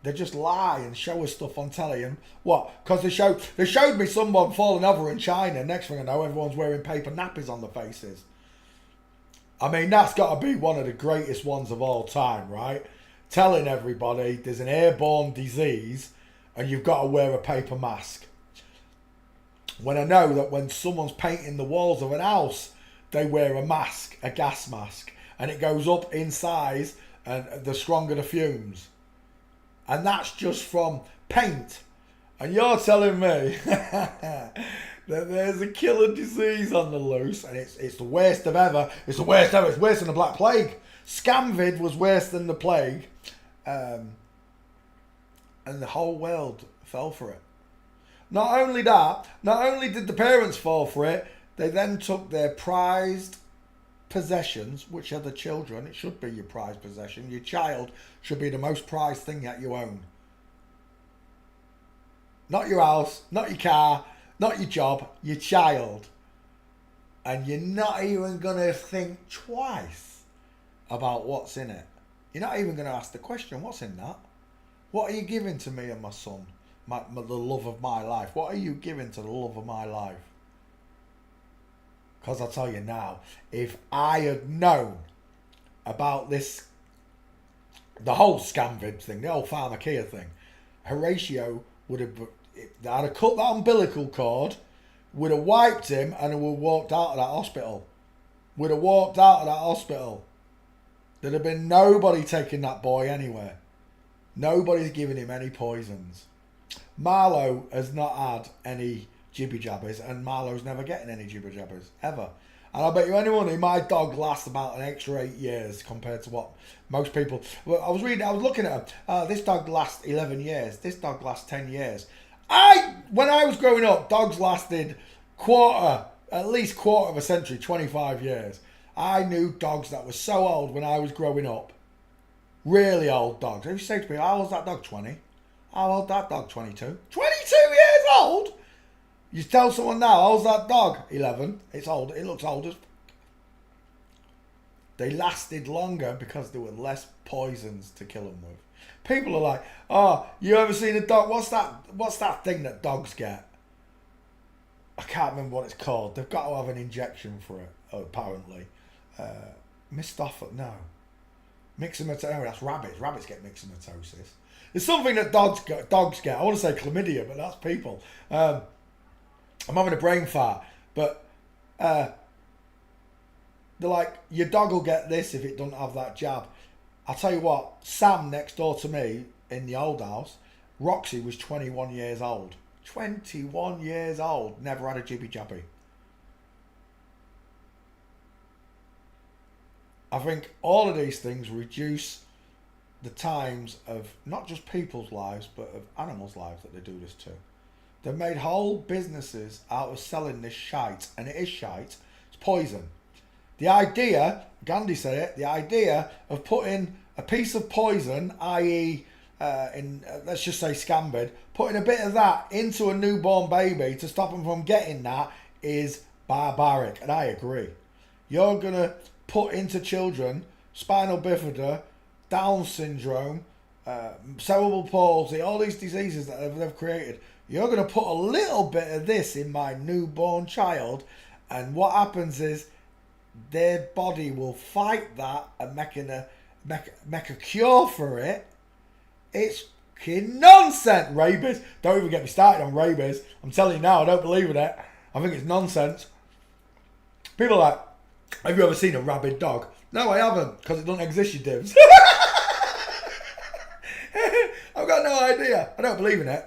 They just lie and show us stuff on telly. And what? Because they showed me someone falling over in China. Next thing I know, everyone's wearing paper nappies on their faces. I mean, that's got to be one of the greatest ones of all time, right? Telling everybody there's an airborne disease and you've got to wear a paper mask. When I know that when someone's painting the walls of an house, they wear a mask, a gas mask, and it goes up in size and the stronger the fumes. And that's just from paint. And you're telling me that there's a killer disease on the loose, and it's the worst of ever. It's the worst ever. It's worse than the Black Plague. Scamvid was worse than the plague. And the whole world fell for it. Not only that, not only did the parents fall for it, they then took their prized possessions, which are the children. It should be your prized possession. Your child should be the most prized thing that you own. Not your house, not your car, not your job, your child. And you're not even going to think twice about what's in it. You're not even going to ask the question, what's in that? What are you giving to me and my son? The love of my life. What are you giving to the love of my life? Because I'll tell you now, if I had known about this, the whole Scamvid thing, the whole pharmacia thing, Horatio would have, I'd have cut that umbilical cord, would have wiped him, and would have walked out of that hospital. Would have walked out of that hospital. There'd have been nobody taking that boy anywhere. Nobody's giving him any poisons. Marlowe has not had any jibby jabbers, and Marlowe's never getting any jibby jabbers ever. And I bet you any money my dog lasts about an extra 8 years compared to what most people. Well, I was looking at her. This dog lasts 11 years. This dog lasts 10 years. When I was growing up, dogs lasted at least quarter of a century, 25 years. I knew dogs that were so old when I was growing up. Really old dogs. If you say to me, how old's that dog? 20. How old that dog? 22. 22 years old? You tell someone now, how's that dog? 11. It's old. It looks old as... They lasted longer because there were less poisons to kill them with. People are like, oh, you ever seen a dog? What's that thing that dogs get? I can't remember what it's called. They've got to have an injection for it, apparently. Mistopher, no. Myxomatosis, no, that's rabbits. Rabbits get myxomatosis. There's something that dogs get. I want to say chlamydia, but that's people. I'm having a brain fart, but they're like, your dog will get this if it doesn't have that jab. I'll tell you what, Sam next door to me in the old house, Roxy was 21 years old. 21 years old, never had a jibby jabby. I think all of these things reduce the times of not just people's lives, but of animals' lives that they do this to. They've made whole businesses out of selling this shite, and it is shite. It's poison. The idea, Gandhi said it, the idea of putting a piece of poison, i.e., let's just say Scamvid, putting a bit of that into a newborn baby to stop them from getting that is barbaric, and I agree. You're going to put into children spinal bifida, Down syndrome, cerebral palsy, all these diseases that they've created. You're going to put a little bit of this in my newborn child, and what happens is their body will fight that and make a cure for it. It's nonsense. Rabies. Don't even get me started on rabies. I'm telling you now, I don't believe in it. I think it's nonsense. People are like, have you ever seen a rabid dog? No, I haven't, because it doesn't exist, you divs. I've got no idea. I don't believe in it.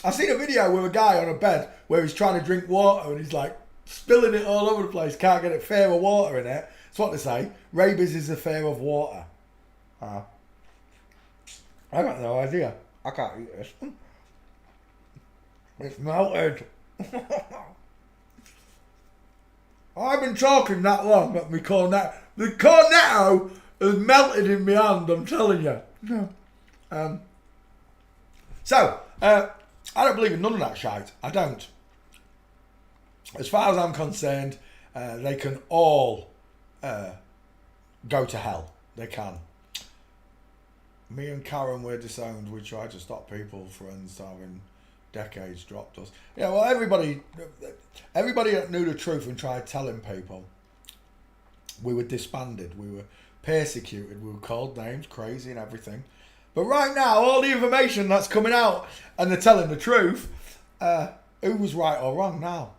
I've seen a video with a guy on a bed where he's trying to drink water and he's like spilling it all over the place. Can't get it fear of water in it. That's what they say. Rabies is the fear of water. I got no idea. I can't eat this. It's melted. I've been talking that long that the cornetto has melted in my hand, I'm telling you. I don't believe in none of that shite. I don't. As far as I'm concerned, they can all go to hell. They can. Me and Karen were disowned. We tried to stop people, friends, having decades dropped us. Yeah, well, everybody that knew the truth and tried telling people, we were disbanded. We were persecuted. We were called names, crazy and everything. But right now, all the information that's coming out and they're telling the truth, who was right or wrong now?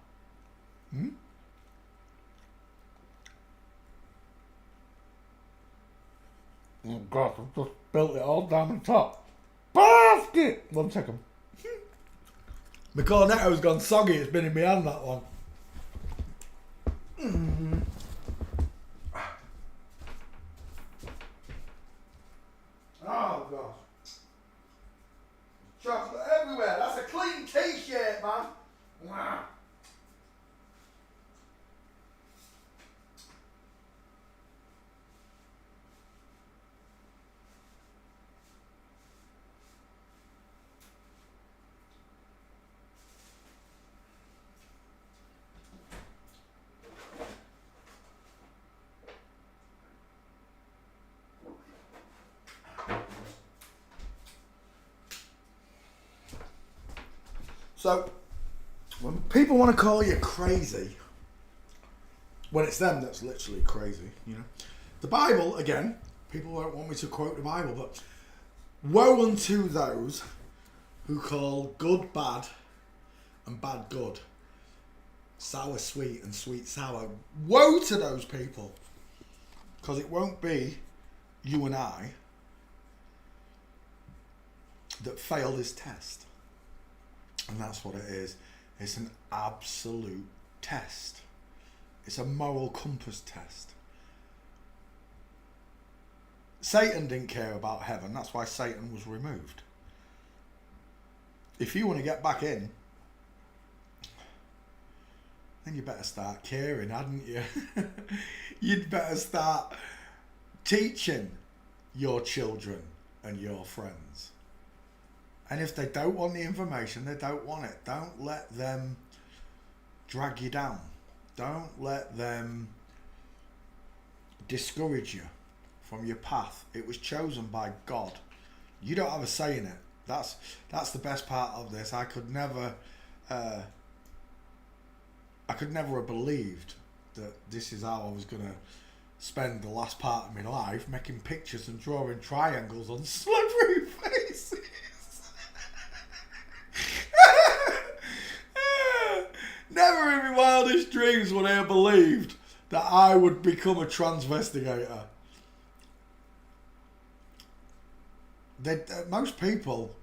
Oh God, I've just built it all down the top. Basket! 1 second. My cornetto's gone soggy, it's been in my hand that long. Oh gosh. Chocolate everywhere, that's a clean t-shirt, man. Wow. So, when people want to call you crazy, when it's them that's literally crazy, you know. The Bible, again, people don't want me to quote the Bible, but woe unto those who call good bad and bad good, sour sweet and sweet sour. Woe to those people, because it won't be you and I that fail this test. And that's what it is. It's an absolute test. It's a moral compass test. Satan didn't care about heaven. That's why Satan was removed. If you want to get back in, then you better start caring, hadn't you? You'd better start teaching your children and your friends. And if they don't want the information, they don't want it. Don't let them drag you down. Don't let them discourage you from your path. It was chosen by God. You don't have a say in it. That's the best part of this. I could never have believed that this is how I was going to spend the last part of my life, making pictures and drawing triangles on celebrity faces. Never in my wildest dreams would I have believed that I would become a transvestigator. Most people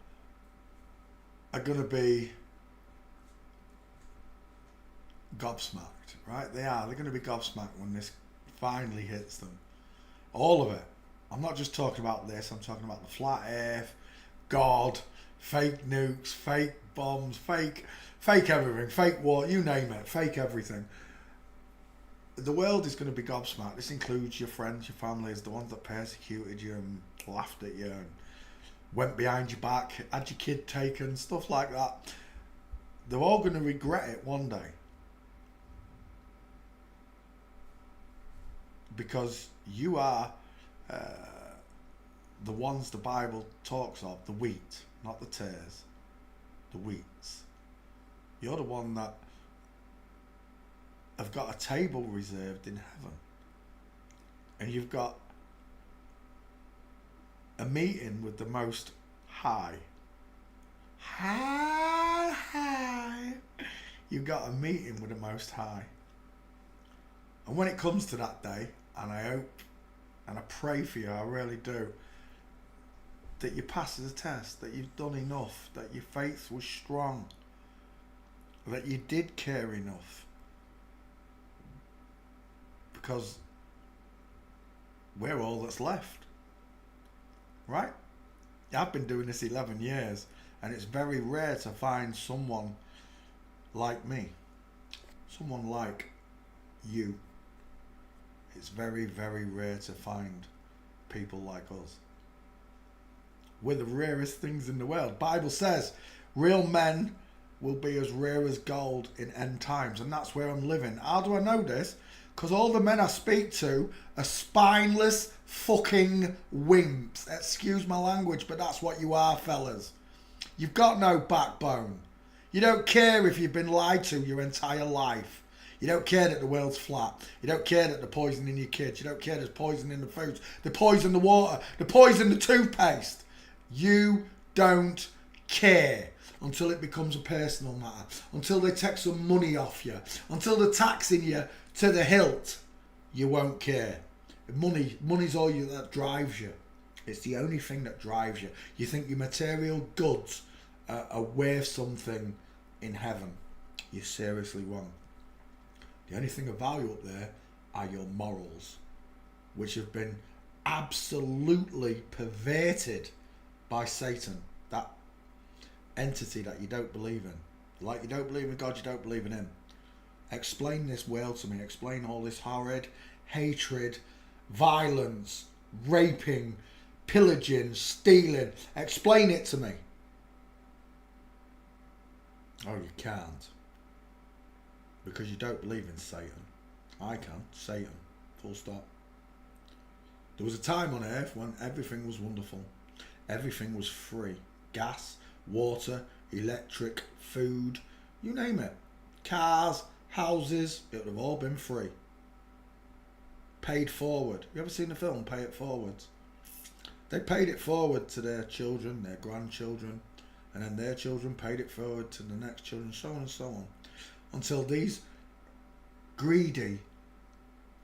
are going to be gobsmacked, right? They are. They're going to be gobsmacked when this finally hits them. All of it. I'm not just talking about this. I'm talking about the flat earth, God, fake nukes, fake bombs, fake everything, fake war, you name it, fake everything. The world is going to be gobsmacked. This includes your friends, your families, the ones that persecuted you and laughed at you and went behind your back, had your kid taken, stuff like that. They're all going to regret it one day. Because you are the ones the Bible talks of, the wheat, not the tares, the wheats. You're the one that have got a table reserved in heaven. And you've got a meeting with the Most High. High. You've got a meeting with the Most High. And when it comes to that day, and I hope and I pray for you, I really do, that you pass the test, that you've done enough, that your faith was strong, that you did care enough. Because we're all that's left. Right? I've been doing this 11 years, and it's very rare to find someone like me. Someone like you. It's very, very rare to find people like us. We're the rarest things in the world. Bible says real men will be as rare as gold in end times, and that's where I'm living. How do I know this? Because all the men I speak to are spineless fucking wimps. Excuse my language, but that's what you are, fellas. You've got no backbone. You don't care if you've been lied to your entire life. You don't care that the world's flat. You don't care that they're poisoning your kids. You don't care there's poison in the foods. They poison the water. They poison the toothpaste. You don't care until it becomes a personal matter. Until they take some money off you. Until they're taxing you to the hilt. You won't care. Money's all that drives you. It's the only thing that drives you. You think your material goods are worth something in heaven. You're seriously wrong. The only thing of value up there are your morals, which have been absolutely perverted by Satan, that entity that you don't believe in. Like you don't believe in God, you don't believe in him. Explain this world to me. Explain all this horrid hatred, violence, raping, pillaging, stealing. Explain it to me. Oh, you can't. Because you don't believe in Satan. I can. Satan. Full stop. There was a time on earth when everything was wonderful. Everything was free. Gas, water, electric, food, you name it. Cars, houses, it would have all been free. Paid forward. You ever seen the film Pay It Forward? They paid it forward to their children, their grandchildren, and then their children paid it forward to the next children, so on and so on. Until these greedy,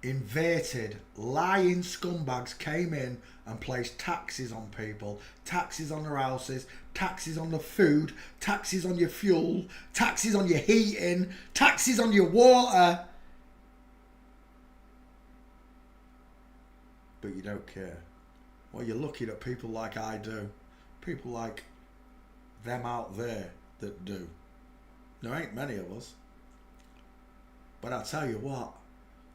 inverted, lying scumbags came in and placed taxes on people, taxes on their houses, taxes on the food, taxes on your fuel, taxes on your heating, taxes on your water. But you don't care. Well, you're looking at people like I do. People like them out there that do. There ain't many of us. But I'll tell you what,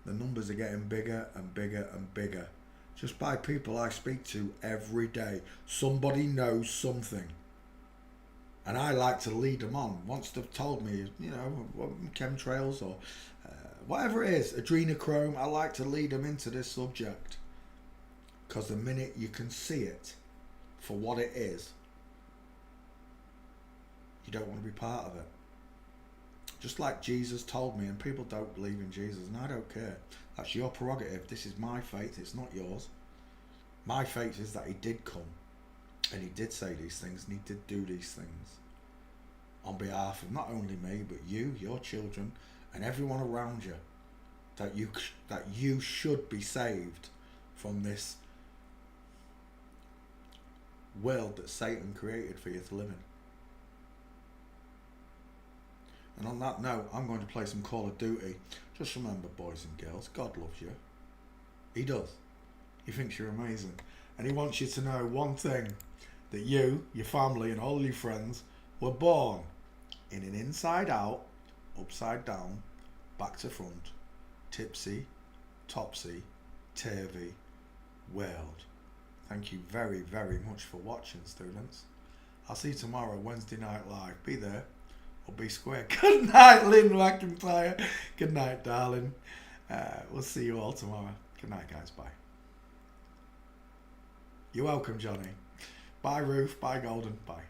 the numbers are getting bigger and bigger and bigger. Just by people I speak to every day. Somebody knows something. And I like to lead them on. Once they've told me, you know, chemtrails or whatever it is, adrenochrome, I like to lead them into this subject. Because the minute you can see it for what it is, you don't want to be part of it. Just like Jesus told me, and people don't believe in Jesus, and I don't care. That's your prerogative. This is my faith, it's not yours. My faith is that he did come, and he did say these things, and he did do these things on behalf of not only me, but you, your children, and everyone around you. That you should be saved from this world that Satan created for you to live in. And on that note, I'm going to play some Call of Duty. Just remember, boys and girls, God loves you. He does. He thinks you're amazing. And he wants you to know one thing. That you, your family and all your friends were born in an inside out, upside down, back to front, tipsy, topsy, turvy world. Thank you very, very much for watching, students. I'll see you tomorrow, Wednesday Night Live. Be there or be square. Good night, Lynn McIntyre. Good night, darling. We'll see you all tomorrow. Good night, guys. Bye. You're welcome, Johnny. Bye, Ruth. Bye, Golden. Bye.